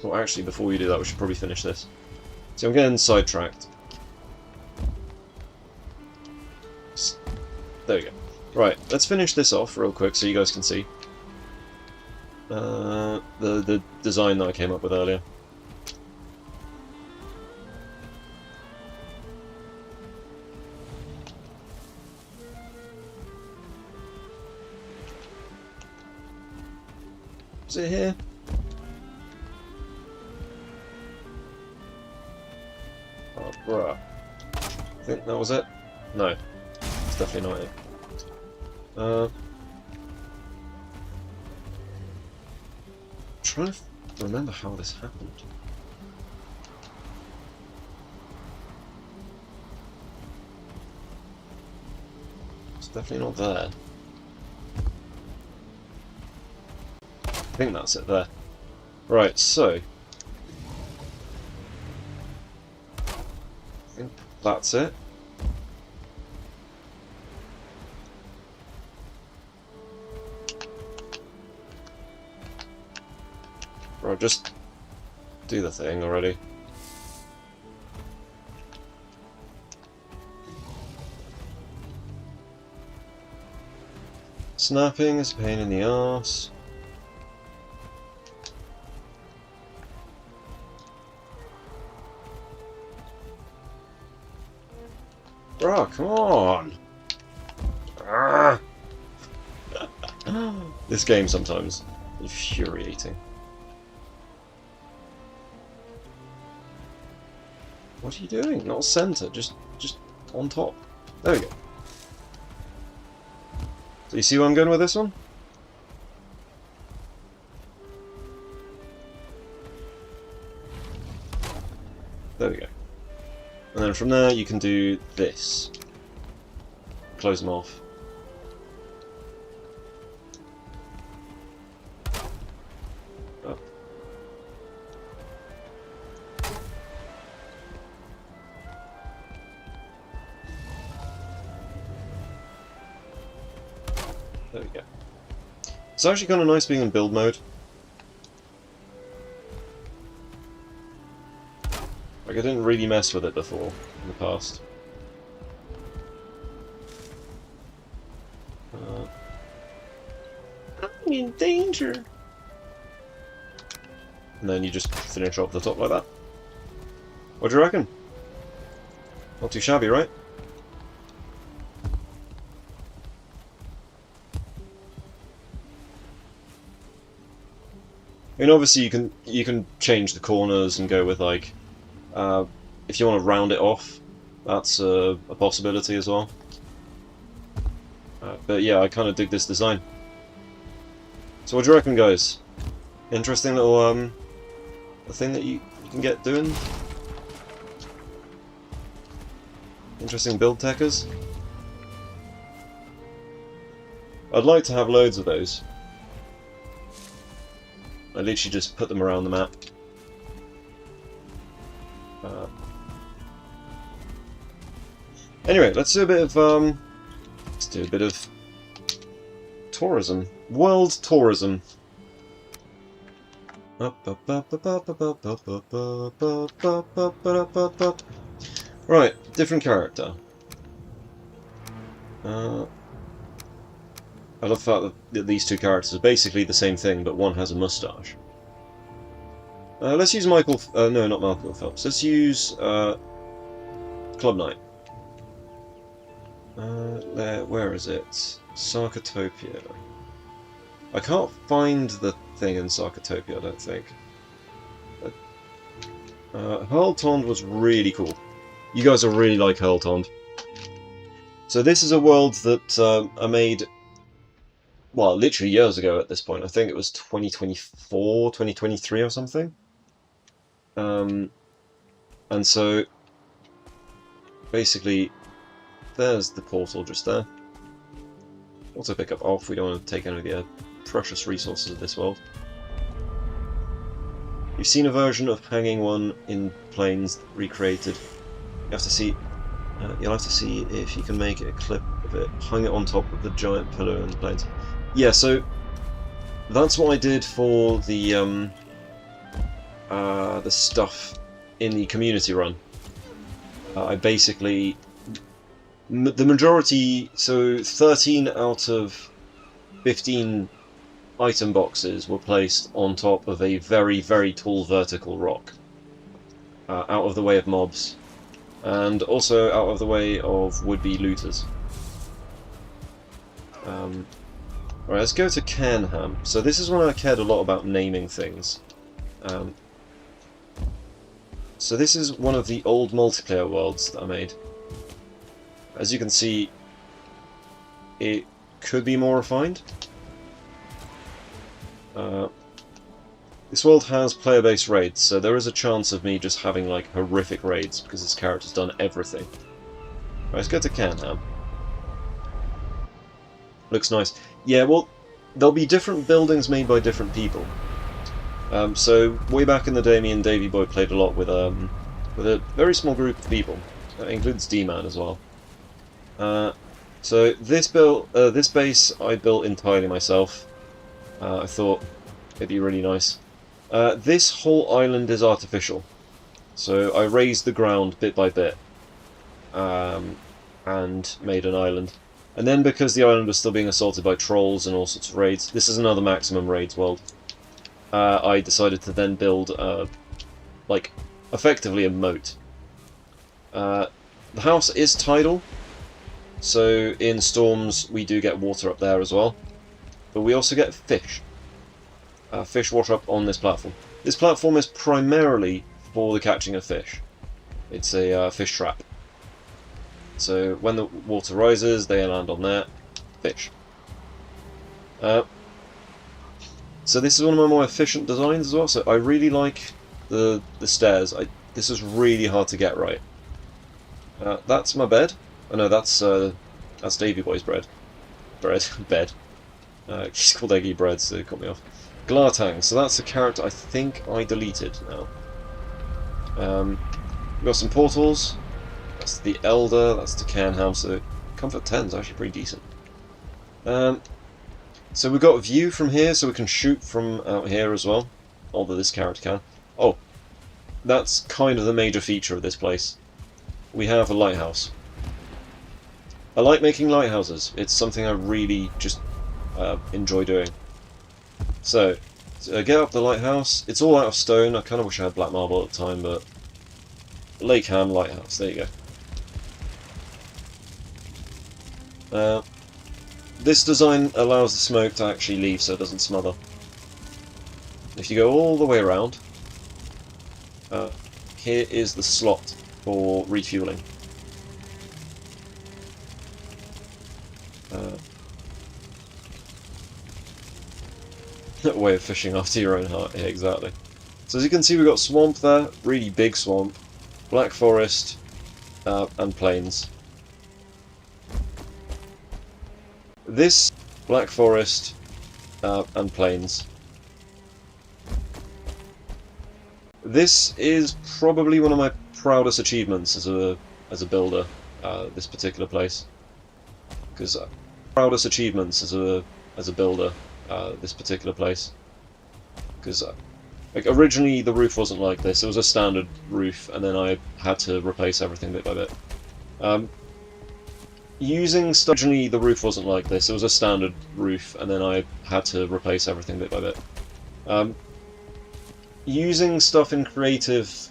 Speaker 1: Well, actually, before we do that, we should probably finish this. So I'm getting sidetracked. There we go. Right, let's finish this off real quick so you guys can see the design that I came up with earlier. Is it here? Oh, bruh. I think that was it? No. It's definitely not it. Trying to remember how this happened. It's definitely not there. I think that's it there. Right, so I think that's it. Right, just do the thing already. Snapping is a pain in the arse. Bruh, come on! Ah. This game sometimes infuriating. What are you doing? Not center, just on top. There we go. So you see where I'm going with this one? There we go. And then from there you can do this. Close them off. Up. There we go. It's actually kind of nice being in build mode. Like, I didn't really mess with it before, in the past. I'm in danger! And then you just finish off the top like that. What do you reckon? Not too shabby, right? I mean, obviously you can change the corners and go with like, if you want to round it off, that's a possibility as well. But yeah, I kind of dig this design. So what do you reckon, guys? Interesting little thing that you can get doing. Interesting build techers. I'd like to have loads of those. I literally just put them around the map. Anyway, let's do a bit of tourism, world tourism. Right, different character. I love the fact that these two characters are basically the same thing, but one has a moustache. Let's use Michael... no, not Michael Phelps. Let's use Club Knight. Where is it? Sarkotopia. I can't find the thing in Sarkotopia, I don't think. Hurltond was really cool. You guys will really like Hurltond. So this is a world that I made... well, literally years ago at this point. I think it was 2024, 2023 or something. And so, basically, there's the portal just there. Also pick up off, we don't want to take any of the precious resources of this world. You've seen a version of Hanging One in Plains recreated. You have to see... you'll have to see if you can make a clip of it. Hang it on top of the giant pillar in the Plains. Yeah, so that's what I did for the stuff in the community run. I basically... the majority, so 13 out of 15 item boxes were placed on top of a very, very tall vertical rock. Out of the way of mobs. And also out of the way of would-be looters. Alright, let's go to Canham. So this is when I cared a lot about naming things. So this is one of the old multiplayer worlds that I made. As you can see, it could be more refined. This world has player-based raids, so there is a chance of me just having like horrific raids because this character's done everything. Right, let's go to Canham. Looks nice. Yeah, well, there'll be different buildings made by different people. So way back in the day, me and Davey Boy played a lot with a very small group of people. That includes D-Man as well. So this base I built entirely myself. I thought it'd be really nice. This whole island is artificial, so I raised the ground bit by bit and made an island. And then because the island was still being assaulted by trolls and all sorts of raids, this is another maximum raids world, I decided to then build like effectively a moat. The house is tidal, so in storms we do get water up there as well, but we also get fish. Fish water up on this platform. This platform is primarily for the catching of fish. It's a fish trap. So when the water rises, they land on there. Fish. So this is one of my more efficient designs as well. So I really like the stairs. This is really hard to get right. That's my bed. Oh no, that's Davey Boy's bed. Bed. He's called Eggy Bread, so it caught me off. Glartang, so that's a character I think I deleted now. We've got some portals. That's the Elder, that's the Canham, so Comfort 10 is actually pretty decent. So we've got a view from here, so we can shoot from out here as well. Although this character can. Oh, that's kind of the major feature of this place. We have a lighthouse. I like making lighthouses. It's something I really just enjoy doing. So, get up the lighthouse. It's all out of stone. I kind of wish I had black marble at the time, but Lakeham Lighthouse. There you go. This design allows the smoke to actually leave so it doesn't smother. If you go all the way around, here is the slot for refueling. Way of fishing after your own heart, yeah, exactly. So as you can see, we've got swamp there, really big swamp, black forest, and plains. This black forest and plains. This is probably one of my proudest achievements as a builder. This particular place, because proudest achievements as a builder. This particular place, because like originally the roof wasn't like this. It was a standard roof, and then I had to replace everything bit by bit. Originally the roof wasn't like this. It was a standard roof, and then I had to replace everything bit by bit. Using stuff in creative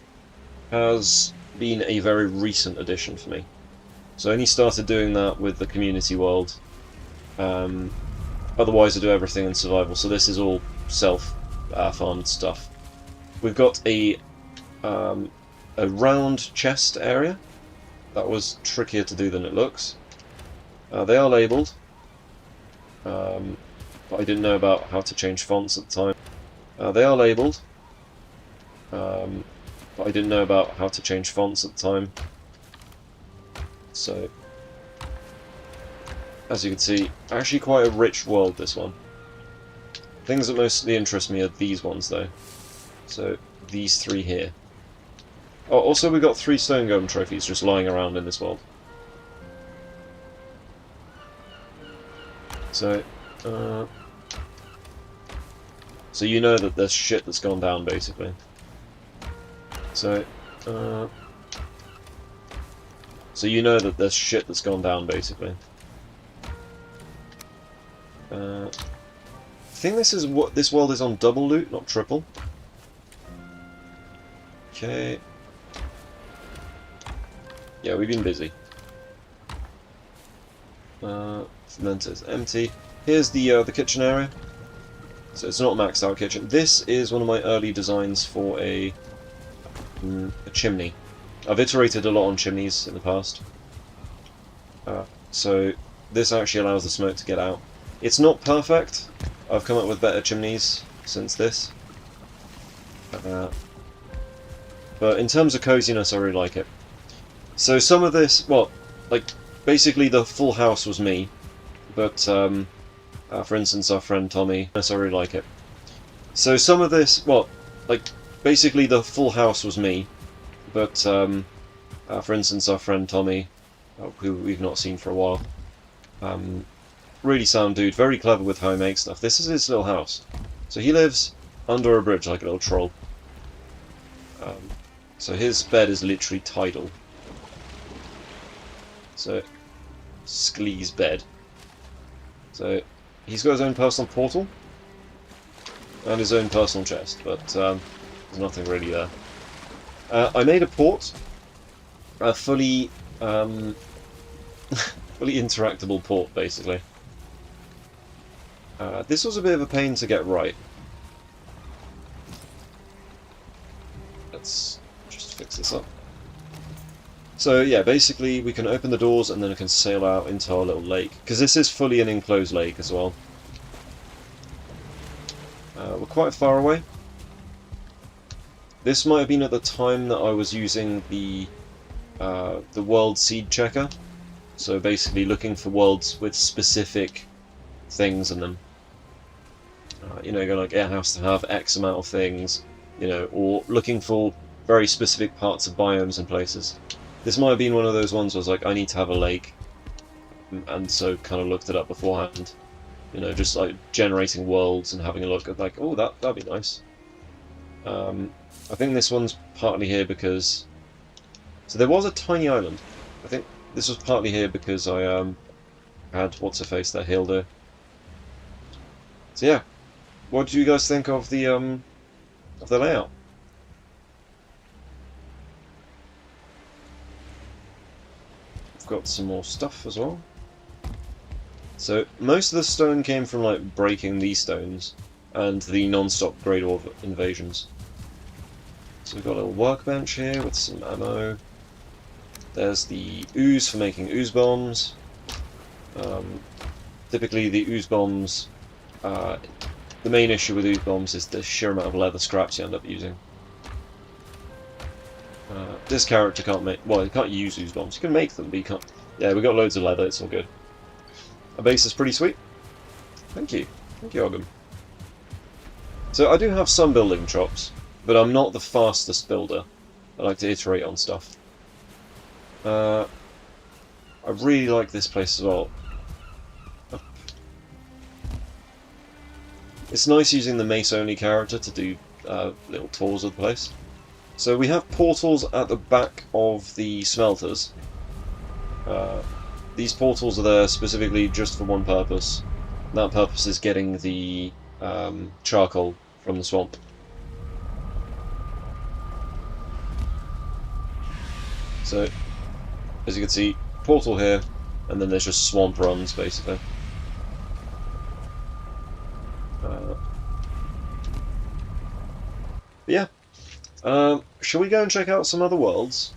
Speaker 1: has been a very recent addition for me. So I only started doing that with the community world. Otherwise I do everything in survival, so this is all self-farmed stuff. We've got a round chest area. That was trickier to do than it looks. They are labelled, but I didn't know about how to change fonts at the time. They are labelled, but I didn't know about how to change fonts at the time. So, as you can see, actually quite a rich world, this one. Things that mostly interest me are these ones, though. So, these three here. Oh, also we got 3 stone golem trophies just lying around in this world. So, so you know that there's shit that's gone down, basically. So, you know that there's shit that's gone down, basically. I think this world is on double loot, not triple. Okay. Yeah, we've been busy. Fermenter's empty. Here's the kitchen area. So it's not a maxed out kitchen. This is one of my early designs for a chimney. I've iterated a lot on chimneys in the past. So this actually allows the smoke to get out. It's not perfect. I've come up with better chimneys since this. But in terms of coziness, I really like it. So some of this, well, like, basically the full house was me. But, for instance, our friend Tommy, I really like it. So some of this, well, like, basically the full house was me. But, for instance, our friend Tommy, who we've not seen for a while, really sound dude, very clever with how he makes stuff. This is his little house. So he lives under a bridge like a little troll. So his bed is literally tidal. So, Sklee's bed. So, he's got his own personal portal. And his own personal chest, but there's nothing really there. I made a port. A fully fully interactable port, basically. This was a bit of a pain to get right. Let's just fix this up. So yeah, basically we can open the doors and then it can sail out into our little lake. Because this is fully an enclosed lake as well. We're quite far away. This might have been at the time that I was using the world seed checker. So basically looking for worlds with specific things in them. You know, going like, it has to have X amount of things, you know, or looking for very specific parts of biomes and places. This might have been one of those ones where I was like, I need to have a lake, and so kind of looked it up beforehand. You know, just like generating worlds and having a look at like, oh, that'd be nice. I think this one's partly here because... So there was a tiny island. I think this was partly here because I had what's-her-face there, Hilda. So yeah, what do you guys think of the layout? We've got some more stuff as well. So most of the stone came from like breaking these stones and the non-stop Great Orb invasions. So we've got a little workbench here with some ammo. There's the ooze for making ooze bombs. Typically the ooze bombs, the main issue with ooze bombs is the sheer amount of leather scraps you end up using. This character can't make, well, he can't use ooze bombs. You can make them, but you can't. Yeah, we got loads of leather, it's all good. Our base is pretty sweet. Thank you. Thank you, Ogum. So I do have some building chops, but I'm not the fastest builder. I like to iterate on stuff. I really like this place as well. It's nice using the mace-only character to do little tours of the place. So we have portals at the back of the smelters. These portals are there specifically just for one purpose. And that purpose is getting the charcoal from the swamp. So, as you can see, portal here, and then there's just swamp runs, basically. But yeah. Shall we go and check out some other worlds?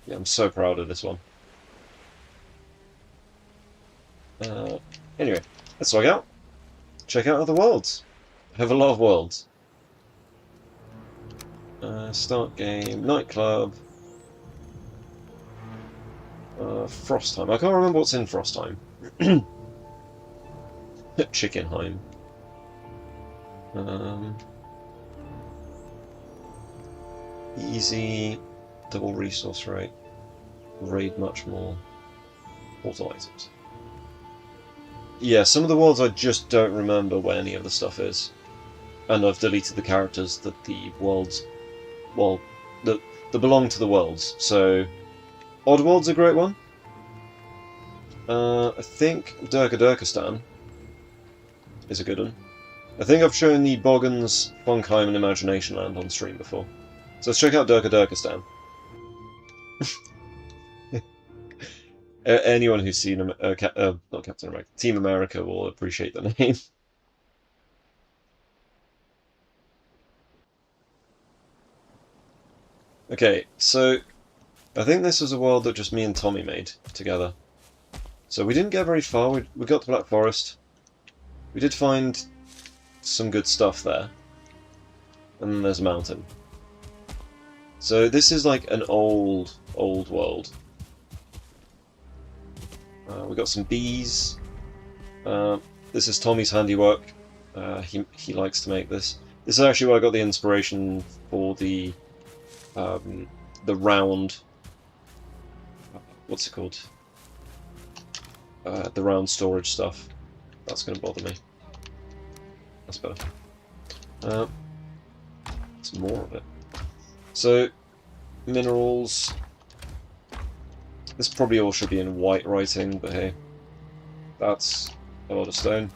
Speaker 1: Yeah, I'm so proud of this one. Anyway, let's log out. Check out other worlds. I have a lot of worlds. Start game, nightclub, Frostheim. I can't remember what's in Frostheim. Chickenheim. Easy, double resource rate, raid much more, portal items. Yeah, some of the worlds I just don't remember where any of the stuff is. And I've deleted the characters that the worlds, well, that belong to the worlds. So, Oddworld's a great one. I think Durkistan is a good one. I think I've shown the Boggans, Funkheim and Imagination Land on stream before. So let's check out Durkistan. Anyone who's seen not Captain America, Team America will appreciate the name. Okay, so I think this was a world that just me and Tommy made together. So we didn't get very far. We got to Black Forest. We did find some good stuff there. And then there's a mountain. So this is like an old world. We got some bees. This is Tommy's handiwork. He likes to make this. This is actually where I got the inspiration for the round. What's it called? The round storage stuff. That's going to bother me. That's better. Some more of it. So, minerals. This probably all should be in white writing, but hey, that's a lot of stone.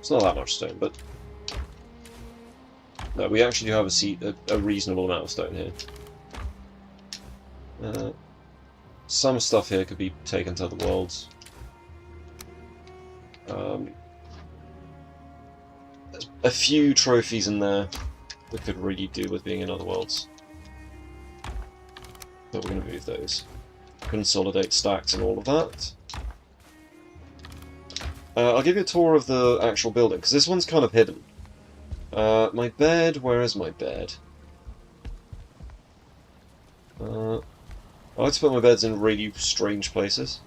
Speaker 1: It's not that much stone, but no, we actually do have a reasonable amount of stone here. Some stuff here could be taken to other worlds. There's a few trophies in there that could really do with being in other worlds. But we're going to move those. Consolidate stacks and all of that. I'll give you a tour of the actual building, because this one's kind of hidden. My bed, where is my bed? I like to put my beds in really strange places.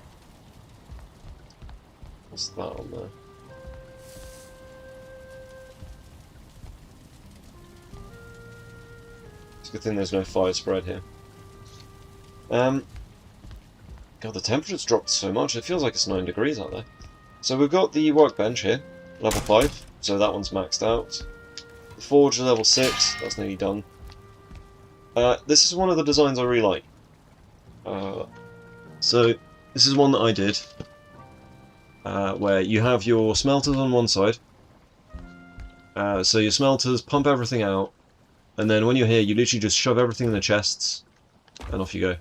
Speaker 1: What's that on there? It's a good thing there's no fire spread here. God, the temperature's dropped so much, it feels like it's 9 degrees out there. So we've got the workbench here, level 5, so that one's maxed out. The forge is level 6, that's nearly done. This is one of the designs I really like. So this is one that I did, where you have your smelters on one side. So your smelters pump everything out, and then when you're here, you literally just shove everything in the chests, and off you go.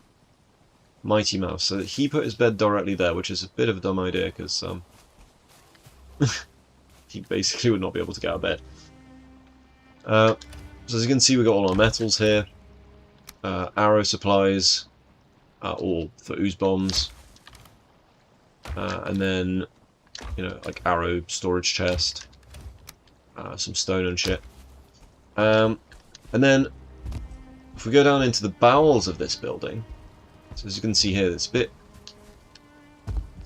Speaker 1: Mighty Mouse. So he put his bed directly there, which is a bit of a dumb idea, because he basically would not be able to get out of bed. So as you can see, we've got all our metals here. Arrow supplies, all for ooze bombs. And then, you know, like arrow storage chest. Some stone and shit. And then, if we go down into the bowels of this building, so as you can see here, it's a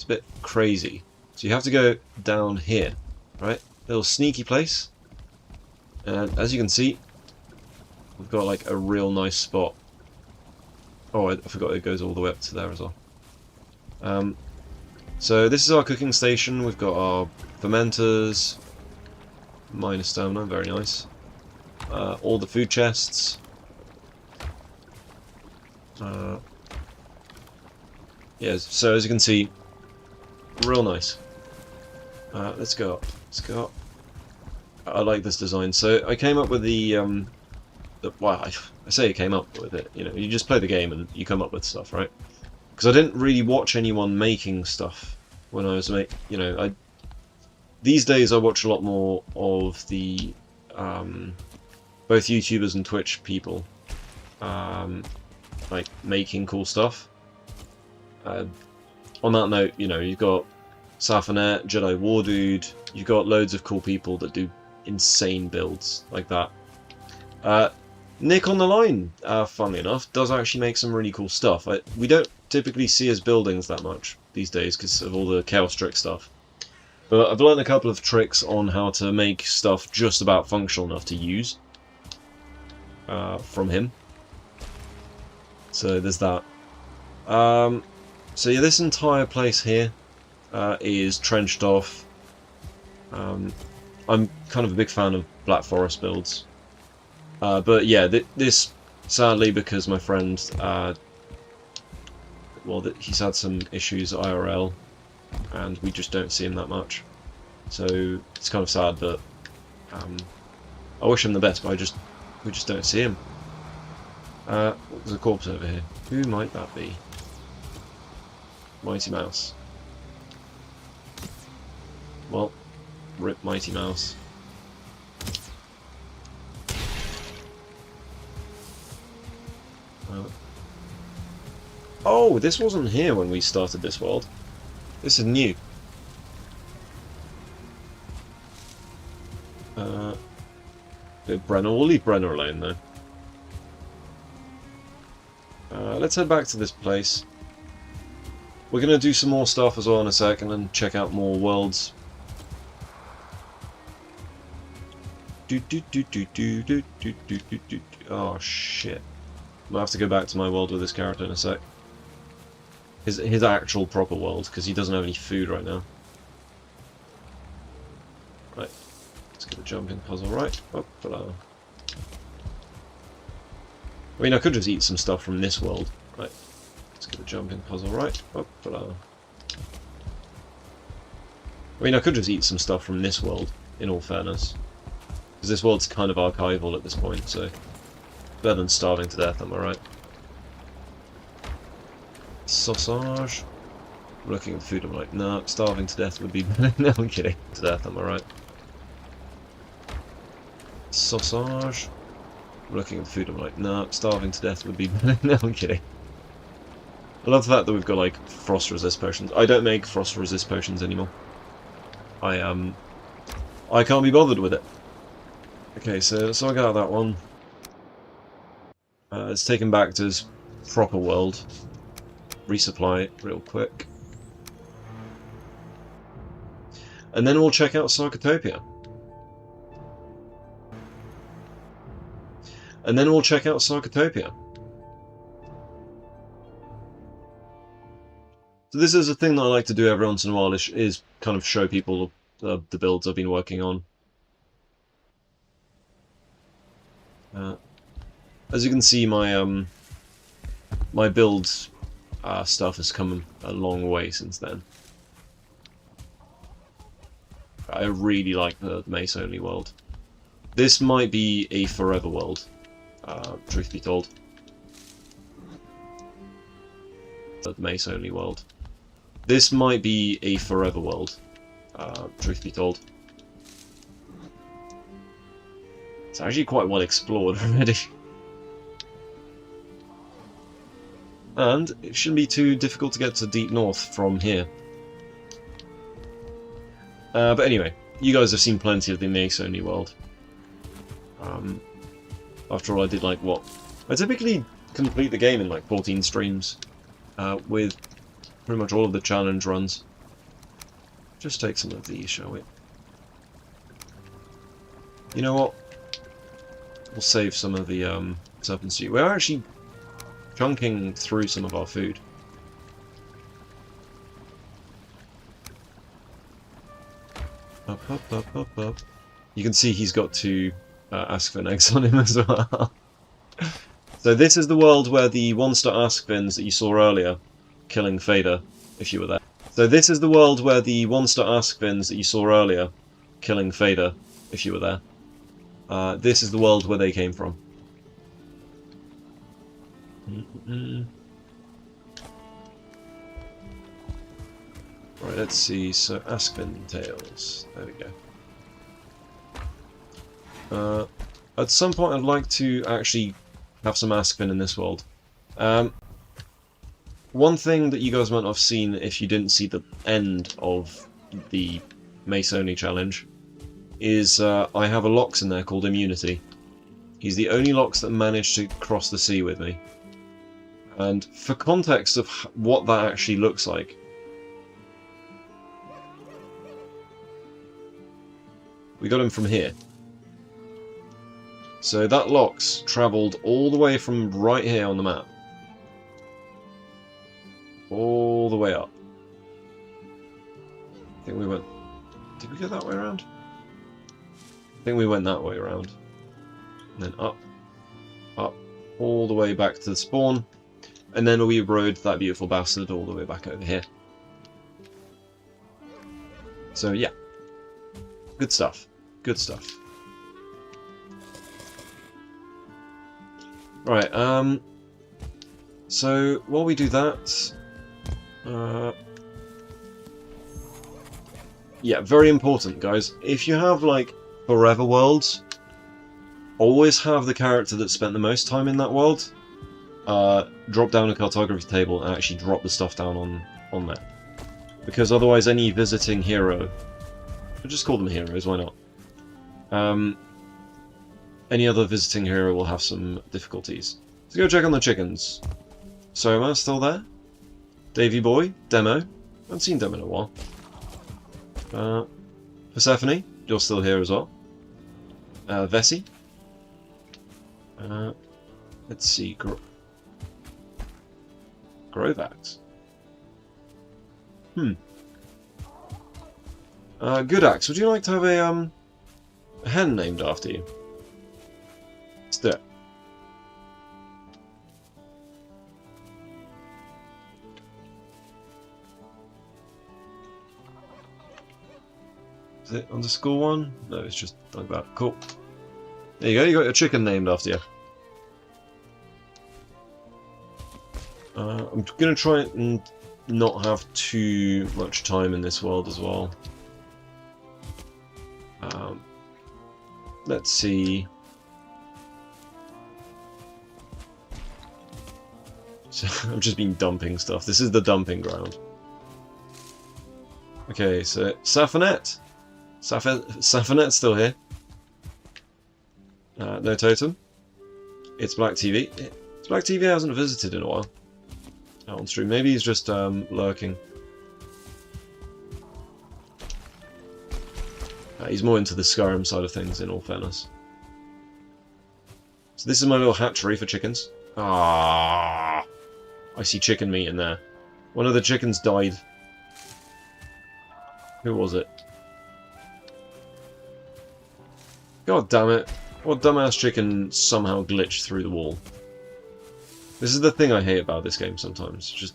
Speaker 1: bit crazy. So you have to go down here, right? Little sneaky place. And as you can see, we've got like a real nice spot. Oh, I forgot it goes all the way up to there as well. So this is our cooking station. We've got our fermenters, minus stamina, very nice. All the food chests. Yeah, so as you can see, real nice. Let's go up. Let's go up. I like this design. So I came up with well, I say I came up with it. You know, you just play the game and you come up with stuff, right? Because I didn't really watch anyone making stuff when I was these days I watch a lot more of the both YouTubers and Twitch people like making cool stuff. On that note, you know, you've got Safanet, Jedi War Dude, you've got loads of cool people that do insane builds like that. Nick on the line, funnily enough, does actually make some really cool stuff. We don't typically see his buildings that much these days because of all the Chaos Trick stuff. But I've learned a couple of tricks on how to make stuff just about functional enough to use from him. So there's that. So yeah, this entire place here is trenched off. I'm kind of a big fan of Black Forest builds. But yeah, this, sadly, because my friend, he's had some issues IRL, and we just don't see him that much. So it's kind of sad, but I wish him the best, but we just don't see him. There's a corpse over here. Who might that be? Mighty Mouse. Well, rip Mighty Mouse. Oh, this wasn't here when we started this world. This is new. Brenner, we'll leave Brenner alone though. Let's head back to this place. We're going to do some more stuff as well in a second and check out more worlds. Oh shit. I'm going to have to go back to my world with this character in a sec. His actual proper world, because he doesn't have any food right now. Right. Let's get a jumping puzzle right. Oh, hello. I mean, I could just eat some stuff from this world. Right. Let's get a jumping puzzle right. Oh, hello. I mean, I could just eat some stuff from this world, in all fairness. Because this world's kind of archival at this point, so... better than starving to death, am I right? Sausage. I'm looking at the food, I'm like, no, starving to death would be better. No, I'm kidding. To death, am I right? Sausage. I'm looking at the food, I'm like, no, starving to death would be better. No, I'm kidding. I love the fact that we've got, like, frost resist potions. I don't make frost resist potions anymore. I can't be bothered with it. Okay, so I got that one. Let's take him back to his proper world. Resupply real quick. And then we'll check out Sarcotopia. And then we'll check out Sarcotopia. So this is a thing that I like to do every once in a while, is kind of show people the builds I've been working on. As you can see, my my build stuff has come a long way since then. I really like the Mace only world. This might be a forever world, truth be told. The Mace only world. This might be a forever world, truth be told. It's actually quite well explored already. And it shouldn't be too difficult to get to Deep North from here. But anyway, you guys have seen plenty of the Mace only world. After all, I did like what? I typically complete the game in like 14 streams, with pretty much all of the challenge runs. Just take some of these, shall we? You know what? We'll save some of the serpent stew. We're actually chunking through some of our food. Up, up, up, up, up. You can see he's got two Askven eggs on him as well. So this is the world where the one-star Askvens that you saw earlier, killing Fader, if you were there. So this is the world where the one-star Askvens that you saw earlier, killing Fader, if you were there. This is the world where they came from. Right, let's see. So Askven Tales. There we go. At some point, I'd like to actually have some Askven in this world. One thing that you guys might not have seen if you didn't see the end of the Mace Only challenge is I have a Lox in there called Immunity. He's the only Lox that managed to cross the sea with me. And for context of what that actually looks like, we got him from here. So that Lox travelled all the way from right here on the map. All the way up. I think we went... Did we go that way around? I think we went that way around. And then up. Up. All the way back to the spawn. And then we rode that beautiful bastard all the way back over here. So yeah. Good stuff. Good stuff. Right, so while we do that, yeah, very important, guys. If you have, like, forever worlds, always have the character that spent the most time in that world drop down a cartography table and actually drop the stuff down on there. Because otherwise any visiting hero, we'll just call them heroes, why not? Any other visiting hero will have some difficulties. Let's go check on the chickens. Soma still there? Davy Boy? Demo? I haven't seen Demo in a while. Persephone? You're still here as well. Vessi? Let's see. Grovax? Goodax, would you like to have a hen named after you? Let's do it. Is it underscore one? No, it's just like that. Cool. There you go, you got your chicken named after you. I'm gonna try and not have too much time in this world as well. Let's see. So I've just been dumping stuff. This is the dumping ground. Okay, so Safonet. Safonet's still here. No totem. It's Black TV. It's Black TV hasn't visited in a while. Out on stream. Maybe he's just lurking. He's more into the Skyrim side of things, in all fairness. So this is my little hatchery for chickens. Ah, I see chicken meat in there. One of the chickens died. Who was it? God damn it. What dumbass chicken somehow glitched through the wall? This is the thing I hate about this game sometimes. Just...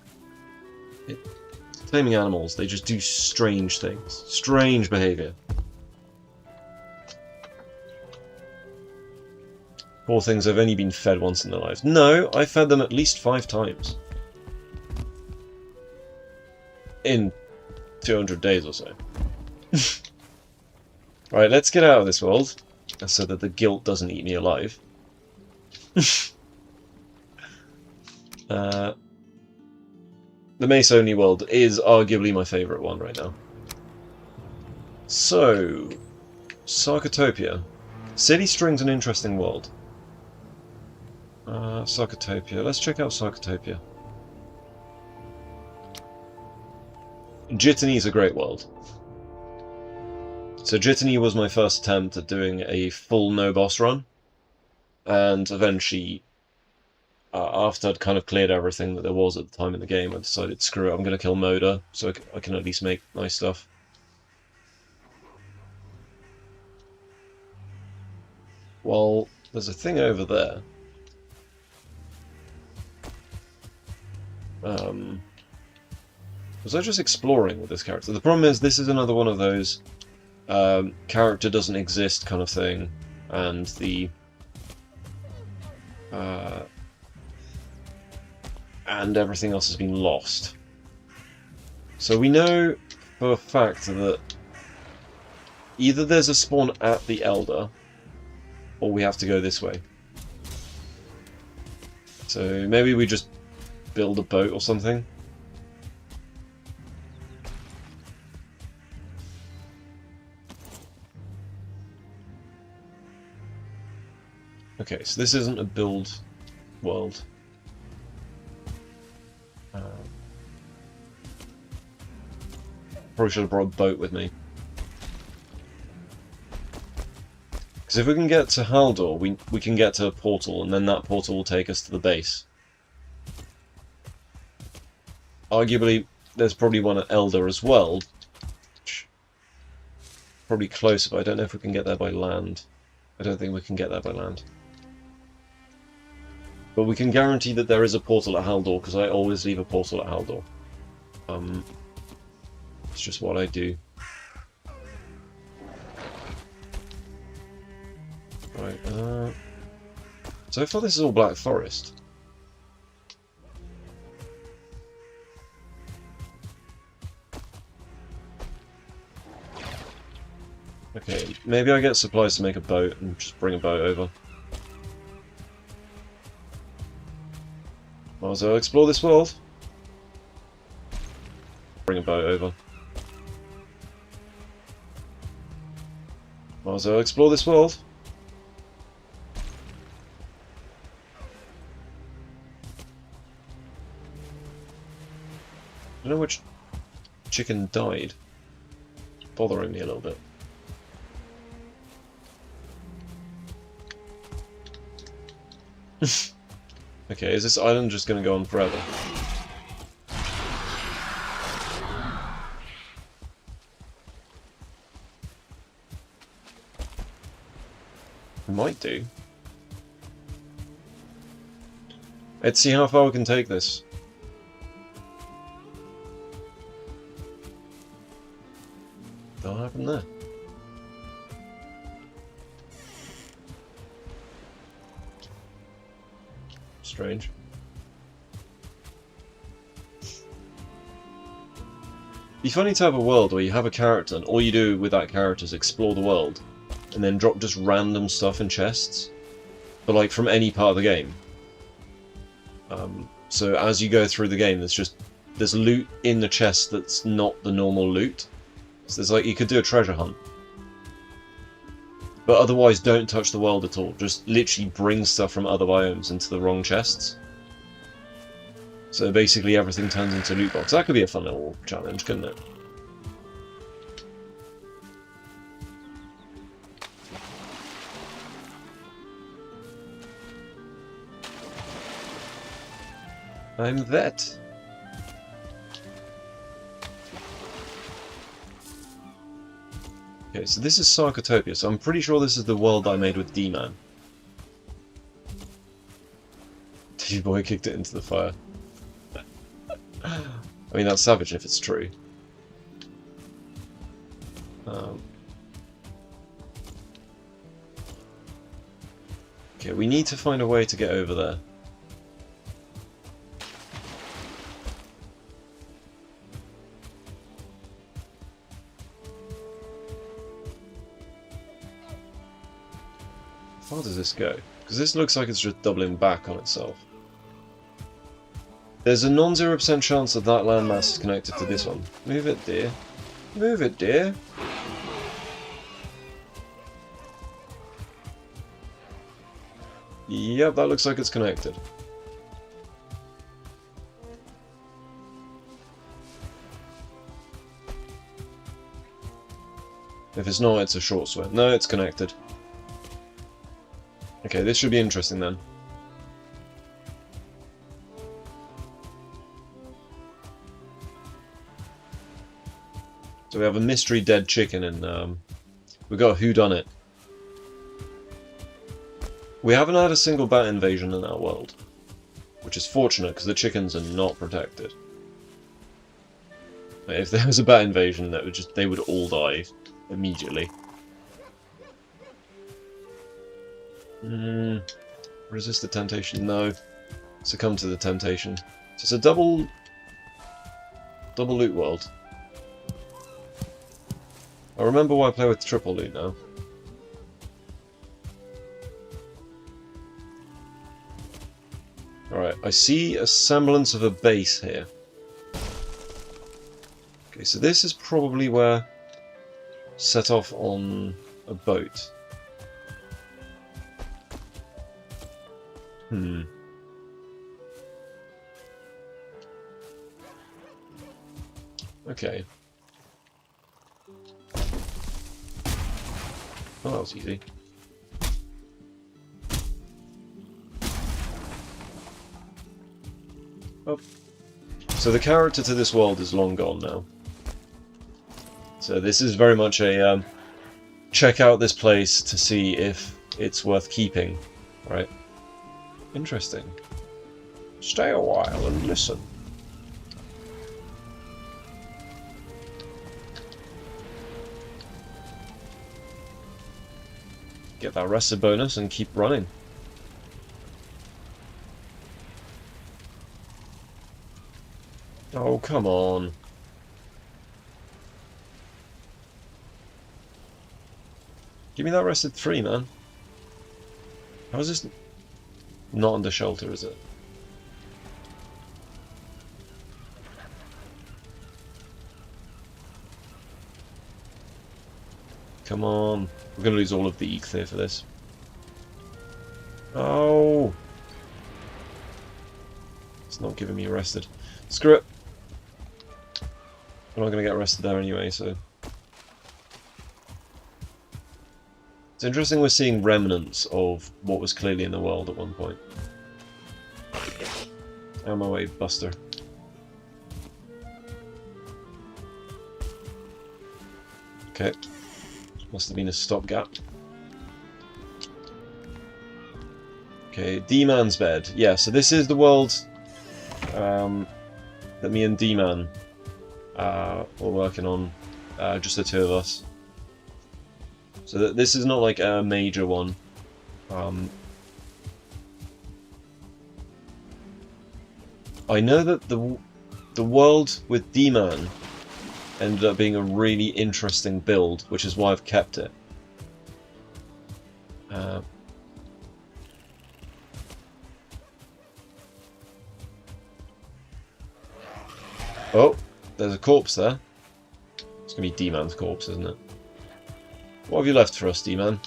Speaker 1: taming animals, they just do strange things. Strange behaviour. Poor things have only been fed once in their lives. No, I fed them at least 5 times. In 200 days or so. Right, let's get out of this world, so that the guilt doesn't eat me alive. The Mace Only world is arguably my favourite one right now. So, Sarkotopia. City String's an interesting world. Sarkotopia. Let's check out Sarkotopia. Jitany's a great world. So Jitany was my first attempt at doing a full no-boss run. And eventually, after I'd kind of cleared everything that there was at the time in the game, I decided, screw it, I'm going to kill Moda, so I can at least make nice stuff. Well, there's a thing over there. Was I just exploring with this character? The problem is, this is another one of those character doesn't exist kind of thing, and the and everything else has been lost. So we know for a fact that either there's a spawn at the Elder, or we have to go this way. So maybe we just build a boat or something. Okay, so this isn't a build world. Probably should have brought a boat with me. Because if we can get to Haldor, we can get to a portal, and then that portal will take us to the base. Arguably, there's probably one at Elder as well. Probably closer, but I don't know if we can get there by land. I don't think we can get there by land. But we can guarantee that there is a portal at Haldor, because I always leave a portal at Haldor. It's just what I do. Right, so far this is all Black Forest. Okay, maybe I get supplies to make a boat and just bring a boat over. Might as well explore this world. Bring a boat over. Might as well explore this world. I don't know which chicken died. It's bothering me a little bit. Okay, is this island just going to go on forever? It might do. Let's see how far we can take this. What happened there? Strange. Be funny to have a world where you have a character and all you do with that character is explore the world and then drop just random stuff in chests, but like from any part of the game. So as you go through the game, there's loot in the chest that's not the normal loot. So there's like, you could do a treasure hunt. But otherwise, don't touch the world at all. Just literally bring stuff from other biomes into the wrong chests. So basically everything turns into a loot box. That could be a fun little challenge, couldn't it? I'm that. Okay, so this is Sarkotopia, so I'm pretty sure this is the world I made with D-Man. D-Boy kicked it into the fire. I mean, that's savage if it's true. Okay, we need to find a way to get over there. How far does this go? Because this looks like it's just doubling back on itself. There's a non-0% chance that that landmass is connected to this one. Move it, dear. Move it, dear. Yep, that looks like it's connected. If it's not, it's a short swim. No, it's connected. Okay, this should be interesting then. So we have a mystery dead chicken and we got a whodunit. We haven't had a single bat invasion in our world, which is fortunate because the chickens are not protected. If there was a bat invasion, they would all die immediately. Resist the temptation. No. Succumb to the temptation. So it's a double loot world. I remember why I play with triple loot now. Alright, I see a semblance of a base here. Okay, so this is probably where set off on a boat. Okay. Oh, that was easy. Oh. So the character to this world is long gone now. So this is very much a check out this place to see if it's worth keeping, right? Interesting. Stay a while and listen. Get that rested bonus and keep running. Oh, come on. Give me that rested 3, man. How is this not under shelter, is it? Come on. We're going to lose all of the ETH here for this. Oh! It's not giving me arrested. Screw it! I'm not going to get arrested there anyway, so... It's interesting we're seeing remnants of what was clearly in the world at one point. Out of my way, Buster. Okay. Must have been a stopgap. Okay, D-Man's bed. Yeah, so this is the world that me and D-Man were working on. Just the two of us. So this is not like a major one. I know that the world with D-Man ended up being a really interesting build, which is why I've kept it. Oh, there's a corpse there. It's gonna be D-Man's corpse, isn't it? What have you left for us, D-Man?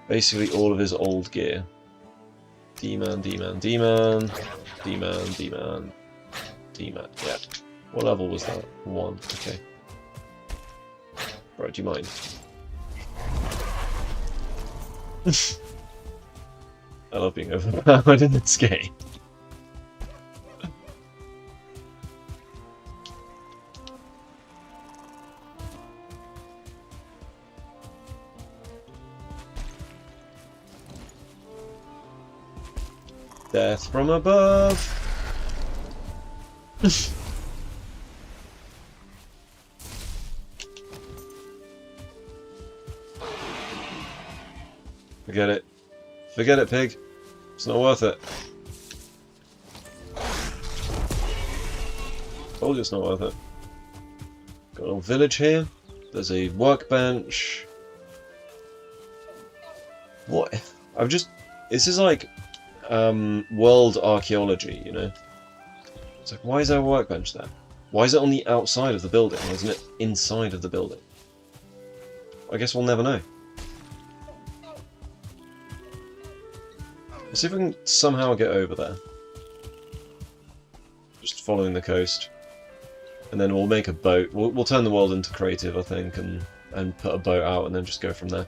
Speaker 1: Basically all of his old gear. D-Man, D-Man, D-Man, D-Man, D-Man, D-Man, yeah. What level was that? 1, okay. Right, do you mind? I love being overpowered in this game. Death from above! Forget it. Forget it, pig. It's not worth it. Told you it's not worth it. Got a little village here. There's a workbench. What? I've just... This is like world archaeology, you know? It's like, why is there a workbench there? Why is it on the outside of the building? Why isn't it inside of the building? I guess we'll never know. Let's see if we can somehow get over there. Just following the coast. And then we'll make a boat. We'll turn the world into creative, I think, and put a boat out and then just go from there.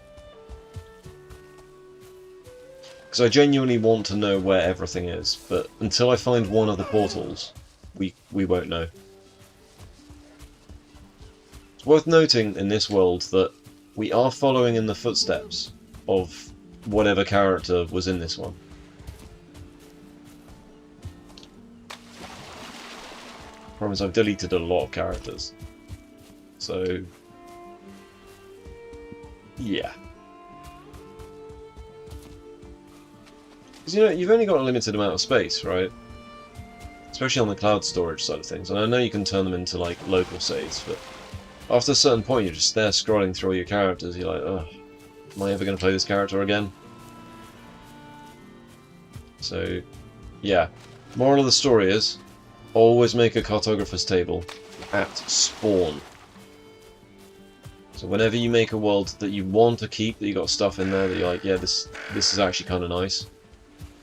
Speaker 1: Because I genuinely want to know where everything is, but until I find one of the portals, we won't know. It's worth noting in this world that we are following in the footsteps of whatever character was in this one. Promise I've deleted a lot of characters. So, yeah. Because, you know, you've only got a limited amount of space, right? Especially on the cloud storage side of things. And I know you can turn them into, like, local saves, but after a certain point you're just there scrolling through all your characters, you're like, oh, am I ever going to play this character again? So, yeah. Moral of the story is, always make a cartographer's table at spawn. So whenever you make a world that you want to keep, that you got stuff in there that you're like, yeah, this is actually kind of nice,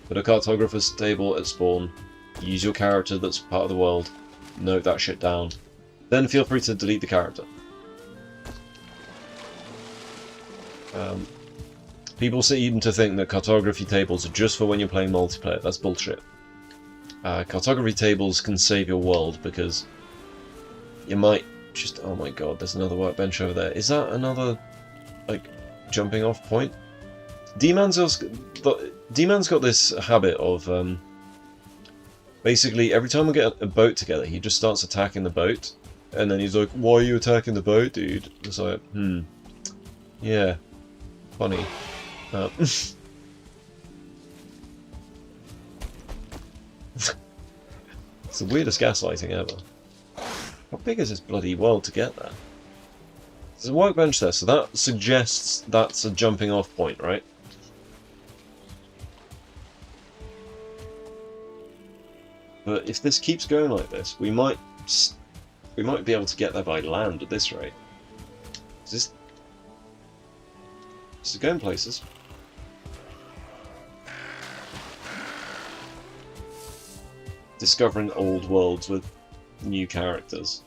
Speaker 1: put a cartographer's table at spawn, use your character that's part of the world, note that shit down, then feel free to delete the character. People seem to think that cartography tables are just for when you're playing multiplayer. That's bullshit. Cartography tables can save your world because you might just... Oh my god, there's another workbench over there. Is that another, like, jumping off point? D-Man's got this habit of... basically, every time we get a boat together, he just starts attacking the boat. And then he's like, why are you attacking the boat, dude? It's like, yeah, funny. It's the weirdest gaslighting ever. How big is this bloody world to get there? There's a workbench there, so that suggests that's a jumping off point, right? But if this keeps going like this, we might be able to get there by land at this rate. This is going places. Discovering old worlds with new characters.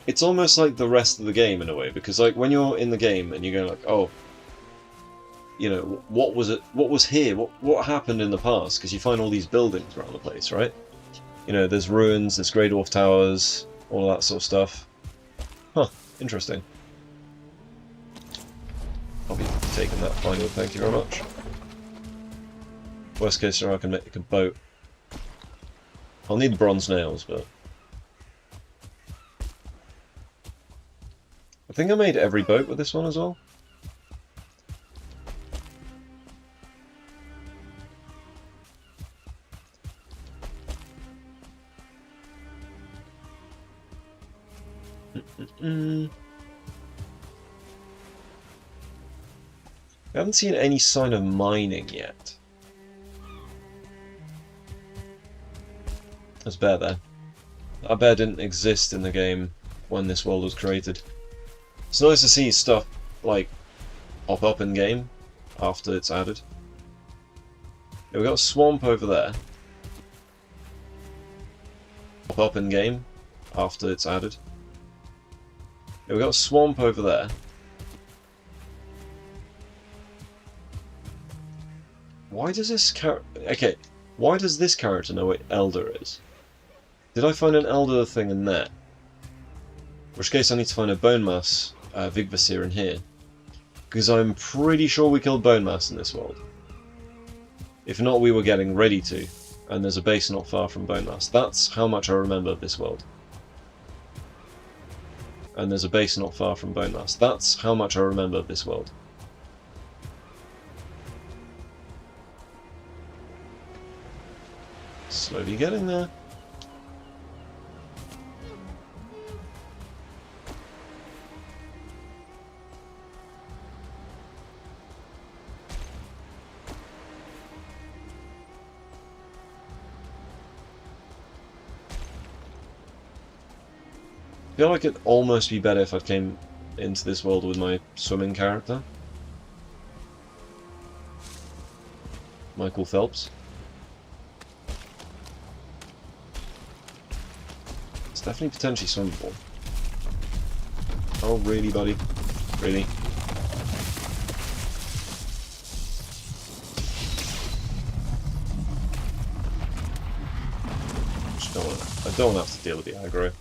Speaker 1: It's almost like the rest of the game in a way, because like when you're in the game and you go like, oh, you know, what was it? What was here? What happened in the past? Because you find all these buildings around the place, right? You know, there's ruins, there's Grey Dwarf towers, all that sort of stuff. Huh, interesting. I'll be taking that final, thank you very much. Worst case scenario, I can make a boat. I'll need bronze nails, but... I think I made every boat with this one as well. I haven't seen any sign of mining yet. There's a bear there. That bear didn't exist in the game when this world was created. It's nice to see stuff like pop up in game after it's added. Yeah, we've got a swamp over there. Pop up in game after it's added. Yeah, we've got a swamp over there. Why does this okay, why does this character know what Elder is? Did I find an Elder thing in there? In which case I need to find a Bone Mass Vigvasir in here. Because I'm pretty sure we killed Bone Mass in this world. If not, we were getting ready to. And there's a base not far from Bone Mass. That's how much I remember of this world. And there's a base not far from Bone Mass. That's how much I remember of this world. Slowly getting there. I feel like it'd almost be better if I came into this world with my swimming character. Michael Phelps. It's definitely potentially swimmable. Oh, really, buddy? Really? I don't want to have to deal with the aggro.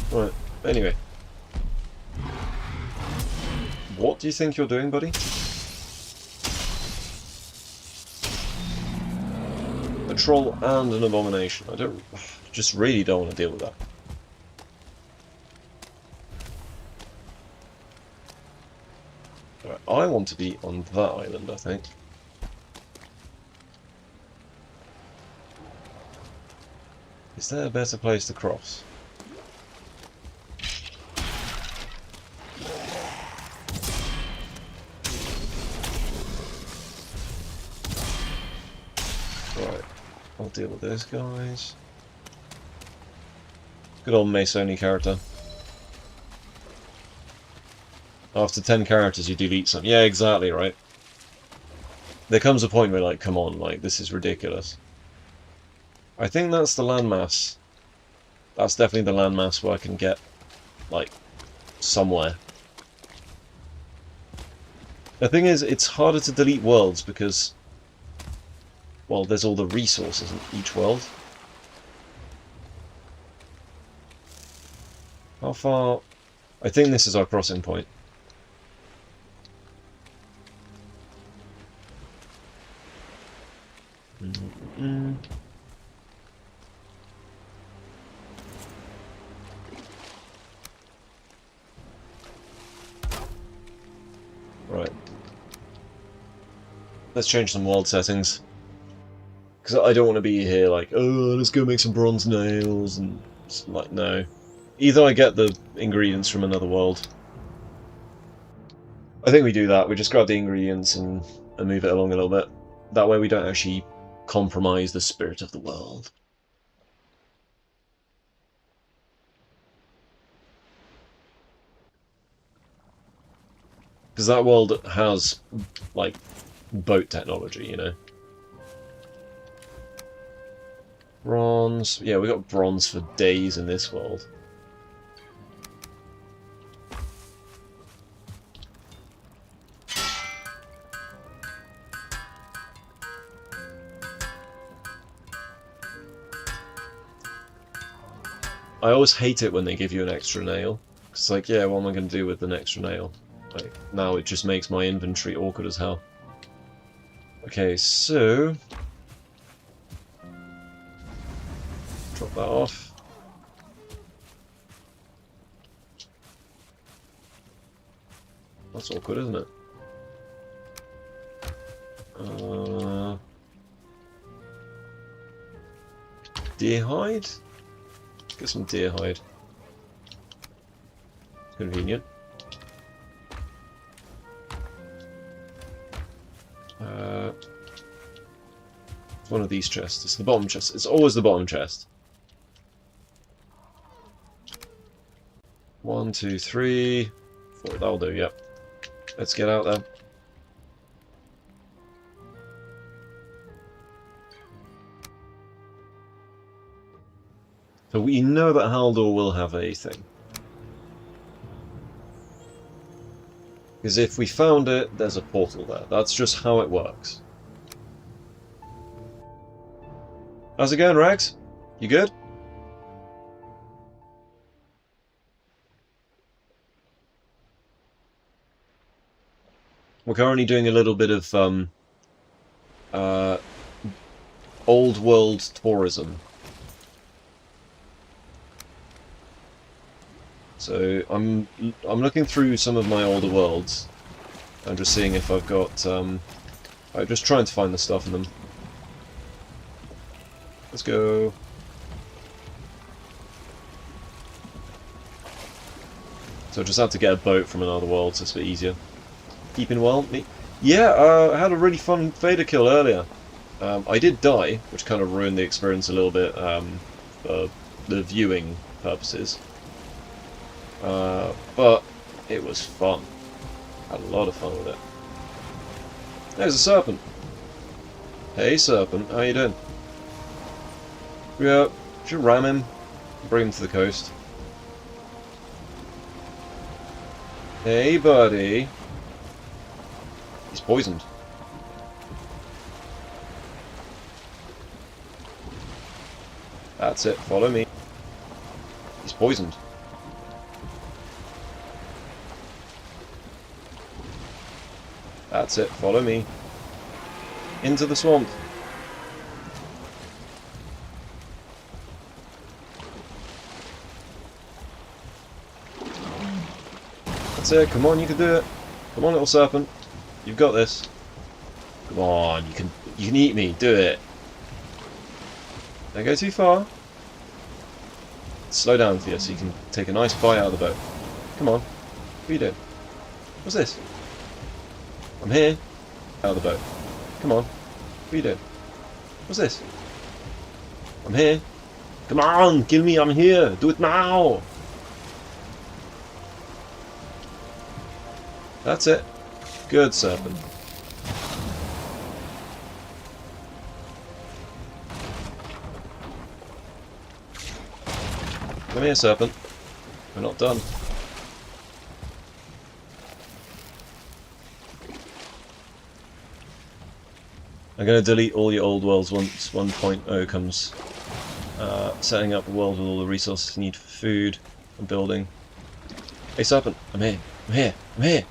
Speaker 1: Right, anyway. What do you think you're doing, buddy? A troll and an abomination. Just really don't want to deal with that. Right, I want to be on that island, I think. Is there a better place to cross? Right, I'll deal with those guys. Good old Mace-only character. After 10 characters you delete some. Yeah, exactly, right? There comes a point where, like, come on, like, this is ridiculous. I think that's the landmass. That's definitely the landmass where I can get, like, somewhere. The thing is, it's harder to delete worlds because, well, there's all the resources in each world. How far? I think this is our crossing point. Right. Let's change some world settings. Because I don't want to be here like, oh, let's go make some bronze nails, and like, no. Either I get the ingredients from another world. I think we do that. We just grab the ingredients and move it along a little bit. That way we don't actually compromise the spirit of the world. Because that world has, like, boat technology, you know. Bronze. Yeah, we got bronze for days in this world. I always hate it when they give you an extra nail. It's like, yeah, what am I going to do with an extra nail? Like, now it just makes my inventory awkward as hell. Okay, so... drop that off. That's awkward, isn't it? Deer hide? Get some deer hide. Convenient. It's one of these chests. It's the bottom chest. It's always the bottom chest. 1, 2, 3, 4. That'll do, yep. Let's get out there. So we know that Haldor will have a thing. Because if we found it, there's a portal there. That's just how it works. How's it going, Rags? You good? We're currently doing a little bit of uh, old world tourism. So I'm looking through some of my older worlds. I'm just seeing if I've got I'm just trying to find the stuff in them. Let's go. So I just had to get a boat from another world, so it's a bit easier. Keeping well, me? Yeah, I had a really fun Vader kill earlier. I did die, which kind of ruined the experience a little bit for the viewing purposes. But it was fun. Had a lot of fun with it. There's a serpent. Hey serpent, how you doing? Yeah, should ram him, bring him to the coast. Hey buddy. He's poisoned. That's it, follow me. He's poisoned. That's it, follow me. Into the swamp. That's it, come on, you can do it. Come on, little serpent. You've got this. Come on, you can eat me, do it. Don't go too far. Slow down for you so you can take a nice bite out of the boat. Come on. What are you doing? What's this? I'm here. Out of the boat. Come on. What are you doing? What's this? I'm here. Come on, kill me, I'm here. Do it now. That's it. Good serpent. Come here, serpent. We're not done. I'm going to delete all your old worlds once 1.0 comes. Setting up a world with all the resources you need for food and building. Hey serpent, I'm here. I'm here. I'm here.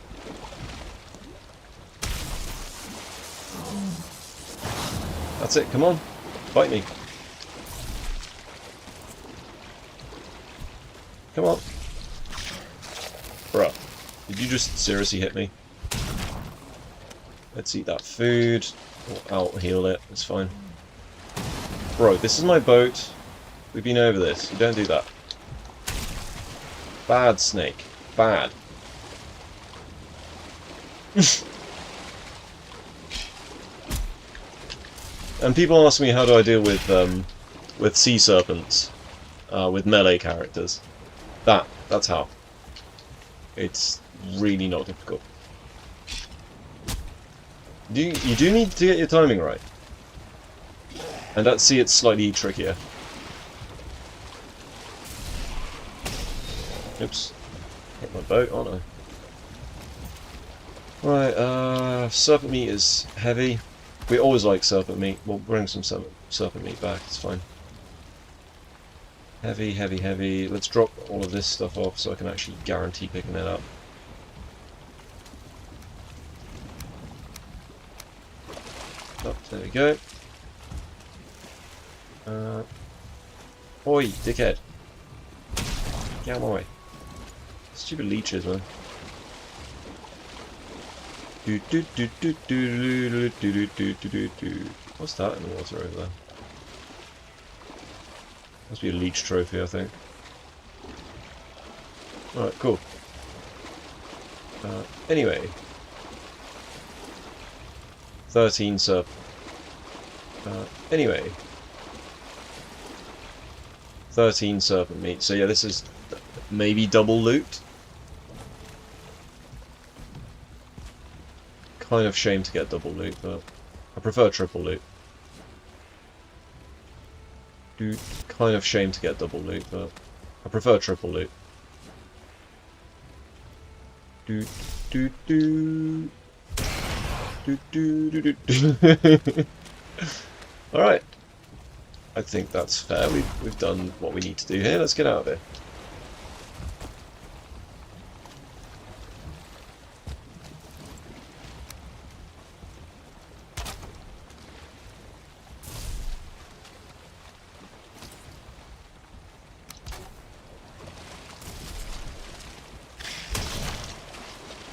Speaker 1: That's it, come on. Bite me. Come on. Bruh. Did you just seriously hit me? Let's eat that food. I'll heal it, it's fine. Bro, this is my boat. We've been over this. You don't do that. Bad, snake. Bad. And people ask me how do I deal with sea serpents, with melee characters. That's how. It's really not difficult. You do need to get your timing right. And at sea it's slightly trickier. Oops. Hit my boat, aren't I? Right, serpent meat is heavy. We always like serpent meat. We'll bring some serpent meat back, it's fine. Heavy, heavy, heavy. Let's drop all of this stuff off so I can actually guarantee picking it up. Oh, there we go. Oi, dickhead. Get out of my way. Stupid leeches, man. What's that in the water over there? Must be a leech trophy, I think. Alright, cool. Anyway. 13 serp. Anyway. 13 serpent meat. So yeah, this is maybe double loot. Kind of shame to get double loot, but I prefer triple loot. Kind of shame to get double loot, but I prefer triple loot. Alright. I think that's fair. We've done what we need to do here. Let's get out of here.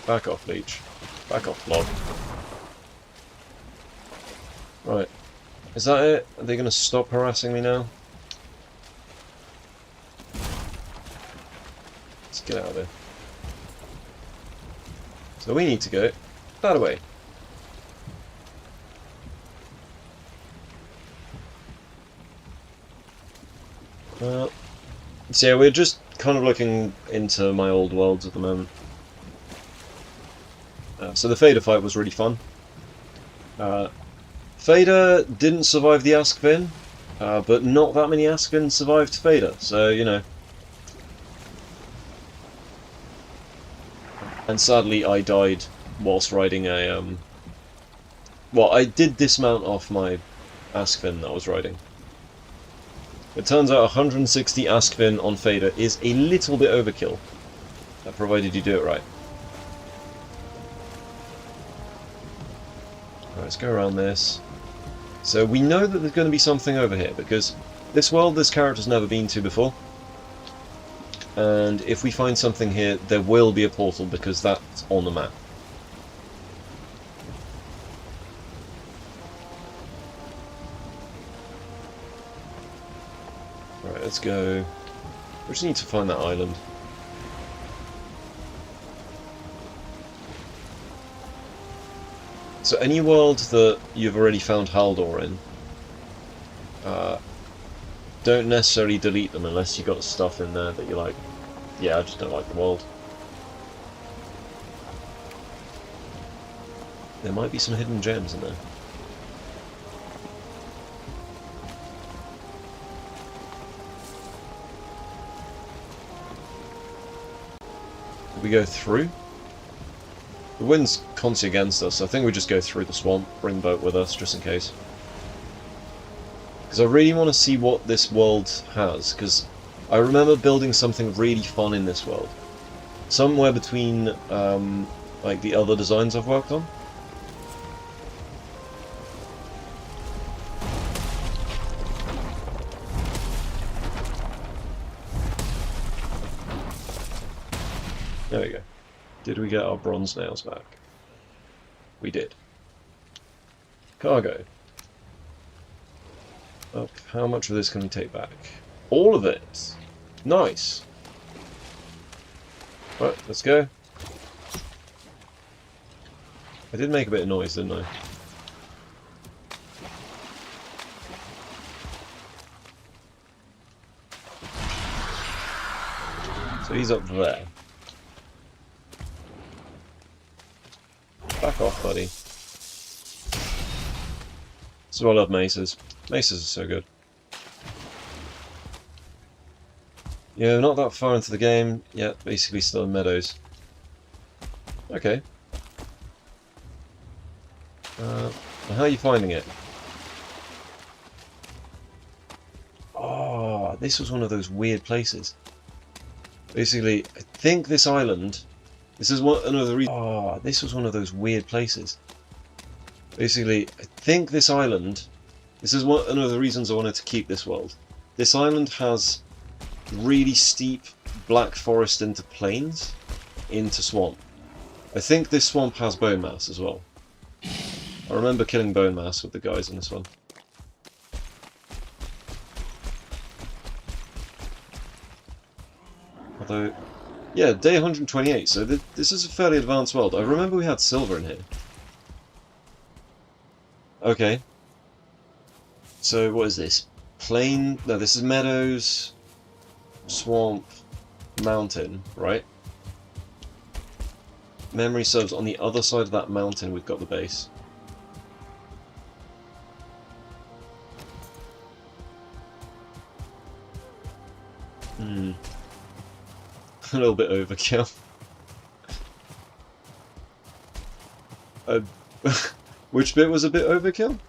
Speaker 1: Back off, leech. Back off, blob. Right. Is that it? Are they going to stop harassing me now? Let's get out of there. So we need to go that way. So yeah, we're just kind of looking into my old worlds at the moment. So the Fader fight was really fun. Fader didn't survive the Askvin, but not that many Askvin survived Fader, so you know. And sadly I died whilst riding a... Well, I did dismount off my Askvin that I was riding. It turns out 160 Askvin on Fader is a little bit overkill, provided you do it right. Alright, let's go around this. So we know that there's going to be something over here, because this world this character's never been to before. And if we find something here, there will be a portal, because that's on the map. Right, let's go. We just need to find that island. So any world that you've already found Haldor in, don't necessarily delete them unless you've got stuff in there that you're like, yeah, I just don't like the world. There might be some hidden gems in there. We go through? The wind's constantly against us, so I think we just go through the swamp, bring the boat with us, just in case. Because I really want to see what this world has, because I remember building something really fun in this world. Somewhere between, like, the other designs I've worked on. There we go. Did we get our bronze nails back? We did. Cargo. Up. How much of this can we take back? All of it! Nice! Right, let's go. I did make a bit of noise, didn't I? So he's up there. Back off, buddy. So I love maces. Maces are so good. Yeah, not that far into the game yet, basically still in meadows. Okay. How are you finding it? Oh, this was one of those weird places. Basically, I think this island... This is one of the reasons... Oh, this was one of those weird places. Basically, I think this island... This is one of the reasons I wanted to keep this world. This island has really steep black forest into plains, into swamp. I think this swamp has bone mass as well. I remember killing bone mass with the guys in this one. Although, yeah, day 128, so this is a fairly advanced world. I remember we had silver in here. Okay. So, what is this? Plain? No, this is meadows, swamp, mountain, right? Memory serves, on the other side of that mountain we've got the base. A little bit overkill. Which bit was a bit overkill?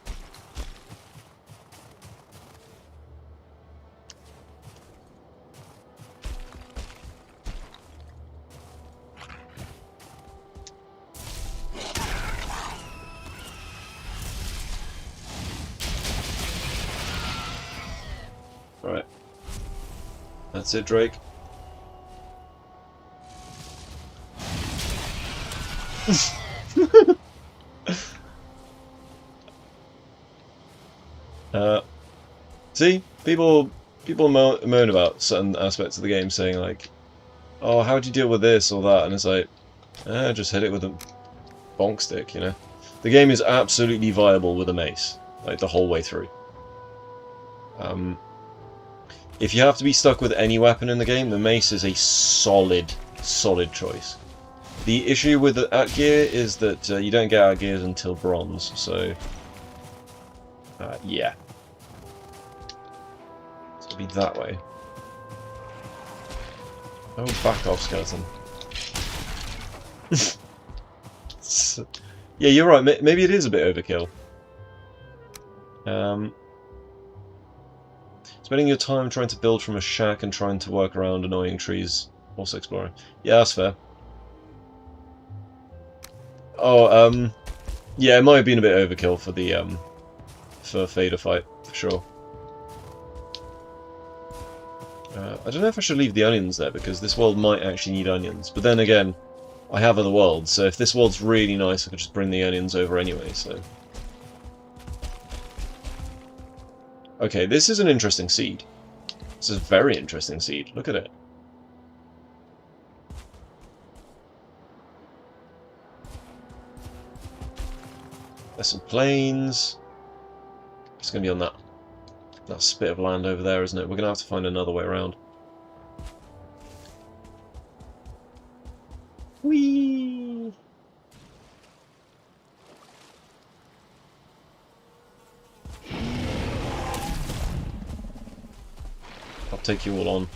Speaker 1: Right. That's it, Drake. See, people moan about certain aspects of the game, saying like, "Oh, how do you deal with this or that?" And it's like, just hit it with a bonk stick, you know. The game is absolutely viable with a mace, like the whole way through. If you have to be stuck with any weapon in the game, the mace is a solid choice. The issue with the Atgear is that you don't get Atgears until bronze, so yeah. So it'll be that way. Oh, back off, skeleton. Yeah, you're right. Maybe it is a bit overkill. Spending your time trying to build from a shack and trying to work around annoying trees, also exploring. Yeah, that's fair. Oh, yeah, it might have been a bit overkill for the for Fader fight for sure. I don't know if I should leave the onions there because this world might actually need onions. But then again, I have other worlds, so if this world's really nice, I could just bring the onions over anyway. So. Okay, this is an interesting seed. This is a very interesting seed. Look at it. There's some plains. It's going to be on that spit of land over there, isn't it? We're going to have to find another way around. Whee! I'll take you all on.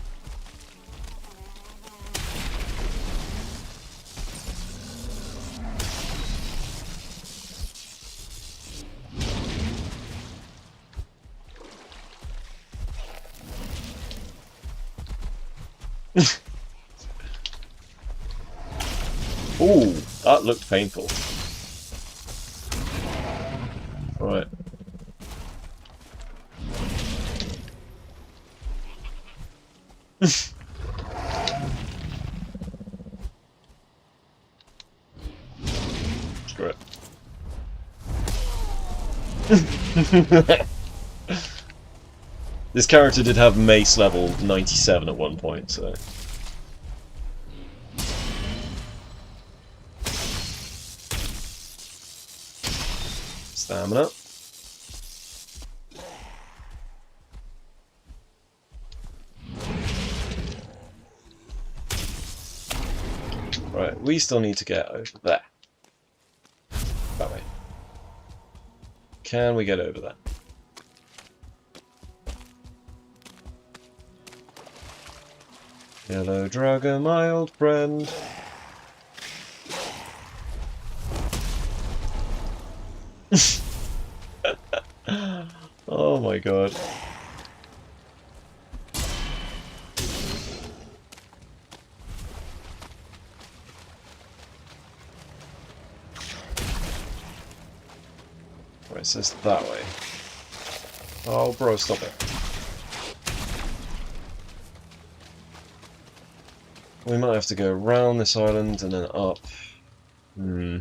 Speaker 1: Ooh, that looked painful. Right. Screw it. This character did have mace level 97 at one point, so... Stamina. Right, we still need to get over there. That way. Can we get over there? Hello, dragon, my old friend. Oh my god. Right, so it's that way. Oh, bro, stop it. We might have to go around this island and then up. Hmm.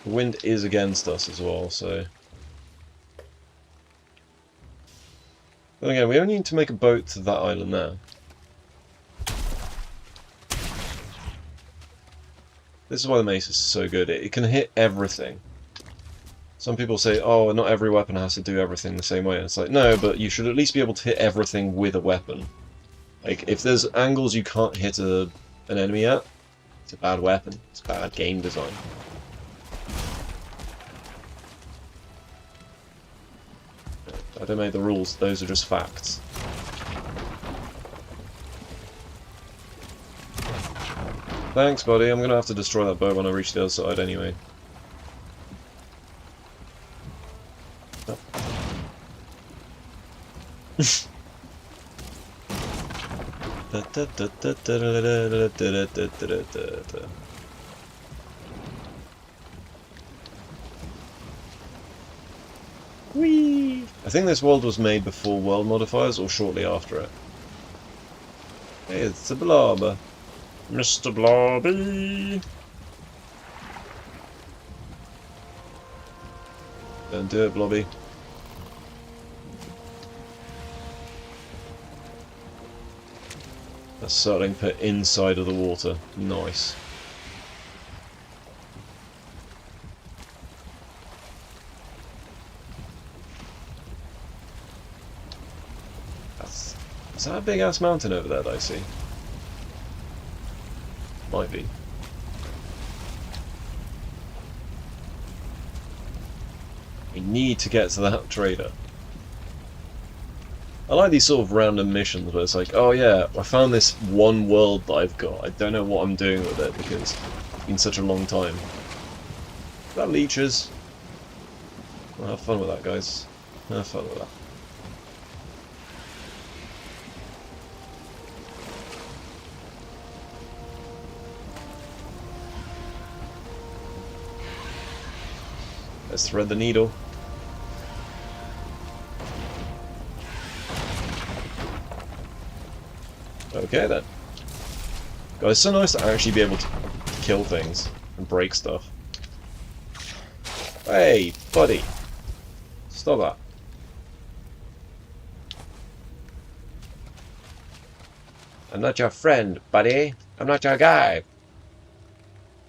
Speaker 1: The wind is against us as well, so... But again, we only need to make a boat to that island there. This is why the mace is so good. It can hit everything. Some people say, oh, not every weapon has to do everything the same way. And it's like, no, but you should at least be able to hit everything with a weapon. Like, if there's angles you can't hit an enemy at, it's a bad weapon. It's bad game design. I don't make the rules, those are just facts. Thanks, buddy. I'm gonna have to destroy that boat when I reach the other side anyway. Whee! I think this world was made before world modifiers or shortly after it. Hey, it's a blob. Mr. Blobby! Don't do it, Blobby. A starting pit inside of the water. Nice. Is that a big ass mountain over there that I see? Might be. We need to get to that trader. I like these sort of random missions where it's like, oh yeah, I found this one world that I've got. I don't know what I'm doing with it because it's been such a long time. Is that leeches? Well, have fun with that, guys. Have fun with that. Let's thread the needle. Okay then. God, it's so nice to actually be able to kill things and break stuff. Hey, buddy. Stop that. I'm not your friend, buddy. I'm not your guy.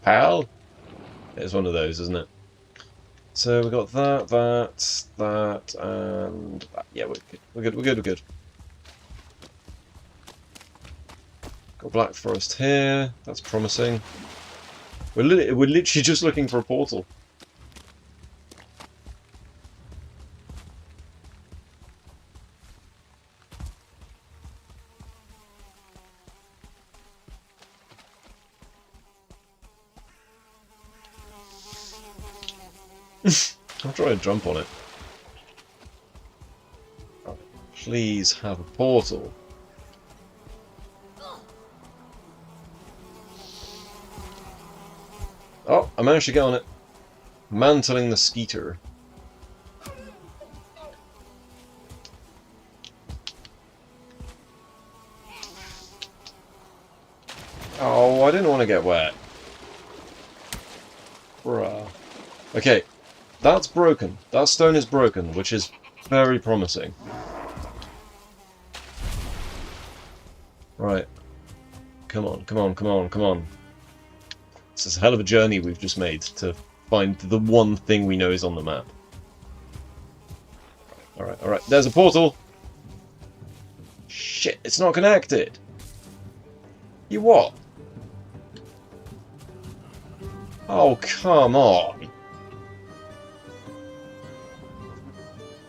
Speaker 1: Pal? It's one of those, isn't it? So we got that, and that. Yeah, we're good. Got Black Forest here. That's promising. We're literally just looking for a portal. I'll try to jump on it. Oh, please have a portal. Oh, I managed to get on it. Mantling the skeeter. Oh, I didn't want to get wet. Bruh. Okay, that's broken. That stone is broken, which is very promising. Right. Come on. This is a hell of a journey we've just made to find the one thing we know is on the map. Alright. There's a portal! Shit, it's not connected! You what? Oh, come on!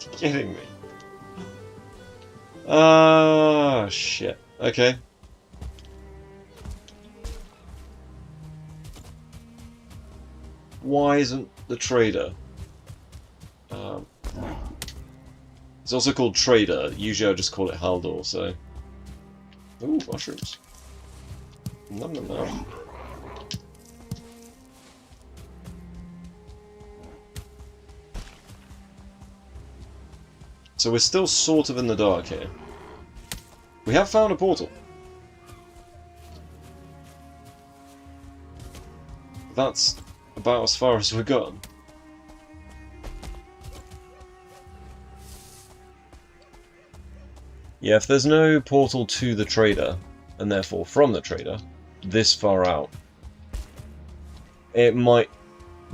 Speaker 1: You're kidding me. Ah, shit. Okay. Why isn't the trader? It's also called trader. Usually I just call it Haldor, so... Ooh, mushrooms. Nom. So we're still sort of in the dark here. We have found a portal. That's about as far as we've gone. Yeah, if there's no portal to the trader, and therefore from the trader, this far out, it might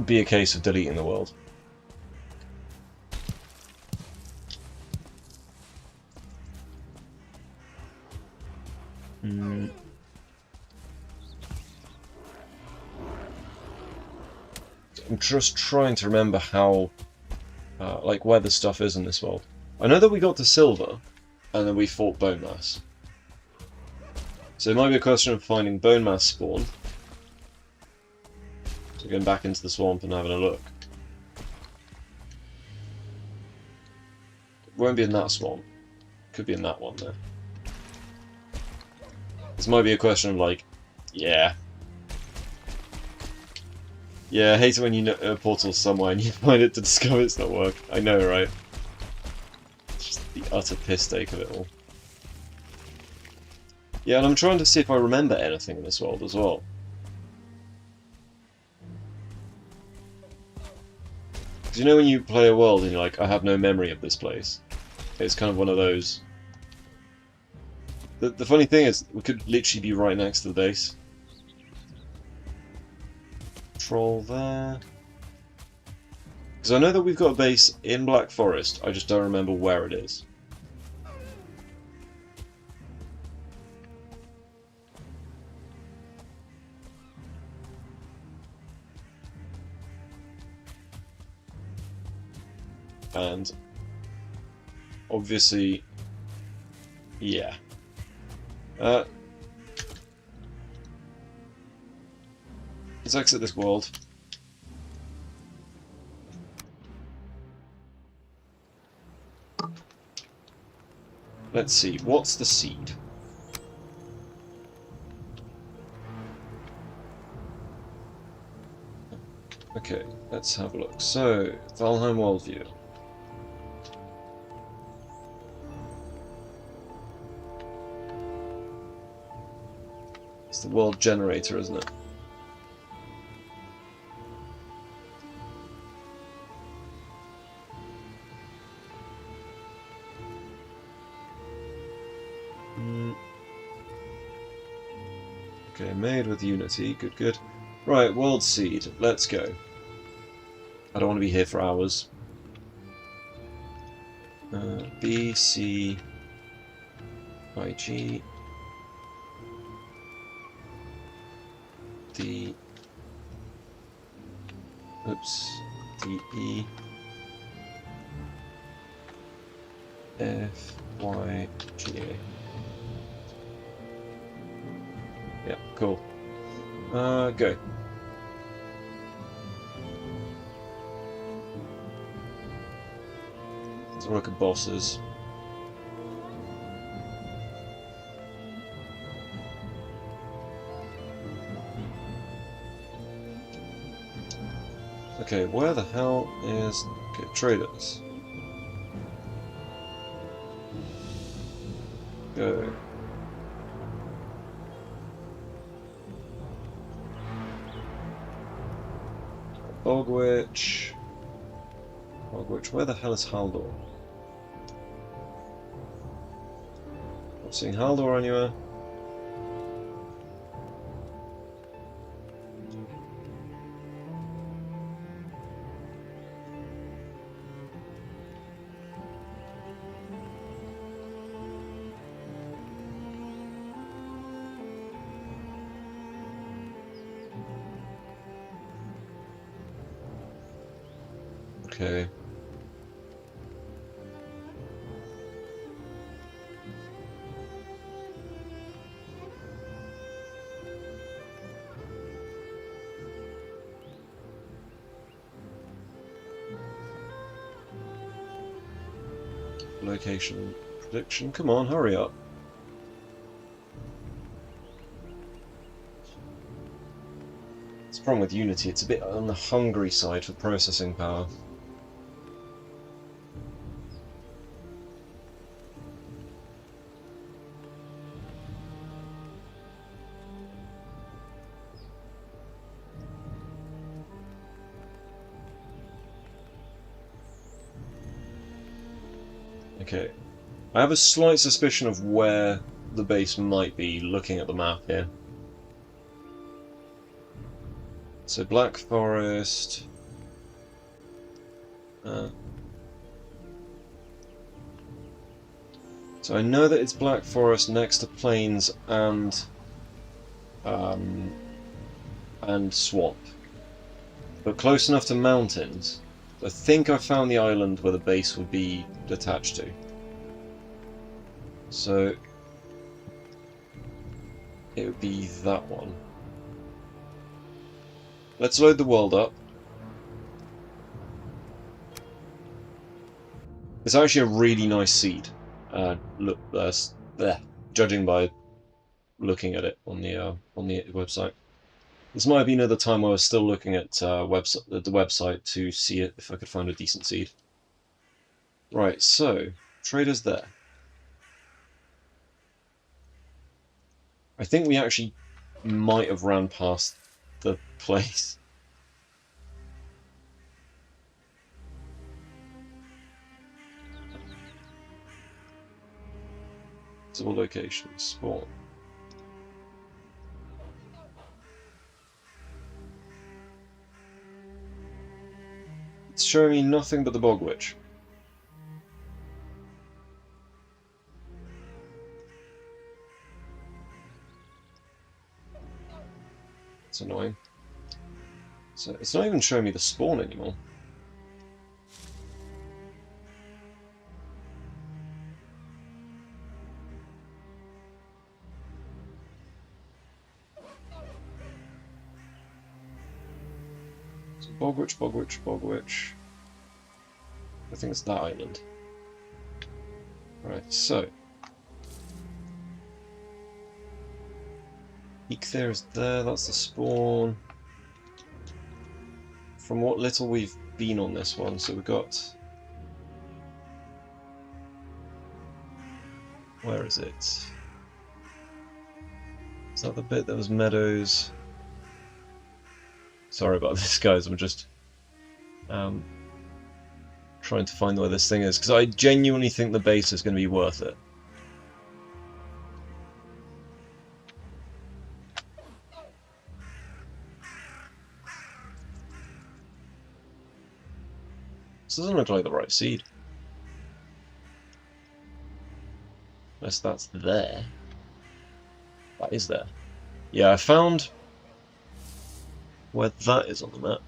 Speaker 1: be a case of deleting the world. I'm just trying to remember how, like, where the stuff is in this world. I know that we got to silver, and then we fought bone mass. So it might be a question of finding bone mass spawn. So going back into the swamp and having a look. It won't be in that swamp. Could be in that one there. This might be a question of like, yeah. Yeah, I hate it when you know a portal's somewhere and you find it to discover it's not working. I know, right? It's just the utter piss take of it all. Yeah, and I'm trying to see if I remember anything in this world as well. Because you know when you play a world and you're like, I have no memory of this place? It's kind of one of those. The funny thing is, we could literally be right next to the base. Troll there. Because I know that we've got a base in Black Forest, I just don't remember where it is. And obviously, yeah. Let's exit this world. Let's see, what's the seed? Okay, let's have a look. So, Valheim worldview. It's the world generator, isn't it? Okay, made with Unity. Good, good. Right, world seed. Let's go. I don't want to be here for hours. B, C, I, G, D, oops, D, E, F, Y, G, A. Yeah, cool. Go. Let's look at bosses. Okay, where the hell is... Okay, traders. Go. Bogwitch. Bogwitch, where the hell is Haldor? Not seeing Haldor anywhere. Okay. Location prediction. Come on, hurry up. It's a problem with Unity, it's a bit on the hungry side for processing power. Okay. I have a slight suspicion of where the base might be looking at the map here. So Black Forest... so I know that it's Black Forest next to Plains and Swamp. But close enough to mountains. I think I found the island where the base would be attached to. So it would be that one. Let's load the world up. It's actually a really nice seed. Judging by looking at it on the website. This might have been at the time I was still looking at the website to see if I could find a decent seed. Right, so traders there. I think we actually might have ran past the place. All locations, spawn. It's showing me nothing but the Bog Witch. It's annoying. So it's not even showing me the spawn anymore. So Bog Witch, Bog Witch, Bog Witch. I think it's that island. Right, so Peak there is there, that's the spawn. From what little we've been on this one, so we've got... Where is it? Is that the bit that was meadows? Sorry about this, guys, I'm just trying to find where this thing is, because I genuinely think the base is going to be worth it. This doesn't look like the right seed. Unless that's there. That is there. Yeah, I found where that is on the map.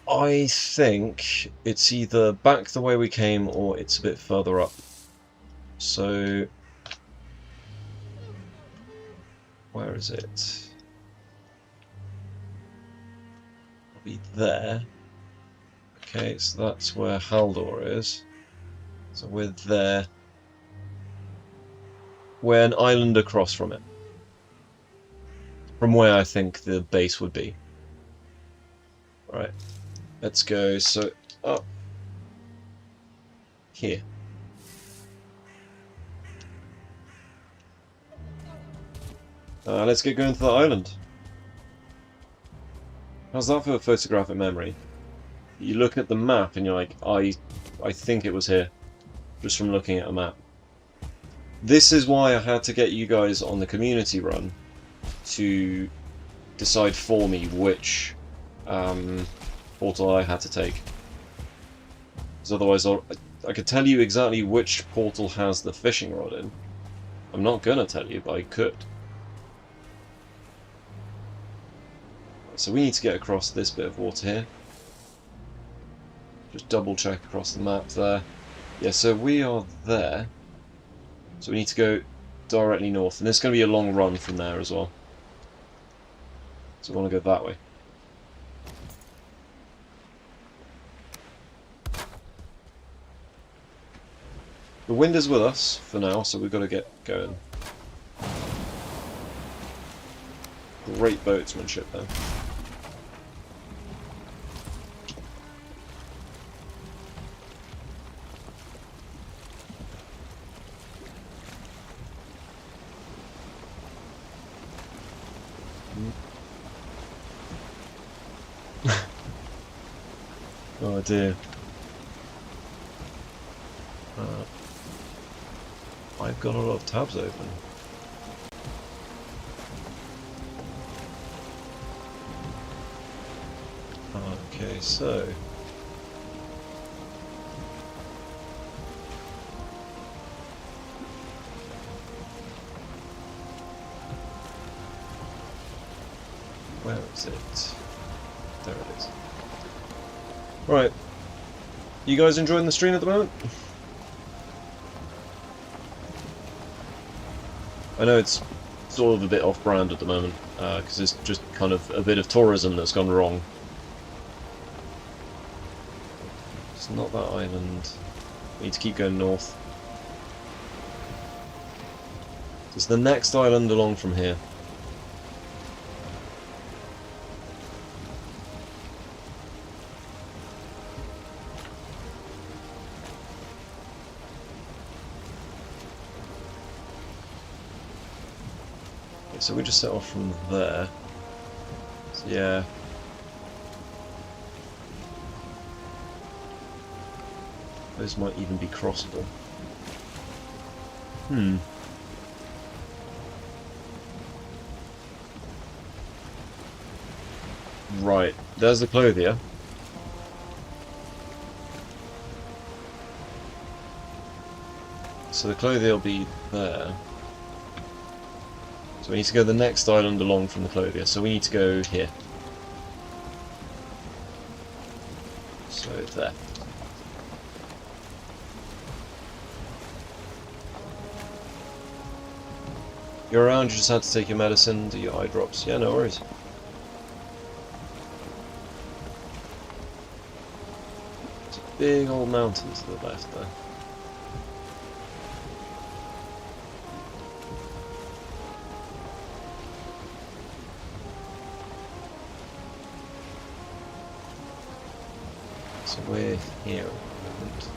Speaker 1: I think it's either back the way we came or it's a bit further up. So... where is it? Be there. Okay, so that's where Haldor is. So we're there. We're an island across from it. From where I think the base would be. Right. Let's go, so up here. Let's get going to the island. How's that for a photographic memory? You look at the map and you're like, I think it was here, just from looking at a map. This is why I had to get you guys on the community run to decide for me which portal I had to take. Because otherwise I could tell you exactly which portal has the fishing rod in. I'm not gonna tell you, but I could. So we need to get across this bit of water here. Just double check across the map there. Yeah, so we are there. So we need to go directly north. And there's going to be a long run from there as well. So we want to go that way. The wind is with us for now, so we've got to get going. Great boatsmanship there. Oh dear. I've got a lot of tabs open. Okay, so... where is it? There it is. Right. You guys enjoying the stream at the moment? I know it's sort of a bit off-brand at the moment, because it's just kind of a bit of tourism that's gone wrong. It's not that island. We need to keep going north. It's the next island along from here. Okay, so we just set off from there. So, yeah. Those might even be crossable. Hmm. Right, there's the clothier. So the clothier will be there. So we need to go the next island along from the clothier. So we need to go here. So there. You're around, you just had to take your medicine, do your eye drops. Yeah, no worries. It's a big old mountain to the left there. So we're here at the moment.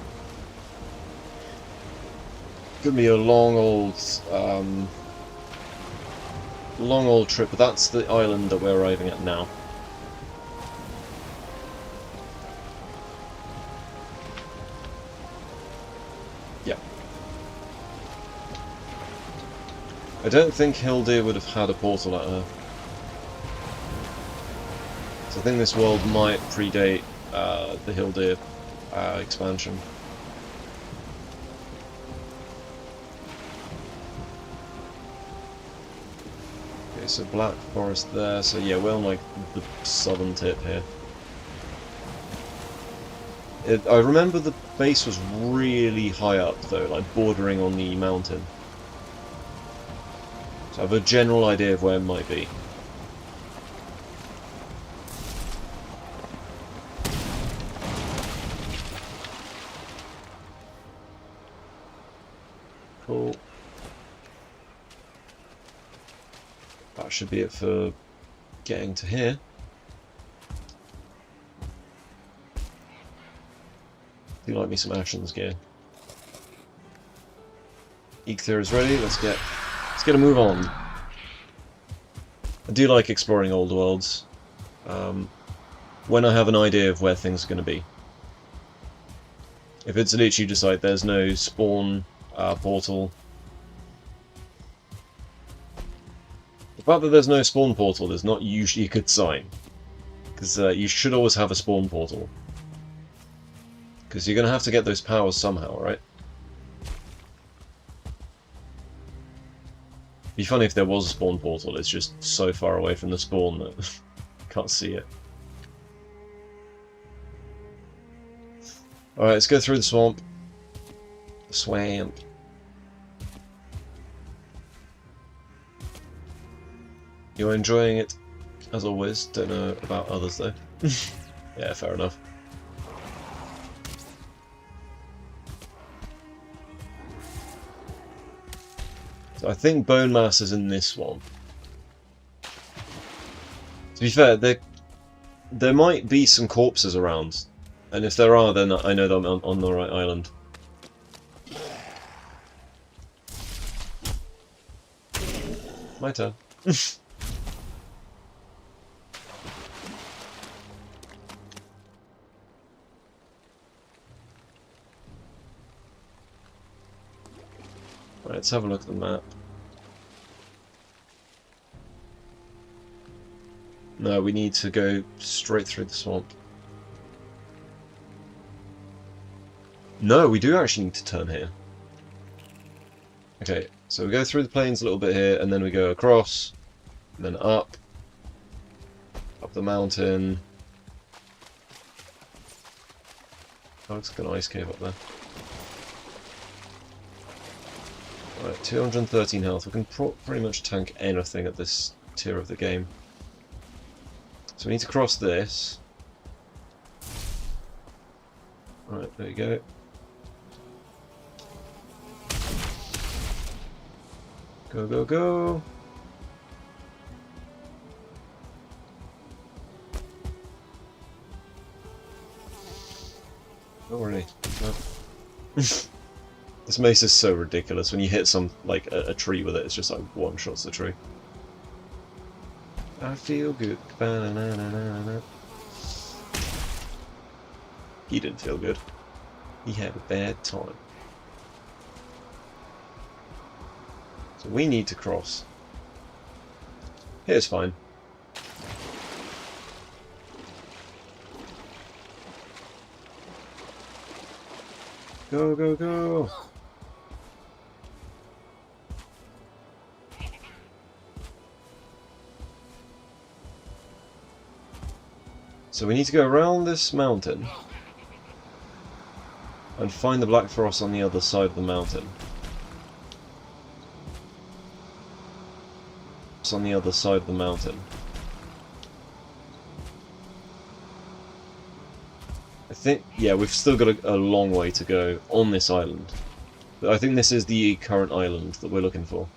Speaker 1: Could be a long old trip, but that's the island that we're arriving at now. Yeah. I don't think Hildir would have had a portal at her. So I think this world might predate the Hildir expansion. Okay, so Black Forest there, so yeah, we're on like the southern tip here. I remember the base was really high up though, like bordering on the mountain. So I have a general idea of where it might be. Cool. That should be it for getting to here. Do like me some Ashen's gear. Eikthyr is ready. Let's get a move on. I do like exploring old worlds. When I have an idea of where things are going to be. If it's literally just like there's no spawn portal. The fact that there's no spawn portal is not usually a good sign. Because you should always have a spawn portal. Because you're going to have to get those powers somehow, right? It'd be funny if there was a spawn portal, it's just so far away from the spawn that you can't see it. Alright, let's go through the swamp. Swamp. You're enjoying it, as always. Don't know about others, though. Yeah, fair enough. So I think bone mass is in this one. To be fair, there might be some corpses around. And if there are, then I know that I'm on the right island. My turn. Right, let's have a look at the map. No, we need to go straight through the swamp. No, we do actually need to turn here. Okay, so we go through the plains a little bit here, and then we go across, and then up the mountain. Oh, it's got an ice cave up there. Right, 213 health. We can pretty much tank anything at this tier of the game. So we need to cross this. Right, there you go. Go, go, go! Oh, really? No. This mace is so ridiculous. When you hit some, like, a tree with it, it's just like one-shots the tree. I feel good. Ba-na-na-na-na-na. He didn't feel good. He had a bad time. So we need to cross. Here's fine. Go, go, go! So we need to go around this mountain and find the Black Frost on the other side of the mountain. It's on the other side of the mountain. I think, yeah, we've still got a long way to go on this island. But I think this is the current island that we're looking for.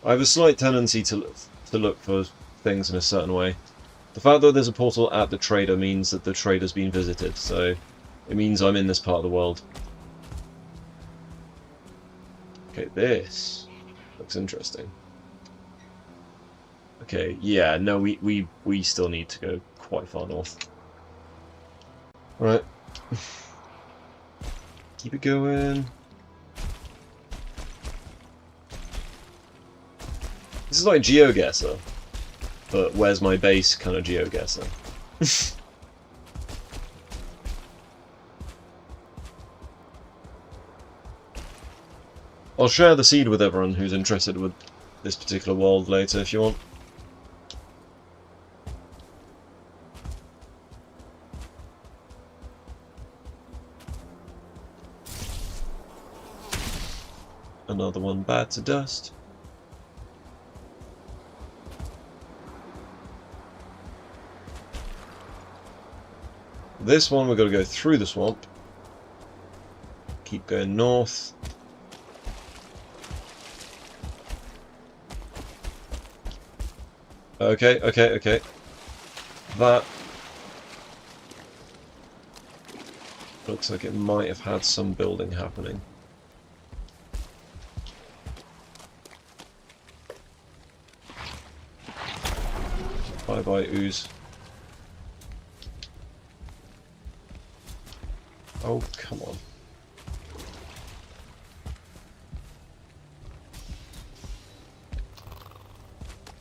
Speaker 1: I have a slight tendency to look for things in a certain way. The fact that there's a portal at the trader means that the trader's been visited, so it means I'm in this part of the world. Okay, this looks interesting. Okay, yeah, no, we still need to go quite far north. Right. Keep it going. This is like GeoGuessr, but where's my base kind of GeoGuessr. I'll share the seed with everyone who's interested with this particular world later if you want. Another one bad to dust. This one we've got to go through the swamp. Keep going north. Okay, okay, okay. That looks like it might have had some building happening. Bye-bye, ooze. Oh, come on.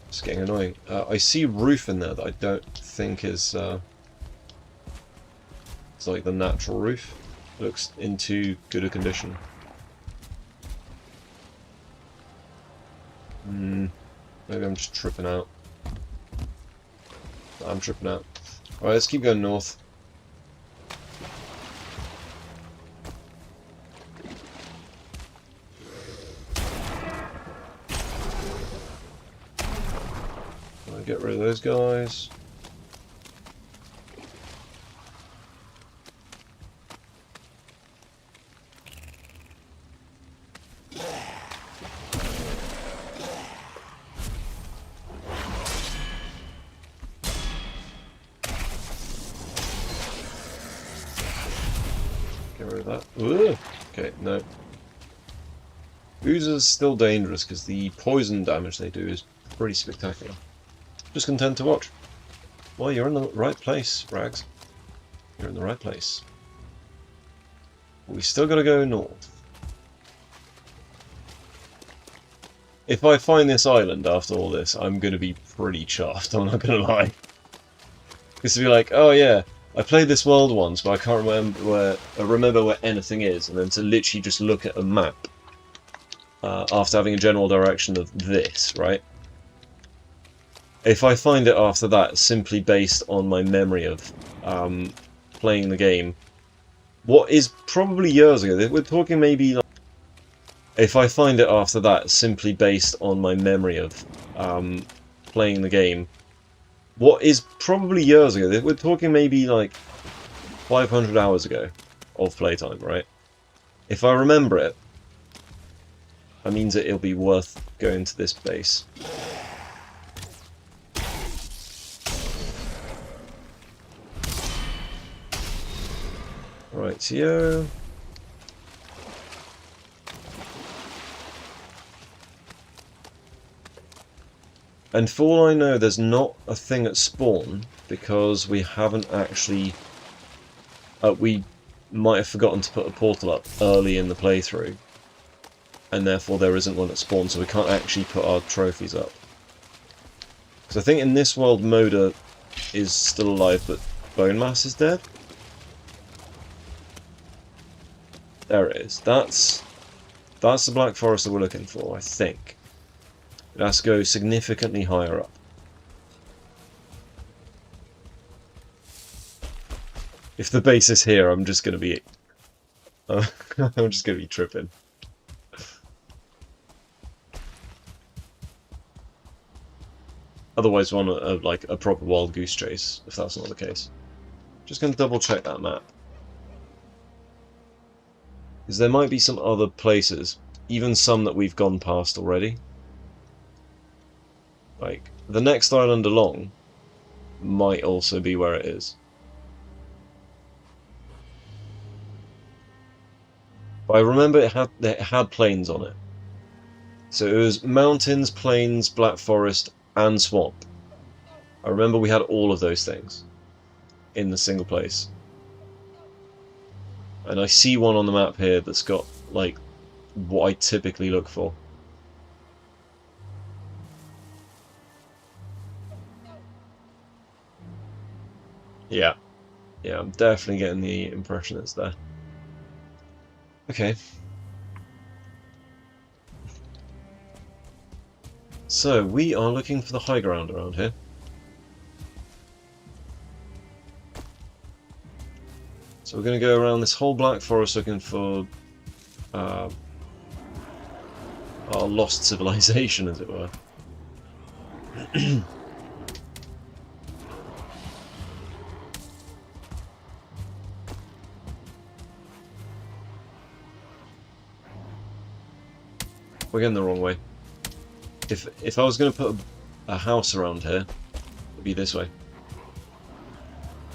Speaker 1: It's getting annoying. I see roof in there that I don't think is it's like the natural roof. It looks in too good a condition. Maybe I'm just tripping out. I'm tripping out. Alright, let's keep going north. Get rid of those guys. Get rid of that. Ugh. Okay, no. Oozes are still dangerous because the poison damage they do is pretty spectacular. Just content to watch. Well, you're in the right place, Rags. You're in the right place. But we still gotta go north. If I find this island after all this, I'm gonna be pretty chuffed, I'm not gonna lie. Because to be like, oh yeah, I played this world once, but I can't remember where anything is, and then to literally just look at a map after having a general direction of this, right? If I find it after that, simply based on my memory of playing the game, what is probably years ago, we're talking maybe like, if I find it after that, simply based on my memory of playing the game, what is probably years ago, we're talking maybe like 500 hours ago of playtime, right? If I remember it, that means that it'll be worth going to this base. Rightio. And for all I know, there's not a thing at spawn, because we haven't actually... we might have forgotten to put a portal up early in the playthrough, and therefore there isn't one at spawn, so we can't actually put our trophies up. Because I think in this world Moda is still alive, but Bone Mass is dead? There it is. That's the Black Forest that we're looking for, I think. It has to go significantly higher up. If the base is here, I'm just going to be... I'm just going to be tripping. Otherwise, we're on like a proper wild goose chase, if that's not the case. Just going to double check that map. Because there might be some other places, even some that we've gone past already. Like, the next island along might also be where it is. But I remember it had plains on it. So it was mountains, plains, black forest, and swamp. I remember we had all of those things in the single place. And I see one on the map here that's got, like, what I typically look for. Yeah. Yeah, I'm definitely getting the impression it's there. Okay. So, we are looking for the high ground around here. So we're going to go around this whole Black Forest looking for our lost civilization, as it were. We're going the wrong way. If I was going to put a house around here, it'd be this way.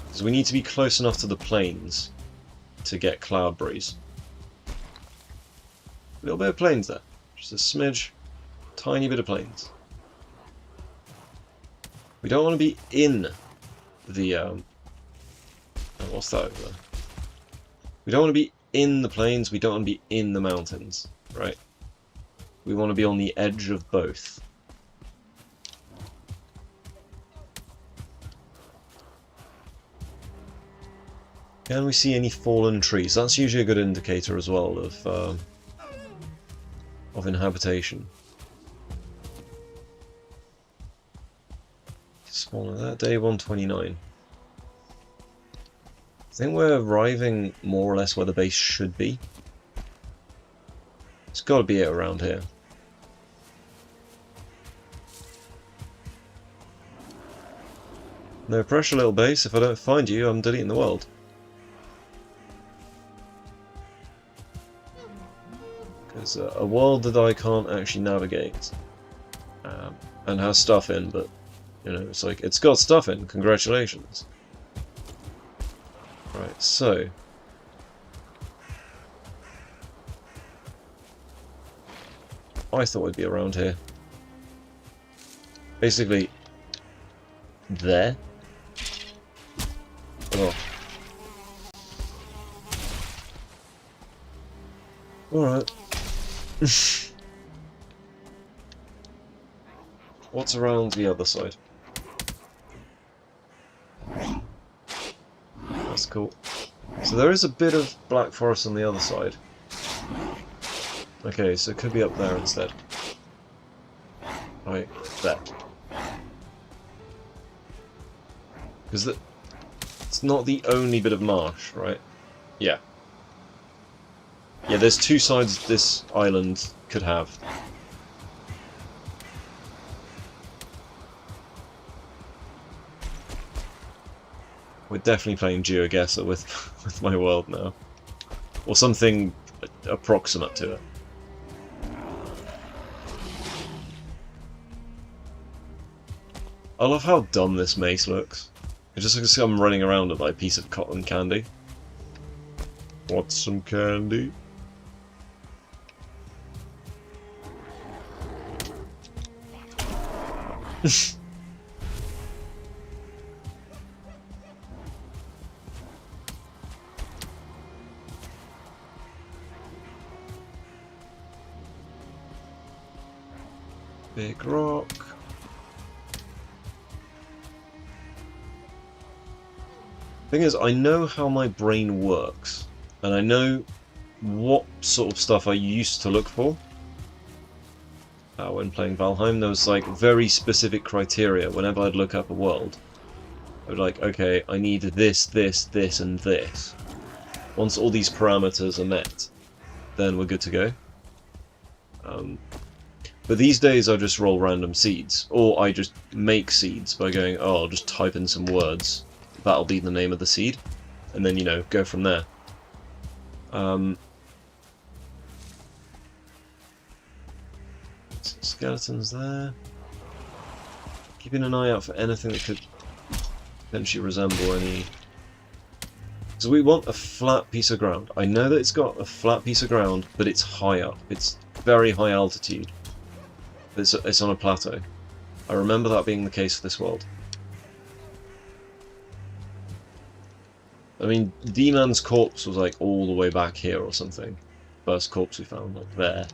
Speaker 1: Because we need to be close enough to the plains to get Cloud Breeze. A little bit of plains there. Just a smidge, tiny bit of plains. We don't want to be in the... oh, what's that over there? We don't want to be in the plains, we don't want to be in the mountains, right? We want to be on the edge of both. Can we see any fallen trees? That's usually a good indicator as well of inhabitation. Spawn of that day 129. I think we're arriving more or less where the base should be. It's got to be it around here. No pressure, little base. If I don't find you, I'm deleting the world. Because a world that I can't actually navigate and has stuff in, but you know, it's like it's got stuff in. Congratulations. Right, so I thought we'd be around here. Basically, there. Oh. Alright. What's around the other side? That's cool. So there is a bit of Black Forest on the other side. Okay, so it could be up there instead. Right, there. Because it's not the only bit of marsh, right? Yeah. Yeah, there's two sides this island could have. We're definitely playing GeoGuessr with my world now. Or something approximate to it. I love how dumb this mace looks. It just looks like I'm running around with like a piece of cotton candy. What's some candy? Big rock. Thing is, I know how my brain works, and I know what sort of stuff I used to look for. When playing Valheim, there was like very specific criteria whenever I'd look up a world. I would like, okay, I need this, this, this, and this. Once all these parameters are met, then we're good to go. But these days I just roll random seeds, or I just make seeds by going, oh, I'll just type in some words. That'll be the name of the seed, and then, you know, go from there. Skeletons there. Keeping an eye out for anything that could potentially resemble any... So we want a flat piece of ground. I know that it's got a flat piece of ground, but it's high up. It's very high altitude. It's on a plateau. I remember that being the case for this world. I mean, D-Man's corpse was like all the way back here or something. First corpse we found, like there.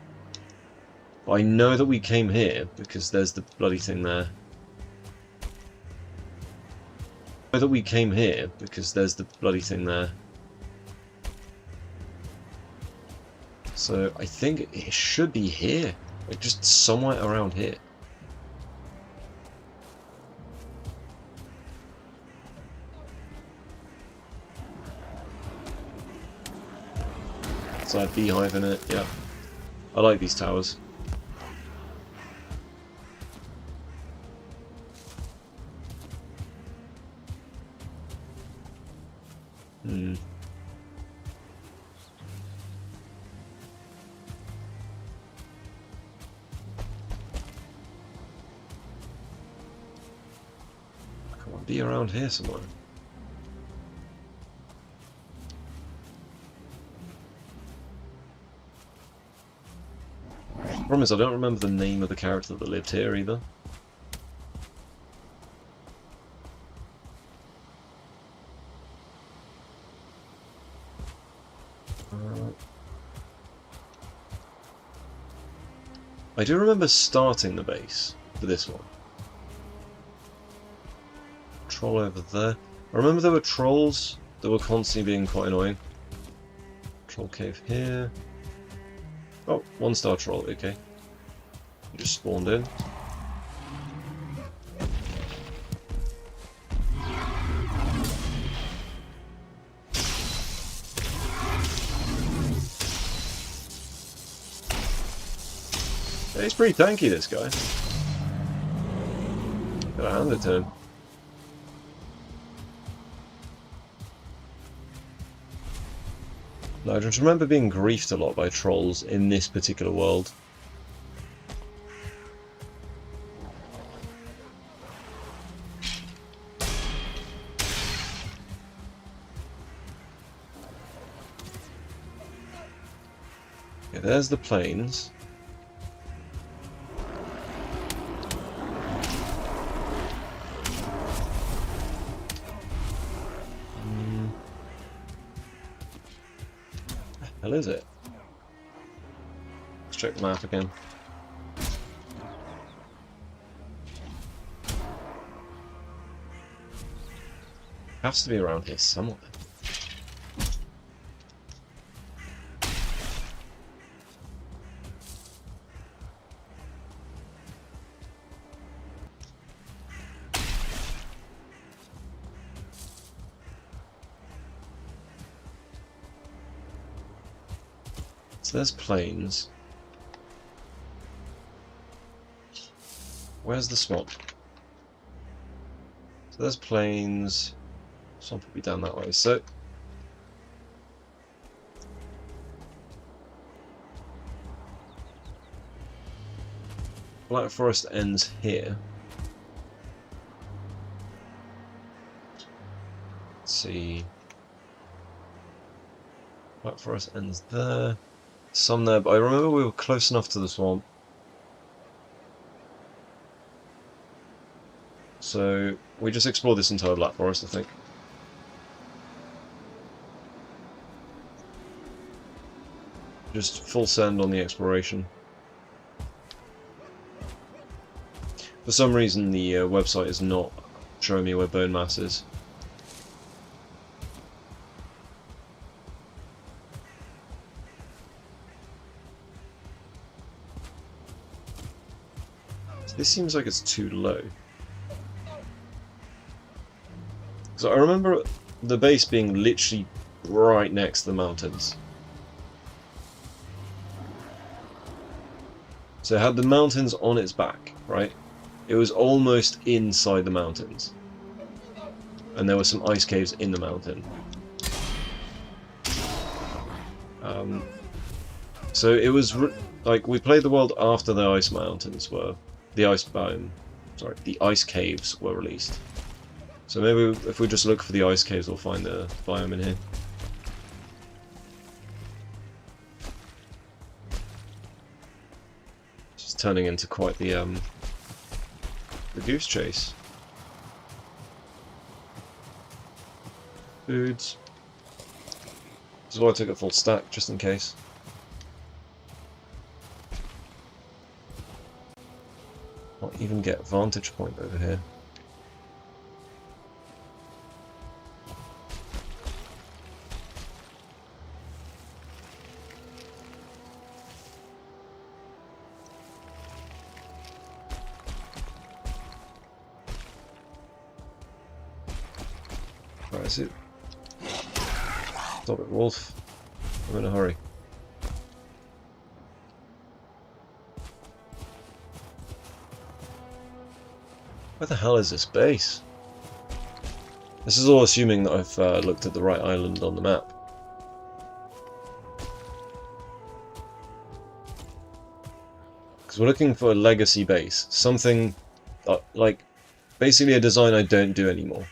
Speaker 1: But I know that we came here because there's the bloody thing there. I know that we came here because there's the bloody thing there. So I think it should be here. Like just somewhere around here. So I have beehive in it, yeah. I like these towers. Hmm. Come on, be around here somewhere. Problem is, I don't remember the name of the character that lived here either. I do remember starting the base for this one. Troll over there. I remember there were trolls that were constantly being quite annoying. Troll cave here. Oh, 1-star troll, okay. You just spawned in. Yeah, he's pretty tanky, this guy. Gotta hand it to him. No, I just remember being griefed a lot by trolls in this particular world. Okay, there's the plains. Hell is it? Let's check the map again. Has to be around here somewhere. So there's plains. Where's the swamp? So there's plains. Swamp will be down that way. So Black Forest ends here. Let's see. Black Forest ends there. Some there, but I remember we were close enough to the swamp. So we just explore this entire Black Forest, I think. Just full send on the exploration. For some reason the website is not showing me where bone mass is. So this seems like it's too low. So I remember the base being literally right next to the mountains. So it had the mountains on its back, right? It was almost inside the mountains. And there were some ice caves in the mountain. So it was like we played the world after the ice mountains were, the ice biome, sorry, the ice caves were released. So maybe if we just look for the ice caves, we'll find the biome in here. Just turning into quite the goose chase. Foods. This is why I took a full stack, just in case. Not even get vantage point over here. Where is it? Stop it, wolf. I'm in a hurry. Where the hell is this base? This is all assuming that I've looked at the right island on the map. Because we're looking for a legacy base. Something like basically a design I don't do anymore.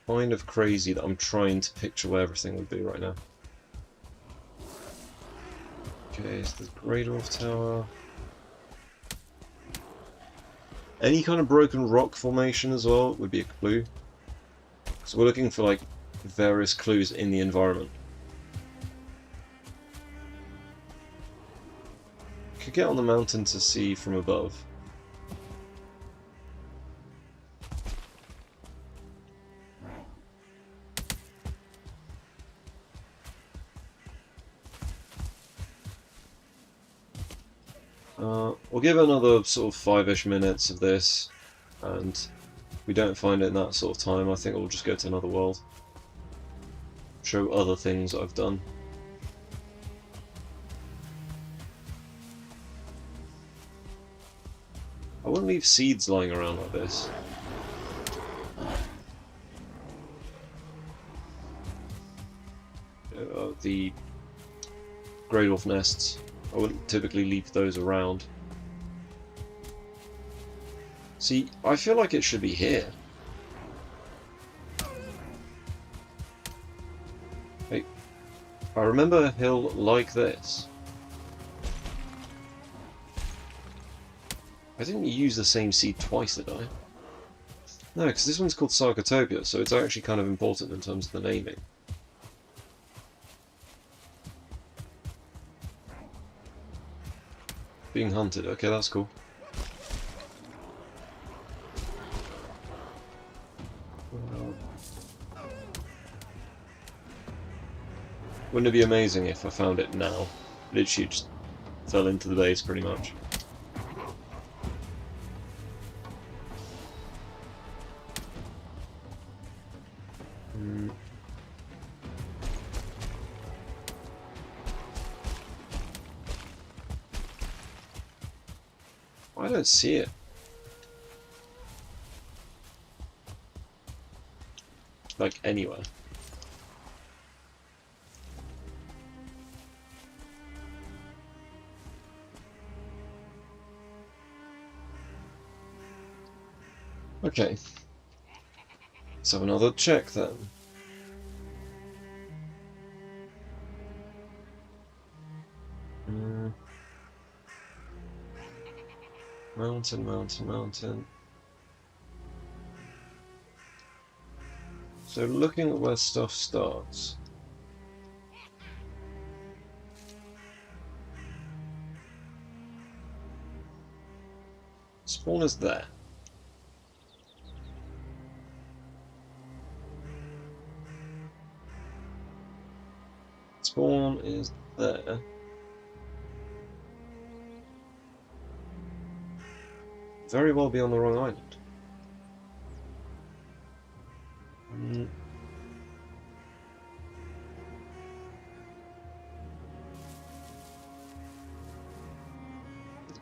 Speaker 1: Kind of crazy that I'm trying to picture where everything would be right now. Okay, so the Grey Dwarf Tower. Any kind of broken rock formation as well would be a clue. So we're looking for like various clues in the environment. Could get on the mountain to see from above. We'll give it another sort of 5-ish minutes of this, and if we don't find it in that sort of time, I think we'll just go to another world. Show other things that I've done. I wouldn't leave seeds lying around like this. The Grey Dwarf nests, I wouldn't typically leave those around. See, I feel like it should be here. Hey, I remember a hill like this. I didn't use the same seed twice, did I? No, because this one's called Sarcotopia, so it's actually kind of important in terms of the naming. Being hunted, okay, that's cool. Wouldn't it be amazing if I found it now? Literally just fell into the base, pretty much. I don't see it. Like, anywhere. Okay. Let's have another check then. Mountain, mountain, mountain. So looking at where stuff starts. Spawn is there. Spawn is there. Very well be on the wrong island.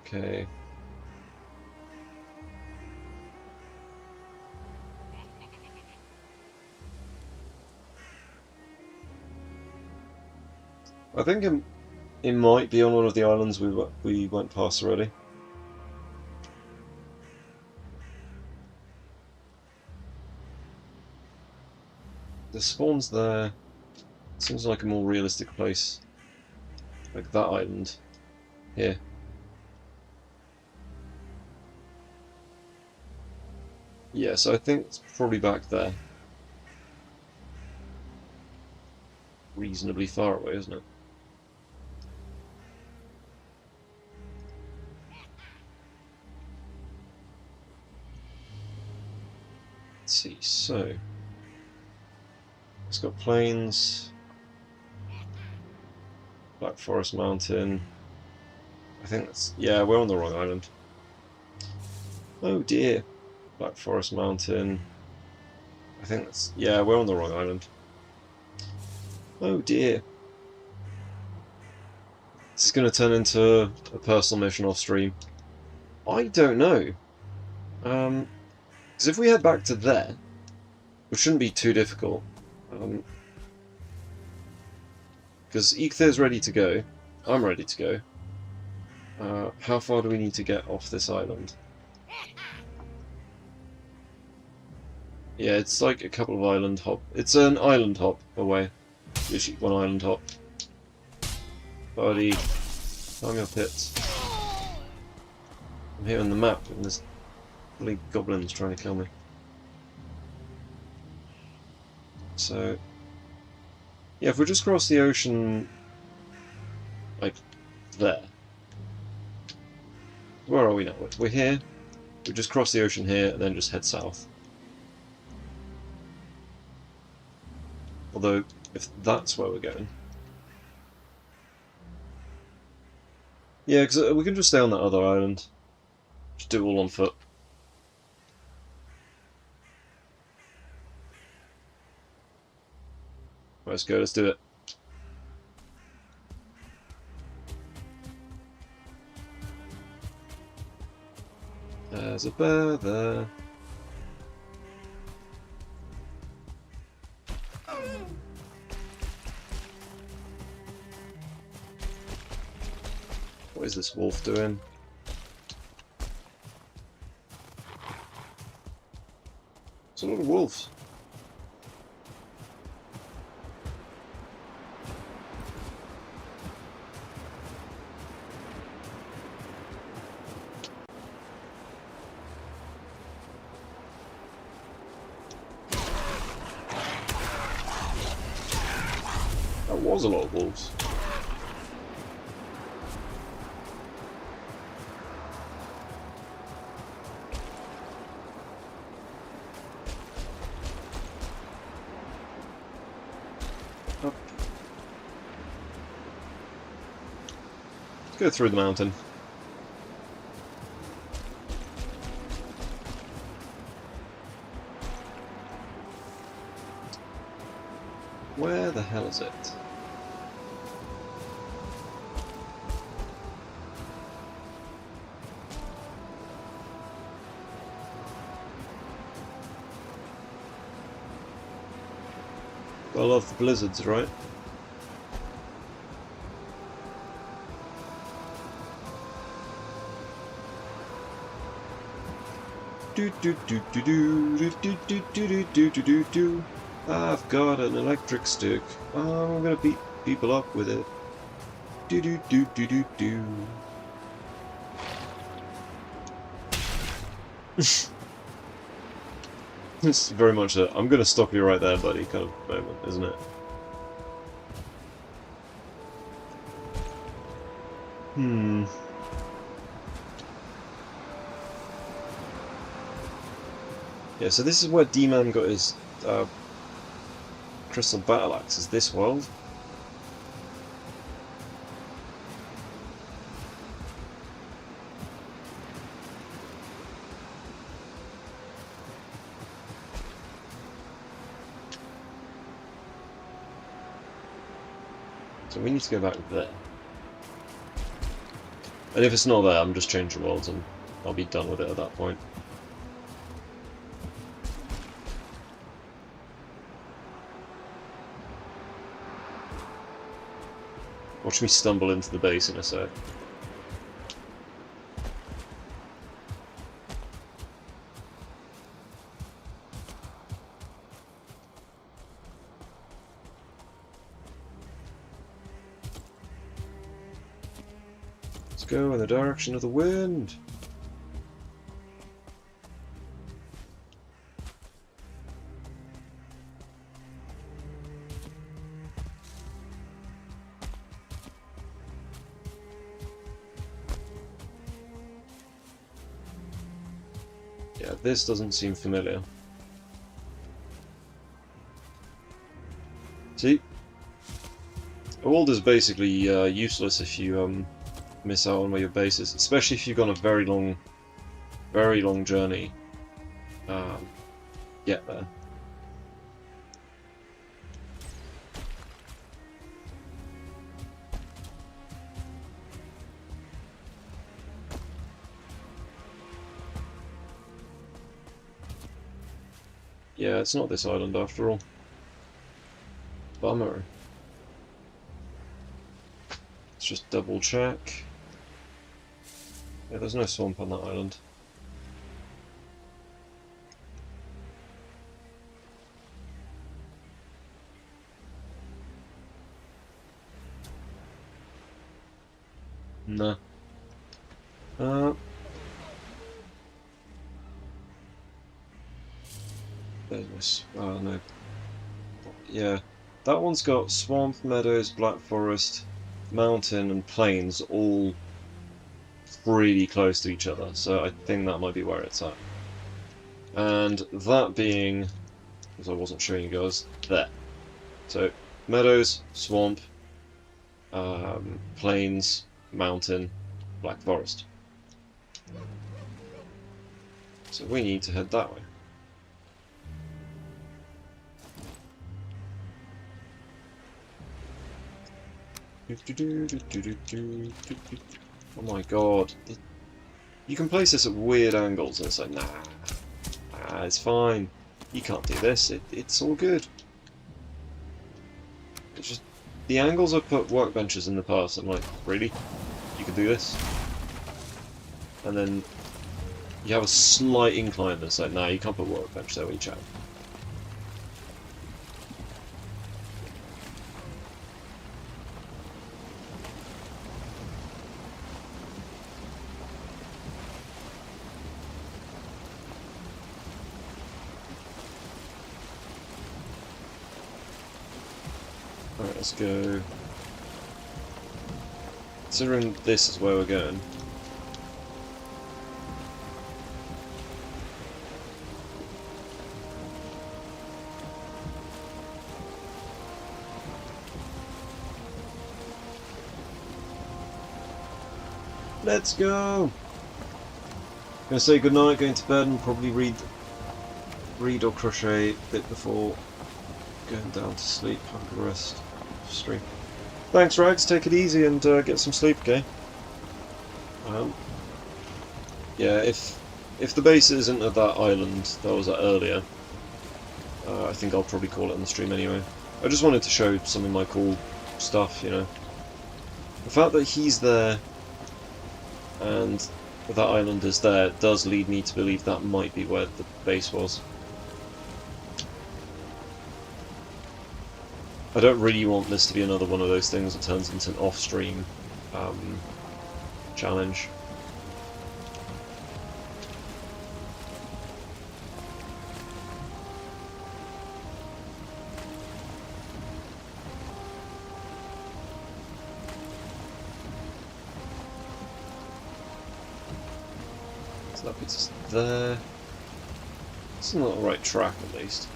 Speaker 1: Okay. I think it might be on one of the islands we went past already. The spawn's there. Seems like a more realistic place. Like that island. Here. Yeah, so I think it's probably back there. Reasonably far away, isn't it? Let's see, so... It's got plains... Black Forest Mountain... I think that's... Yeah, we're on the wrong island. Oh dear. Black Forest Mountain... I think that's... Yeah, we're on the wrong island. Oh dear. This is going to turn into a personal mission off stream. I don't know. Because if we head back to there, which shouldn't be too difficult, because Eikthyr ready to go, I'm ready to go. How far do we need to get off this island? Yeah, it's like a couple of island hop. It's an island hop away. Literally one island hop. Buddy, climb your pits. I'm here on the map and there's bloody goblins trying to kill me. So, yeah, if we just cross the ocean, like, there. Where are we now? We're here. We just cross the ocean here and then just head south. Although, if that's where we're going... Yeah, because we can just stay on that other island. Just do it all on foot. Right, let's go, let's do it. There's a bear there. What is this wolf doing? It's a lot of wolves. That was a lot of wolves. Up. Let's go through the mountain. Where the hell is it? I love the blizzards, right? Do do do do do do do do do do do do do. I've got an electric stick. I'm gonna beat people up with it. Do do do do do do. It's very much a "I'm gonna stop you right there, buddy" kind of moment, isn't it? Hmm. Yeah, so this is where D-Man got his crystal battle axe. Is this world? So we need to go back there. And if it's not there, I'm just changing worlds and I'll be done with it at that point. Watch me stumble into the base in a sec. Let's go in the direction of the wind. Yeah, this doesn't seem familiar. See? A world is basically useless if you miss out on where your base is, especially if you've gone a very long journey. Get there. Yeah, it's not this island after all. Bummer. Let's just double check. Yeah, there's no swamp on that island. No. There's this. Oh no. Yeah. That one's got swamp, meadows, black forest, mountain, and plains all pretty close to each other, so I think that might be where it's at. And that being, as I wasn't showing you guys, there. So, meadows, swamp, plains, mountain, black forest. So we need to head that way. Oh my god. You can place this at weird angles and it's like, nah, it's fine. You can't do this, it's all good. It's just, the angles I've put workbenches in the past, I'm like, really? You can do this? And then you have a slight incline that's like, nah, you can't put workbench there, each out. Alright, let's go. Considering this is where we're going. Let's go! Gonna say goodnight, going to bed, and probably read or crochet a bit before going down to sleep. Have a good rest. Stream. Thanks, Rags. Take it easy and get some sleep, okay? Yeah, if the base isn't at that island that was at earlier, I think I'll probably call it on the stream anyway. I just wanted to show some of my cool stuff, you know. The fact that he's there, and that island is there does lead me to believe that might be where the base was. I don't really want this to be another one of those things that turns into an off-stream challenge. So that puts us there. It's not the right track, at least.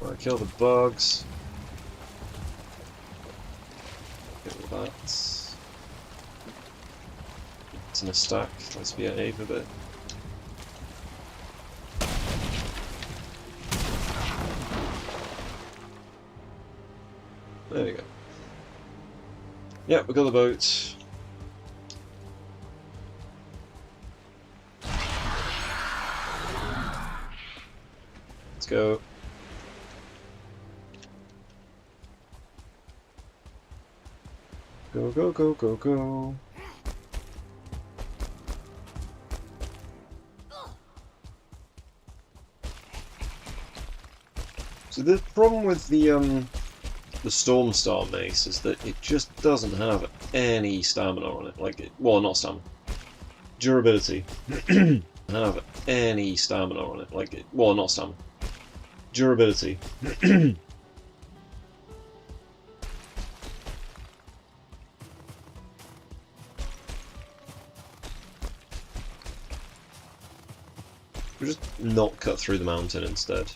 Speaker 1: Right, kill the bugs. Kill that. It's in a stack. Let's behave a bit. There we go. Yeah, we got the boat. Let's go. Go, go, go, go, go. So the problem with the Storm Star mace is that it just doesn't have any stamina on it. Like, well, not stamina. Durability. Doesn't have any stamina on it. Like, well, not stamina. Durability. We'll just not cut through the mountain instead.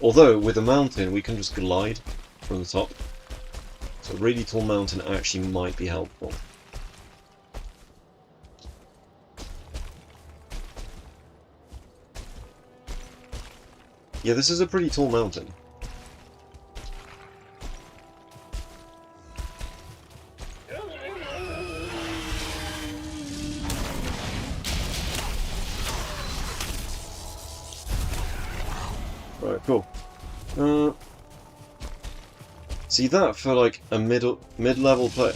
Speaker 1: Although, with a mountain, we can just glide from the top. So a really tall mountain actually might be helpful. Yeah, this is a pretty tall mountain. Right, cool. See, that for like a mid-level player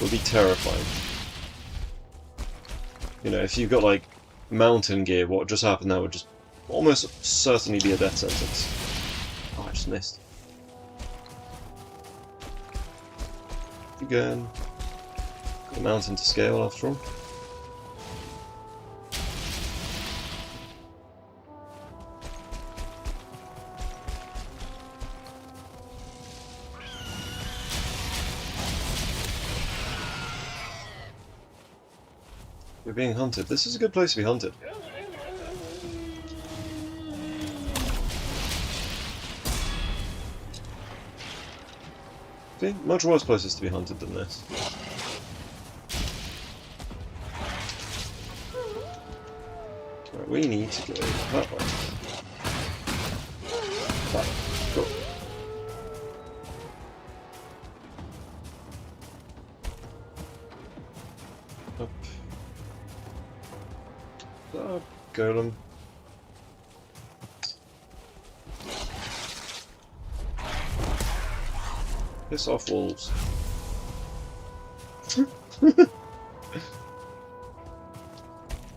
Speaker 1: would be terrifying. You know, if you've got like mountain gear, what just happened there would just almost certainly be a death sentence. Oh, I just missed. Again. Got a mountain to scale after all. We're being hunted. This is a good place to be hunted. See, much worse places to be hunted than this. Right, we need to go that way. That way. Cool. Up. Up, golem. Piss off, wolves.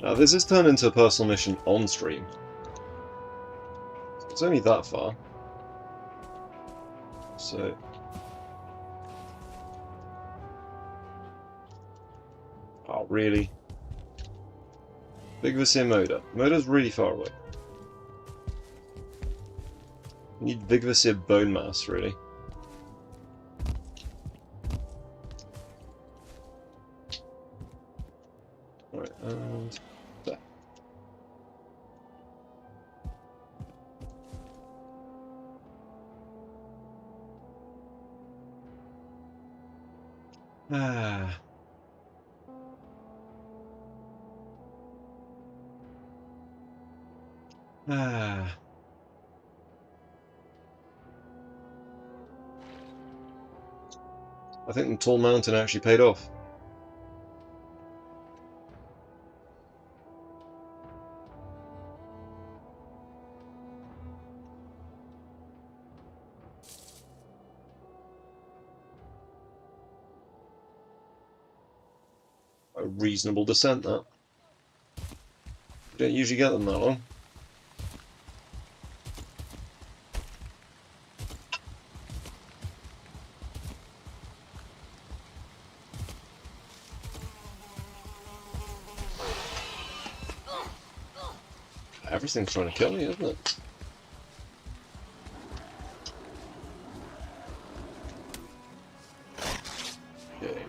Speaker 1: Now, this has turned into a personal mission on stream. It's only that far. So... Oh, really? Big Vizier Moda. Moda's really far away. We need Big Vizier bone mass, really. Right, and there. Ah. Ah. I think the tall mountain actually paid off. A reasonable descent, that. You don't usually get them that long. Everything's trying to kill me, isn't it? Okay.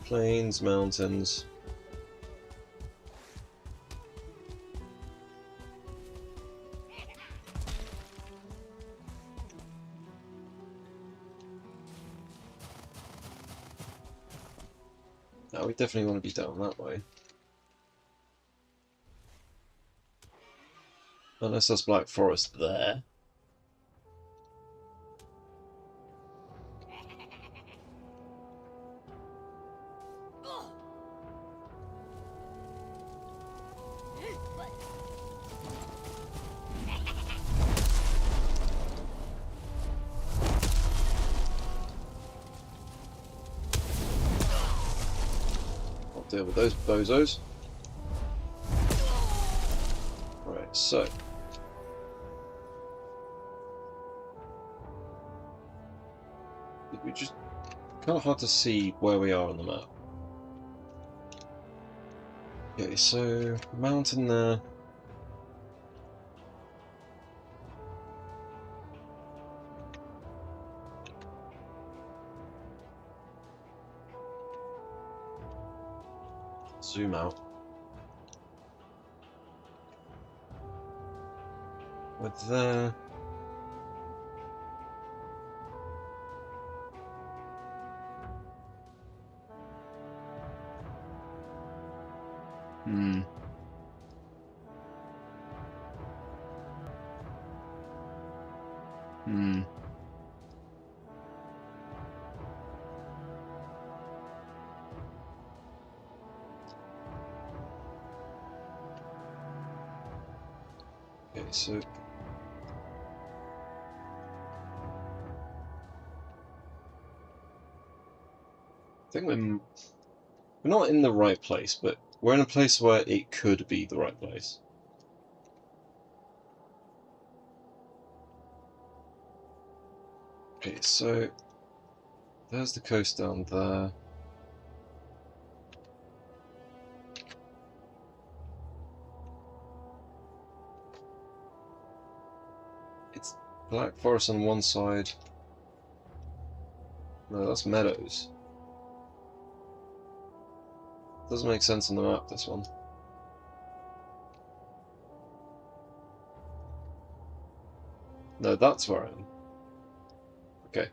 Speaker 1: Plains, mountains. No, we definitely want to be down that way. Unless there's Black Forest there. I'll deal with those bozos. Right, so. We just kind of hard to see where we are on the map. Okay, so mountain there. Zoom out. We're there. Hmm. Hmm. Okay, so I think we're not in the right place, but we're in a place where it could be the right place. Okay, so there's the coast down there. It's Black Forest on one side. No, that's meadows. Doesn't make sense on the map, this one. No, that's where I am. Okay.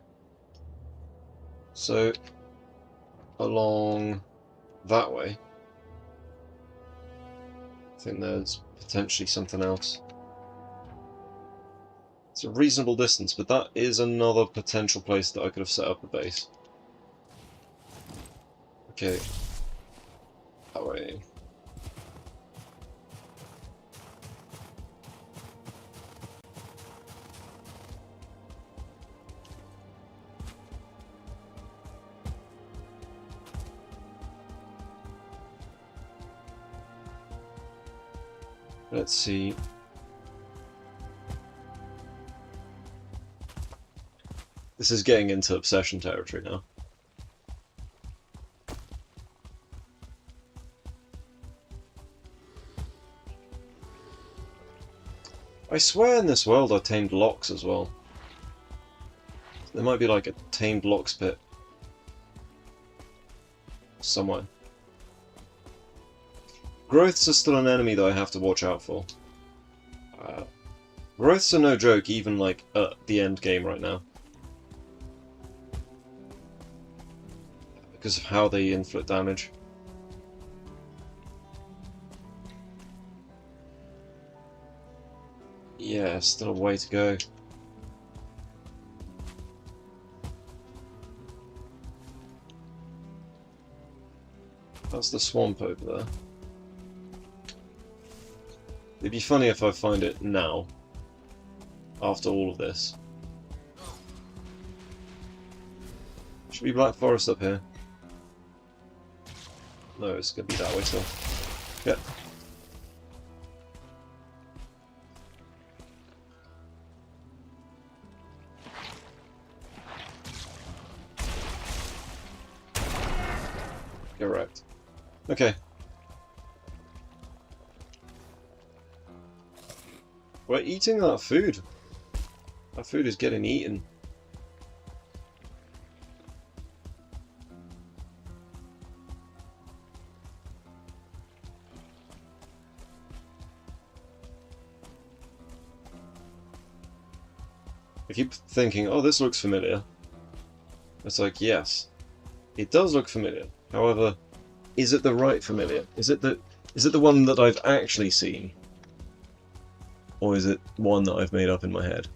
Speaker 1: So, along that way, I think there's potentially something else. It's a reasonable distance, but that is another potential place that I could have set up a base. Okay. That way. Let's see. This is getting into obsession territory now. I swear in this world I tamed locks as well. There might be like a tamed locks pit somewhere. Growths are still an enemy that I have to watch out for. Growths are no joke, even like at the end game right now. Because of how they inflict damage. Yeah, still a way to go. That's the swamp over there. It'd be funny if I find it now, after all of this. Should be Black Forest up here. No, it's gonna be that way still. Yep. Correct. Okay. We're eating that food. That food is getting eaten. I keep thinking, oh, this looks familiar. It's like, yes, it does look familiar. However, is it the right familiar? Is it the one that I've actually seen? Or is it one that I've made up in my head?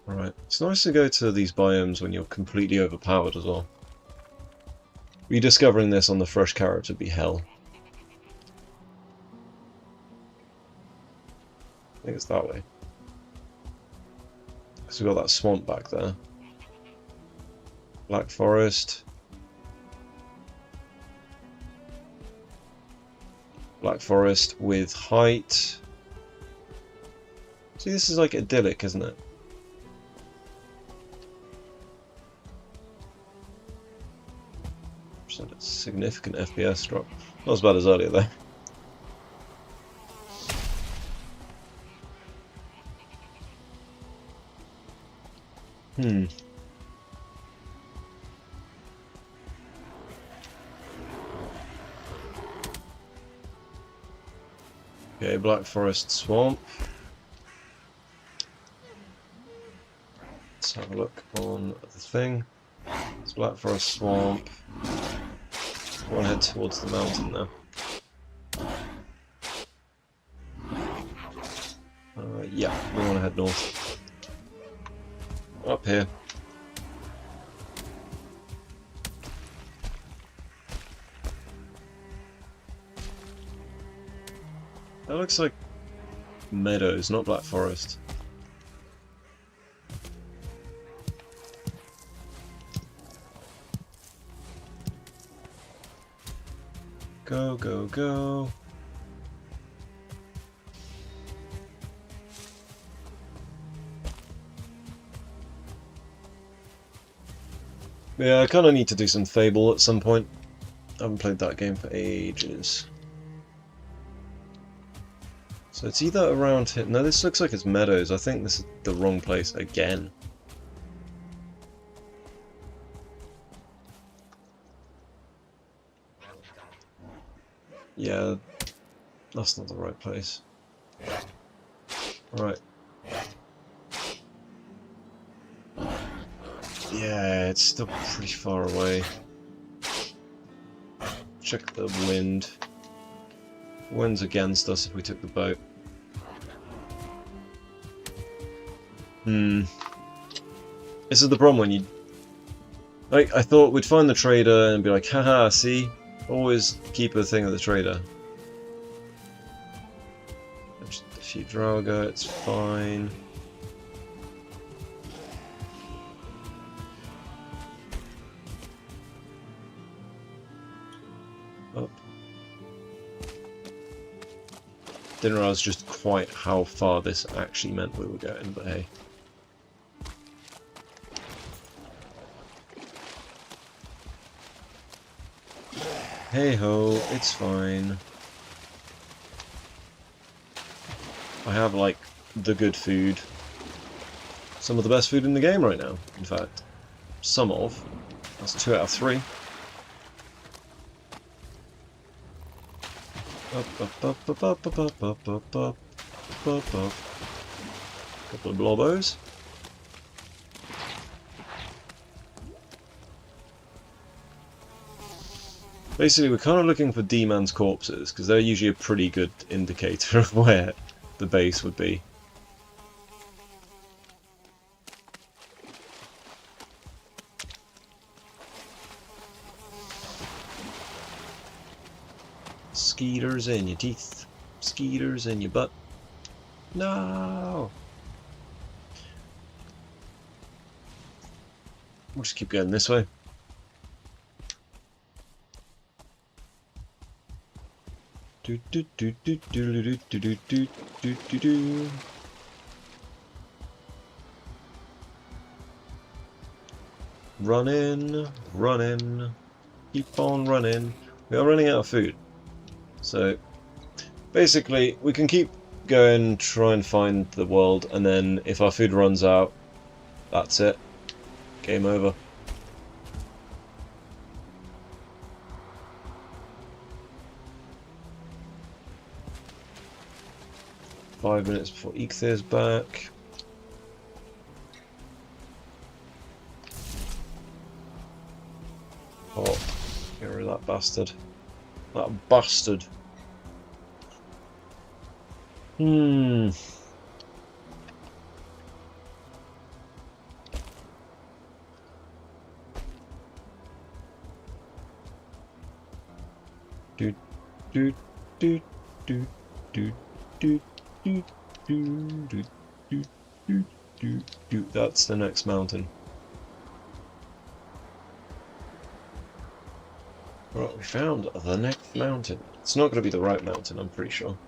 Speaker 1: Right, it's nice to go to these biomes when you're completely overpowered as well. Rediscovering this on the fresh carrot would be hell. I think it's that way. Because we've got that swamp back there. Black Forest. Black Forest with height. See, this is like idyllic, isn't it? Just had a significant FPS drop. Not as bad as earlier though. Okay, Black Forest Swamp. Let's have a look on the thing. It's Black Forest Swamp. I want to head towards the mountain now. Yeah, we want to head north. Up here. That looks like meadows, not Black Forest. Go, go, go. Yeah, I kind of need to do some Fable at some point. I haven't played that game for ages. So it's either around here. No, this looks like it's meadows. I think this is the wrong place again. Yeah, that's not the right place. Right. Yeah, it's still pretty far away. Check the wind. The wind's against us if we took the boat. This is the problem when you... Like, I thought we'd find the trader and be like, haha, see? Always keep a thing of the trader. Just a few Draugr, it's fine. Up. Didn't realise just quite how far this actually meant we were going, but hey. Hey ho, it's fine. I have, like, the good food. Some of the best food in the game right now, in fact. Some of. That's 2 out of 3. Couple of blobos. Basically, we're kind of looking for D-Man's corpses, because they're usually a pretty good indicator of where the base would be. Skeeters in your teeth. Skeeters in your butt. No! We'll just keep going this way. Do do do do do do do do do do do do. Running, running, keep on running. We are running out of food, so basically we can keep going, try and find the world, and then if our food runs out, that's it. Game over. Five minutes before Eikthyr back. Oh, get rid of that bastard. That bastard. Hmm. Do do do do do do do do do do do do do. That's the next mountain. Right, we found the next mountain. It's not going to be the right mountain, I'm pretty sure.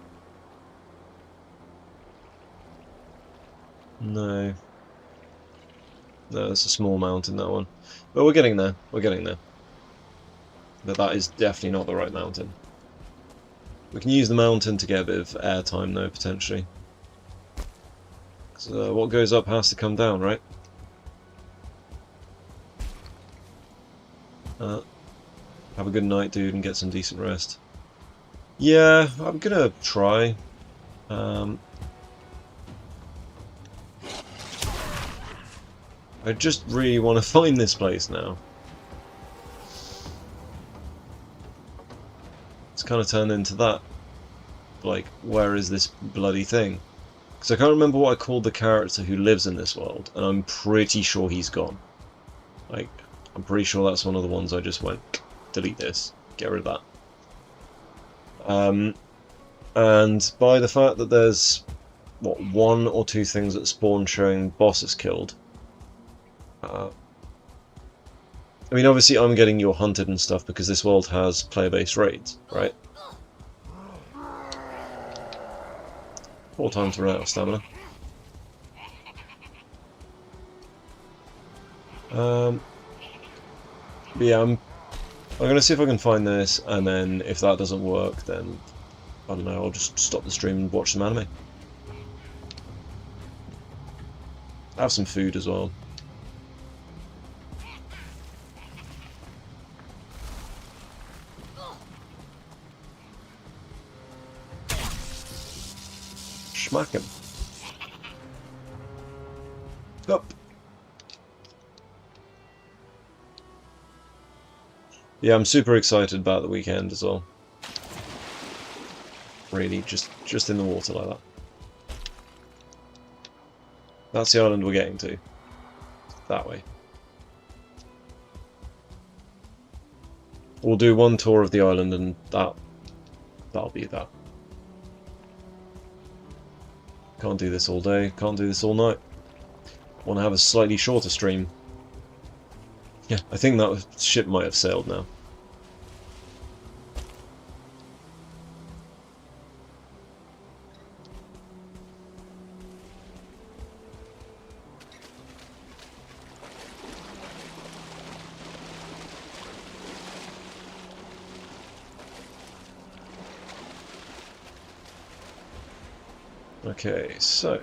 Speaker 1: No. No, it's a small mountain, that one. But we're getting there. We're getting there. But that is definitely not the right mountain. We can use the mountain to get a bit of airtime, though, potentially. So what goes up has to come down, right? Have a good night, dude, and get some decent rest. Yeah, I'm gonna try. I just really want to find this place now. It's kind of turned into that. Like, where is this bloody thing? Because I can't remember what I called the character who lives in this world, and I'm pretty sure he's gone. Like, I'm pretty sure that's one of the ones I just went, delete this, get rid of that. And by the fact that there's, what, one or two things that spawn showing bosses killed. I mean, obviously I'm getting your hunted and stuff because this world has player-based raids, right? 4 times run out of stamina. But yeah, I'm gonna see if I can find this, and then if that doesn't work, then I don't know, I'll just stop the stream and watch some anime. Have some food as well. Smack him. Up. Yeah, I'm super excited about the weekend as well. Really, just in the water like that. That's the island we're getting to. That way. We'll do one tour of the island and that'll be that. Can't do this all day, can't do this all night. Want to have a slightly shorter stream. Yeah, I think that ship might have sailed now. Okay, so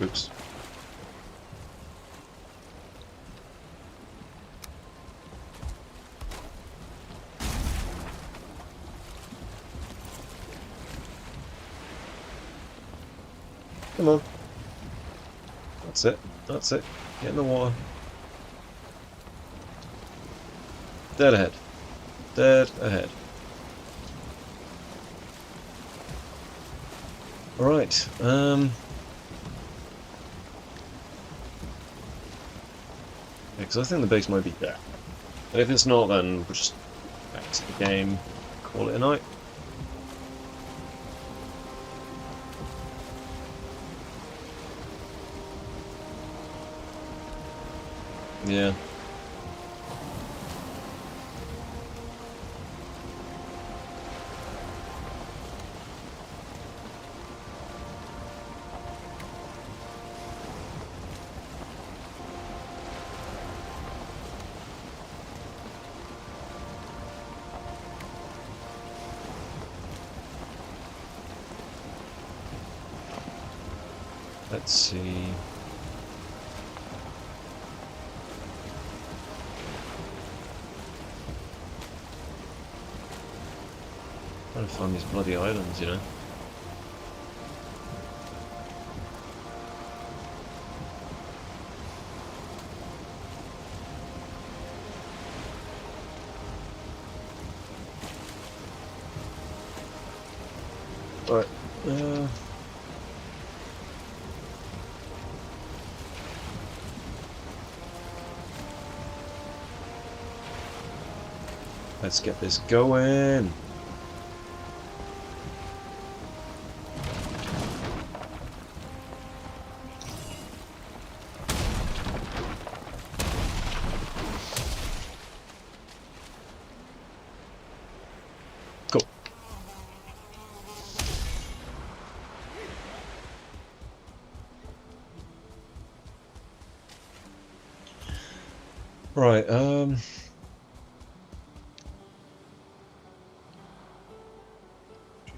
Speaker 1: oops. Come on. That's it. That's it. Get in the water. Dead ahead. Dead ahead. Alright, because I think the base might be there. And if it's not, then we'll just back to the game, call it a night. Yeah. Let's see. Trying to find these bloody islands, you know. Right. Let's get this going. Cool. Right,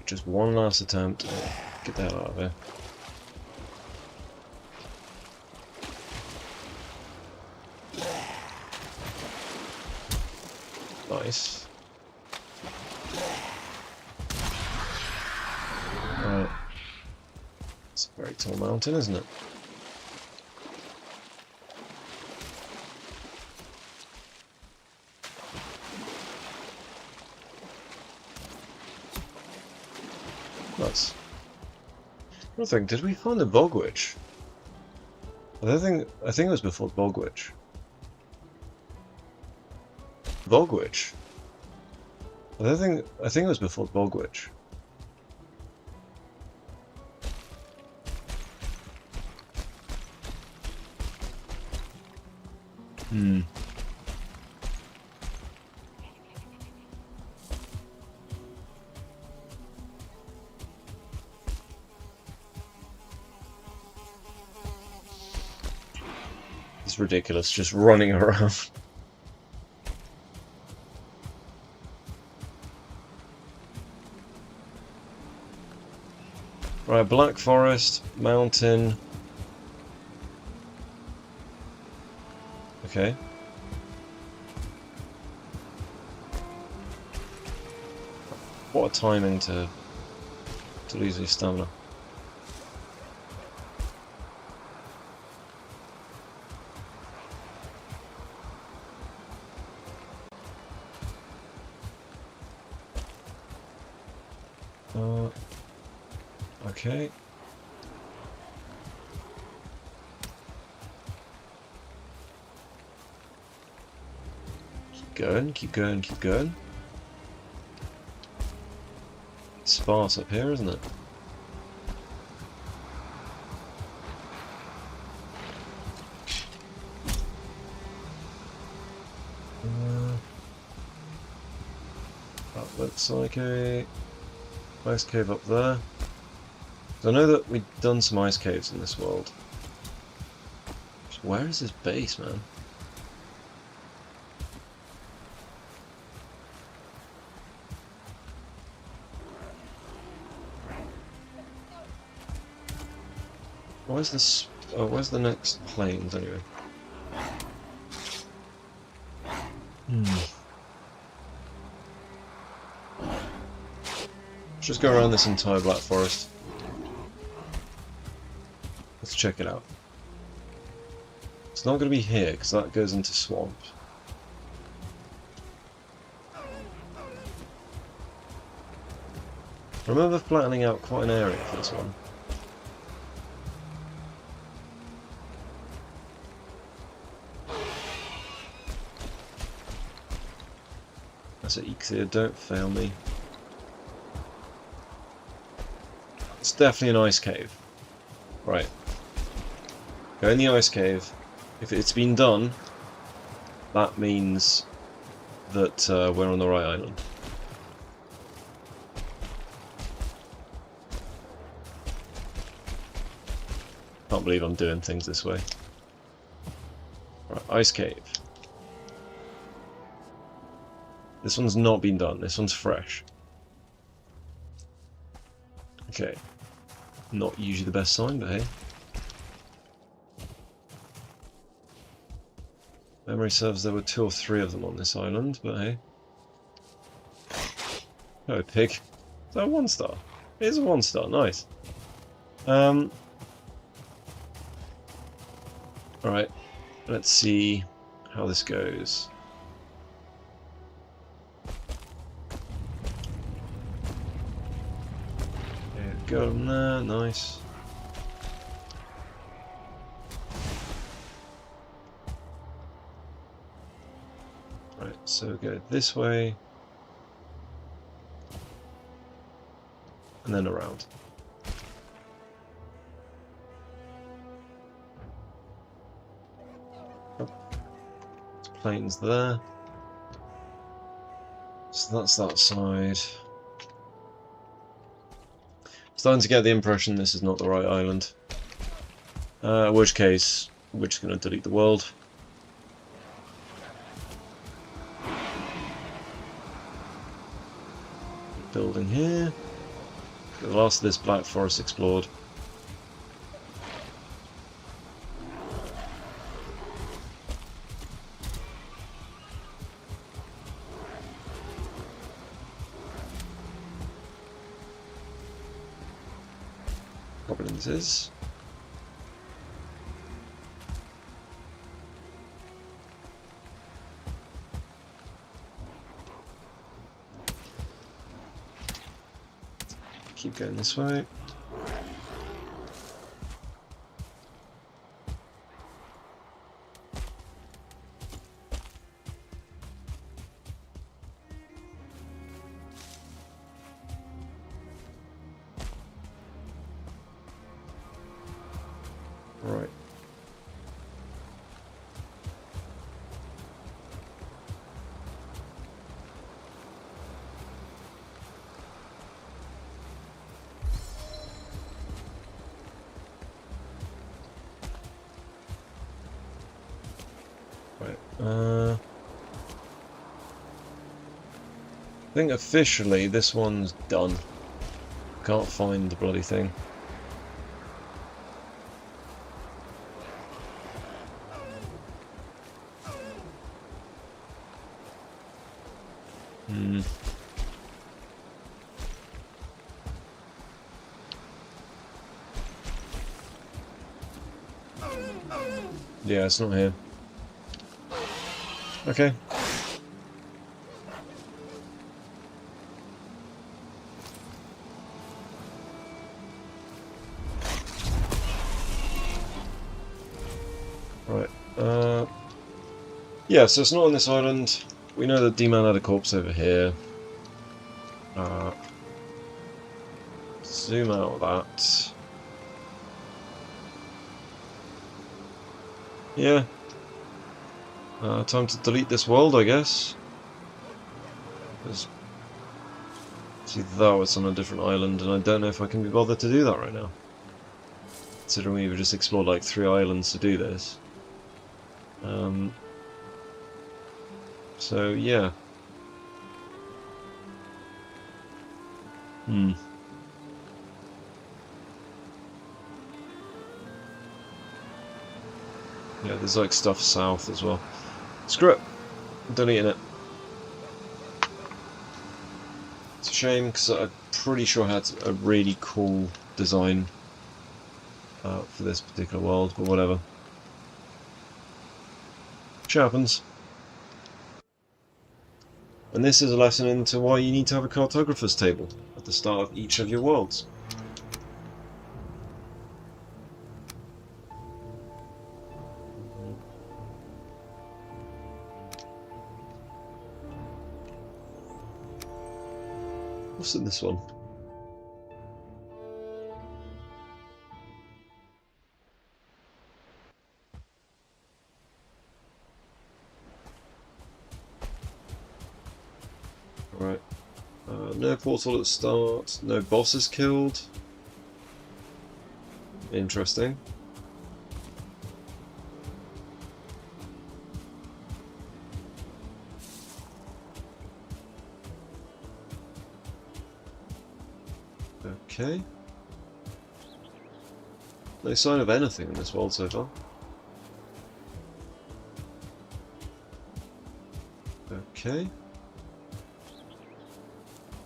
Speaker 1: just one last attempt. Get that out of there. Nice. Right. It's a very tall mountain, isn't it? Nice. I think, did we find the Bog Witch? I think it was before Bog Witch. Bog Witch. I think it was before Bog Witch. Hmm. It's ridiculous, just running around. Right, Black Forest, mountain. Okay. What a timing to lose his stamina. Okay. Keep going, keep going, keep going. It's sparse up here, isn't it? That looks like a ice cave up there. I know that we've done some ice caves in this world. Where is this base, man? Where's this? Oh, where's the next plains anyway? Let's just go around this entire Black Forest. Let's check it out. not going to be here, because that goes into swamp. I remember flattening out quite an area for this one. That's it, Ixia, don't fail me. It's definitely an ice cave. Right. Go in the ice cave. If it's been done, that means that we're on the right island. Can't believe I'm doing things this way. Right, ice cave. This one's not been done, this one's fresh. Okay. Not usually the best sign, but hey. Memory serves there were 2 or 3 of them on this island, but hey. Oh, pig. Is that a 1 star? It is a 1 star, nice. Alright, let's see how this goes. Okay, go on there, nice. Right, so go this way. And then around. Planes there. So that's that side. Starting to get the impression this is not the right island. In which case, we're just going to delete the world. Building here. The last of this Black Forest explored. Goblins is. Keep going this way. Right. Right. I think officially this one's done. Can't find the bloody thing. Yeah, it's not here. Okay. Right. Yeah, so it's not on this island. We know that D-Man had a corpse over here. Zoom out that. Yeah. Time to delete this world, I guess. See, that was on a different island, and I don't know if I can be bothered to do that right now. Considering we've just explored like 3 islands to do this. So, yeah. Yeah, there's like stuff south as well. Screw it. I'm deleting it. It's a shame because I'm pretty sure I had a really cool design for this particular world, but whatever. Which happens. And this is a lesson into why you need to have a cartographer's table at the start of each of your worlds. What's in this one? Right. No portal at the start. No bosses killed. Interesting. Okay. No sign of anything in this world so far. Okay.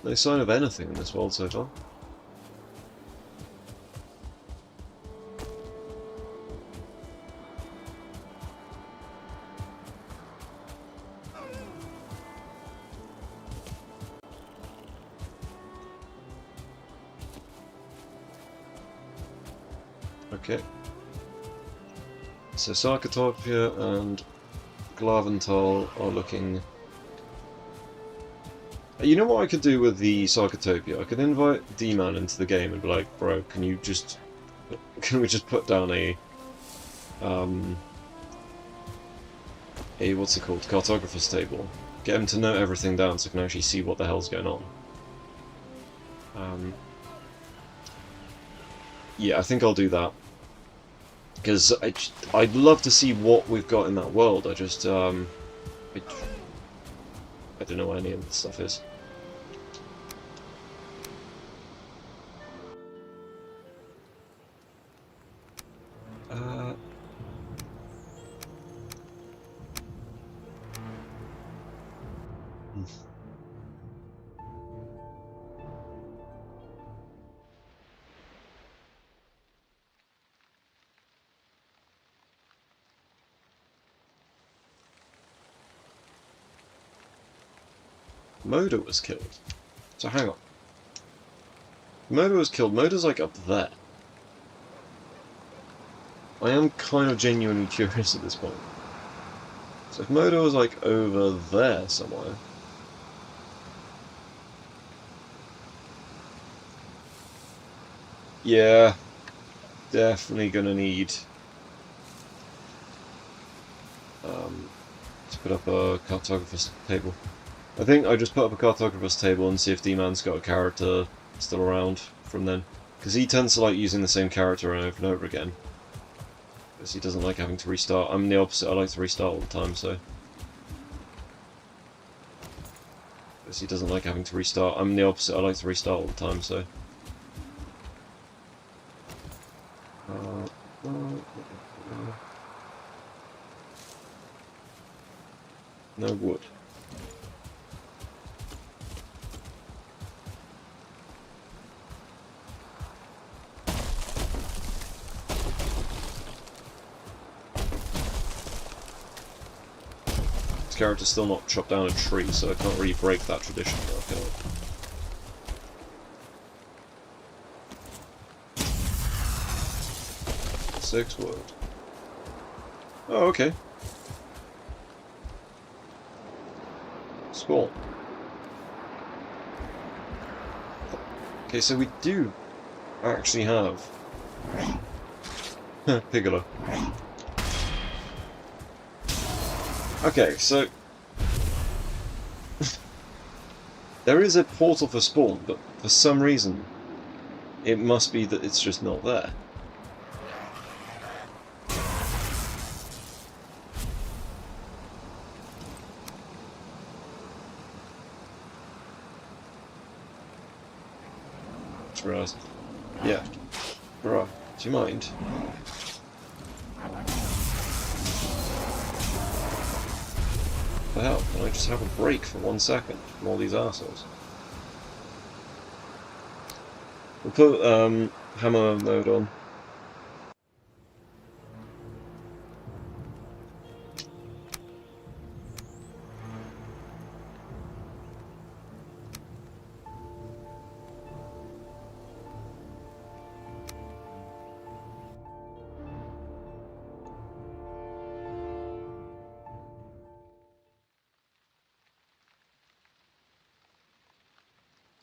Speaker 1: No sign of anything in this world so far. Okay. So Sarkotopia and Glavental are looking... You know what I could do with the Sarkotopia? I could invite D-Man into the game and be like, bro, can we just put down a what's it called? Cartographer's table. Get him to note everything down so I can actually see what the hell's going on. Yeah, I think I'll do that. Because I'd love to see what we've got in that world. I just, I don't know what any of this stuff is. Moda was killed. So hang on. Moda was killed. Moda's like up there. I am kind of genuinely curious at this point. So if Moda was like over there somewhere... Yeah, definitely gonna need to put up a cartographer's table. I think I just put up a cartographer's table and see if D-Man's got a character still around from then. Because he tends to like using the same character over and over again. Because he doesn't like having to restart. I'm the opposite, I like to restart all the time, so... Because he doesn't like having to restart. I'm the opposite, I like to restart all the time, so... No wood. This character's still not chopped down a tree, so I can't really break that tradition now, can I? 6 wood. Oh, okay. Spawn. Okay, so we do actually have Piccolo. Okay, so there is a portal for spawn, but for some reason it must be that it's just not there. Right. Yeah. Right. Do you mind? What the hell? Can I just have a break for 1 second from all these arseholes? We'll put hammer mode on.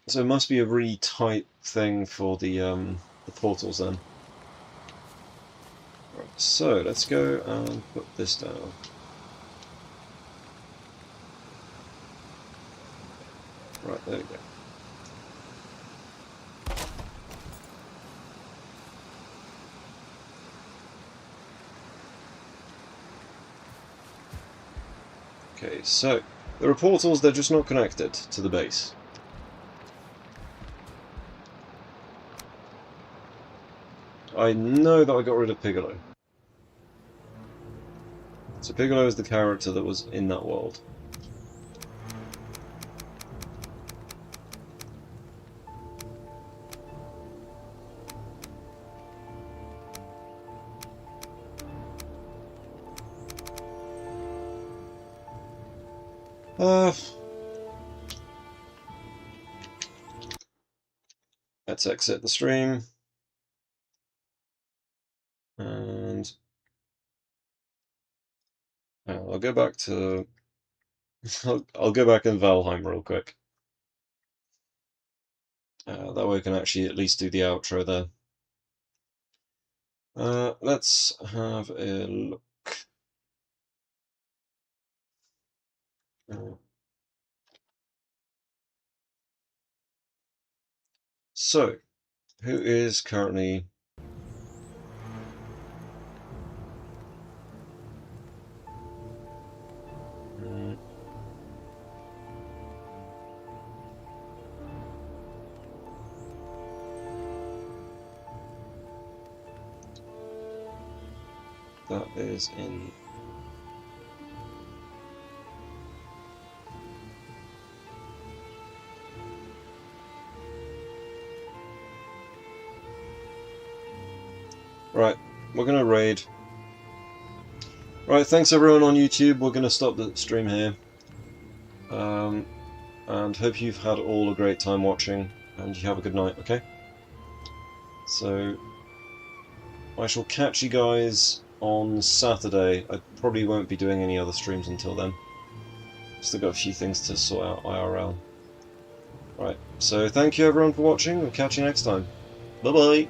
Speaker 1: So it must be a really tight thing for the portals then. Right, so let's go and put this down. Right, there we go. Okay, so there are portals, they're just not connected to the base. I know that I got rid of Piccolo. So Piccolo is the character that was in that world. Let's exit the stream. And I'll go back to... I'll go back in Valheim real quick. That way I can actually at least do the outro there. Let's have a look. So, who is currently... that is in... Right, we're going to raid. Right, thanks everyone on YouTube. We're going to stop the stream here. And hope you've had all a great time watching, and you have a good night, okay? So, I shall catch you guys on Saturday. I probably won't be doing any other streams until then. Still got a few things to sort out IRL. Right, so thank you everyone for watching, and catch you next time. Bye bye!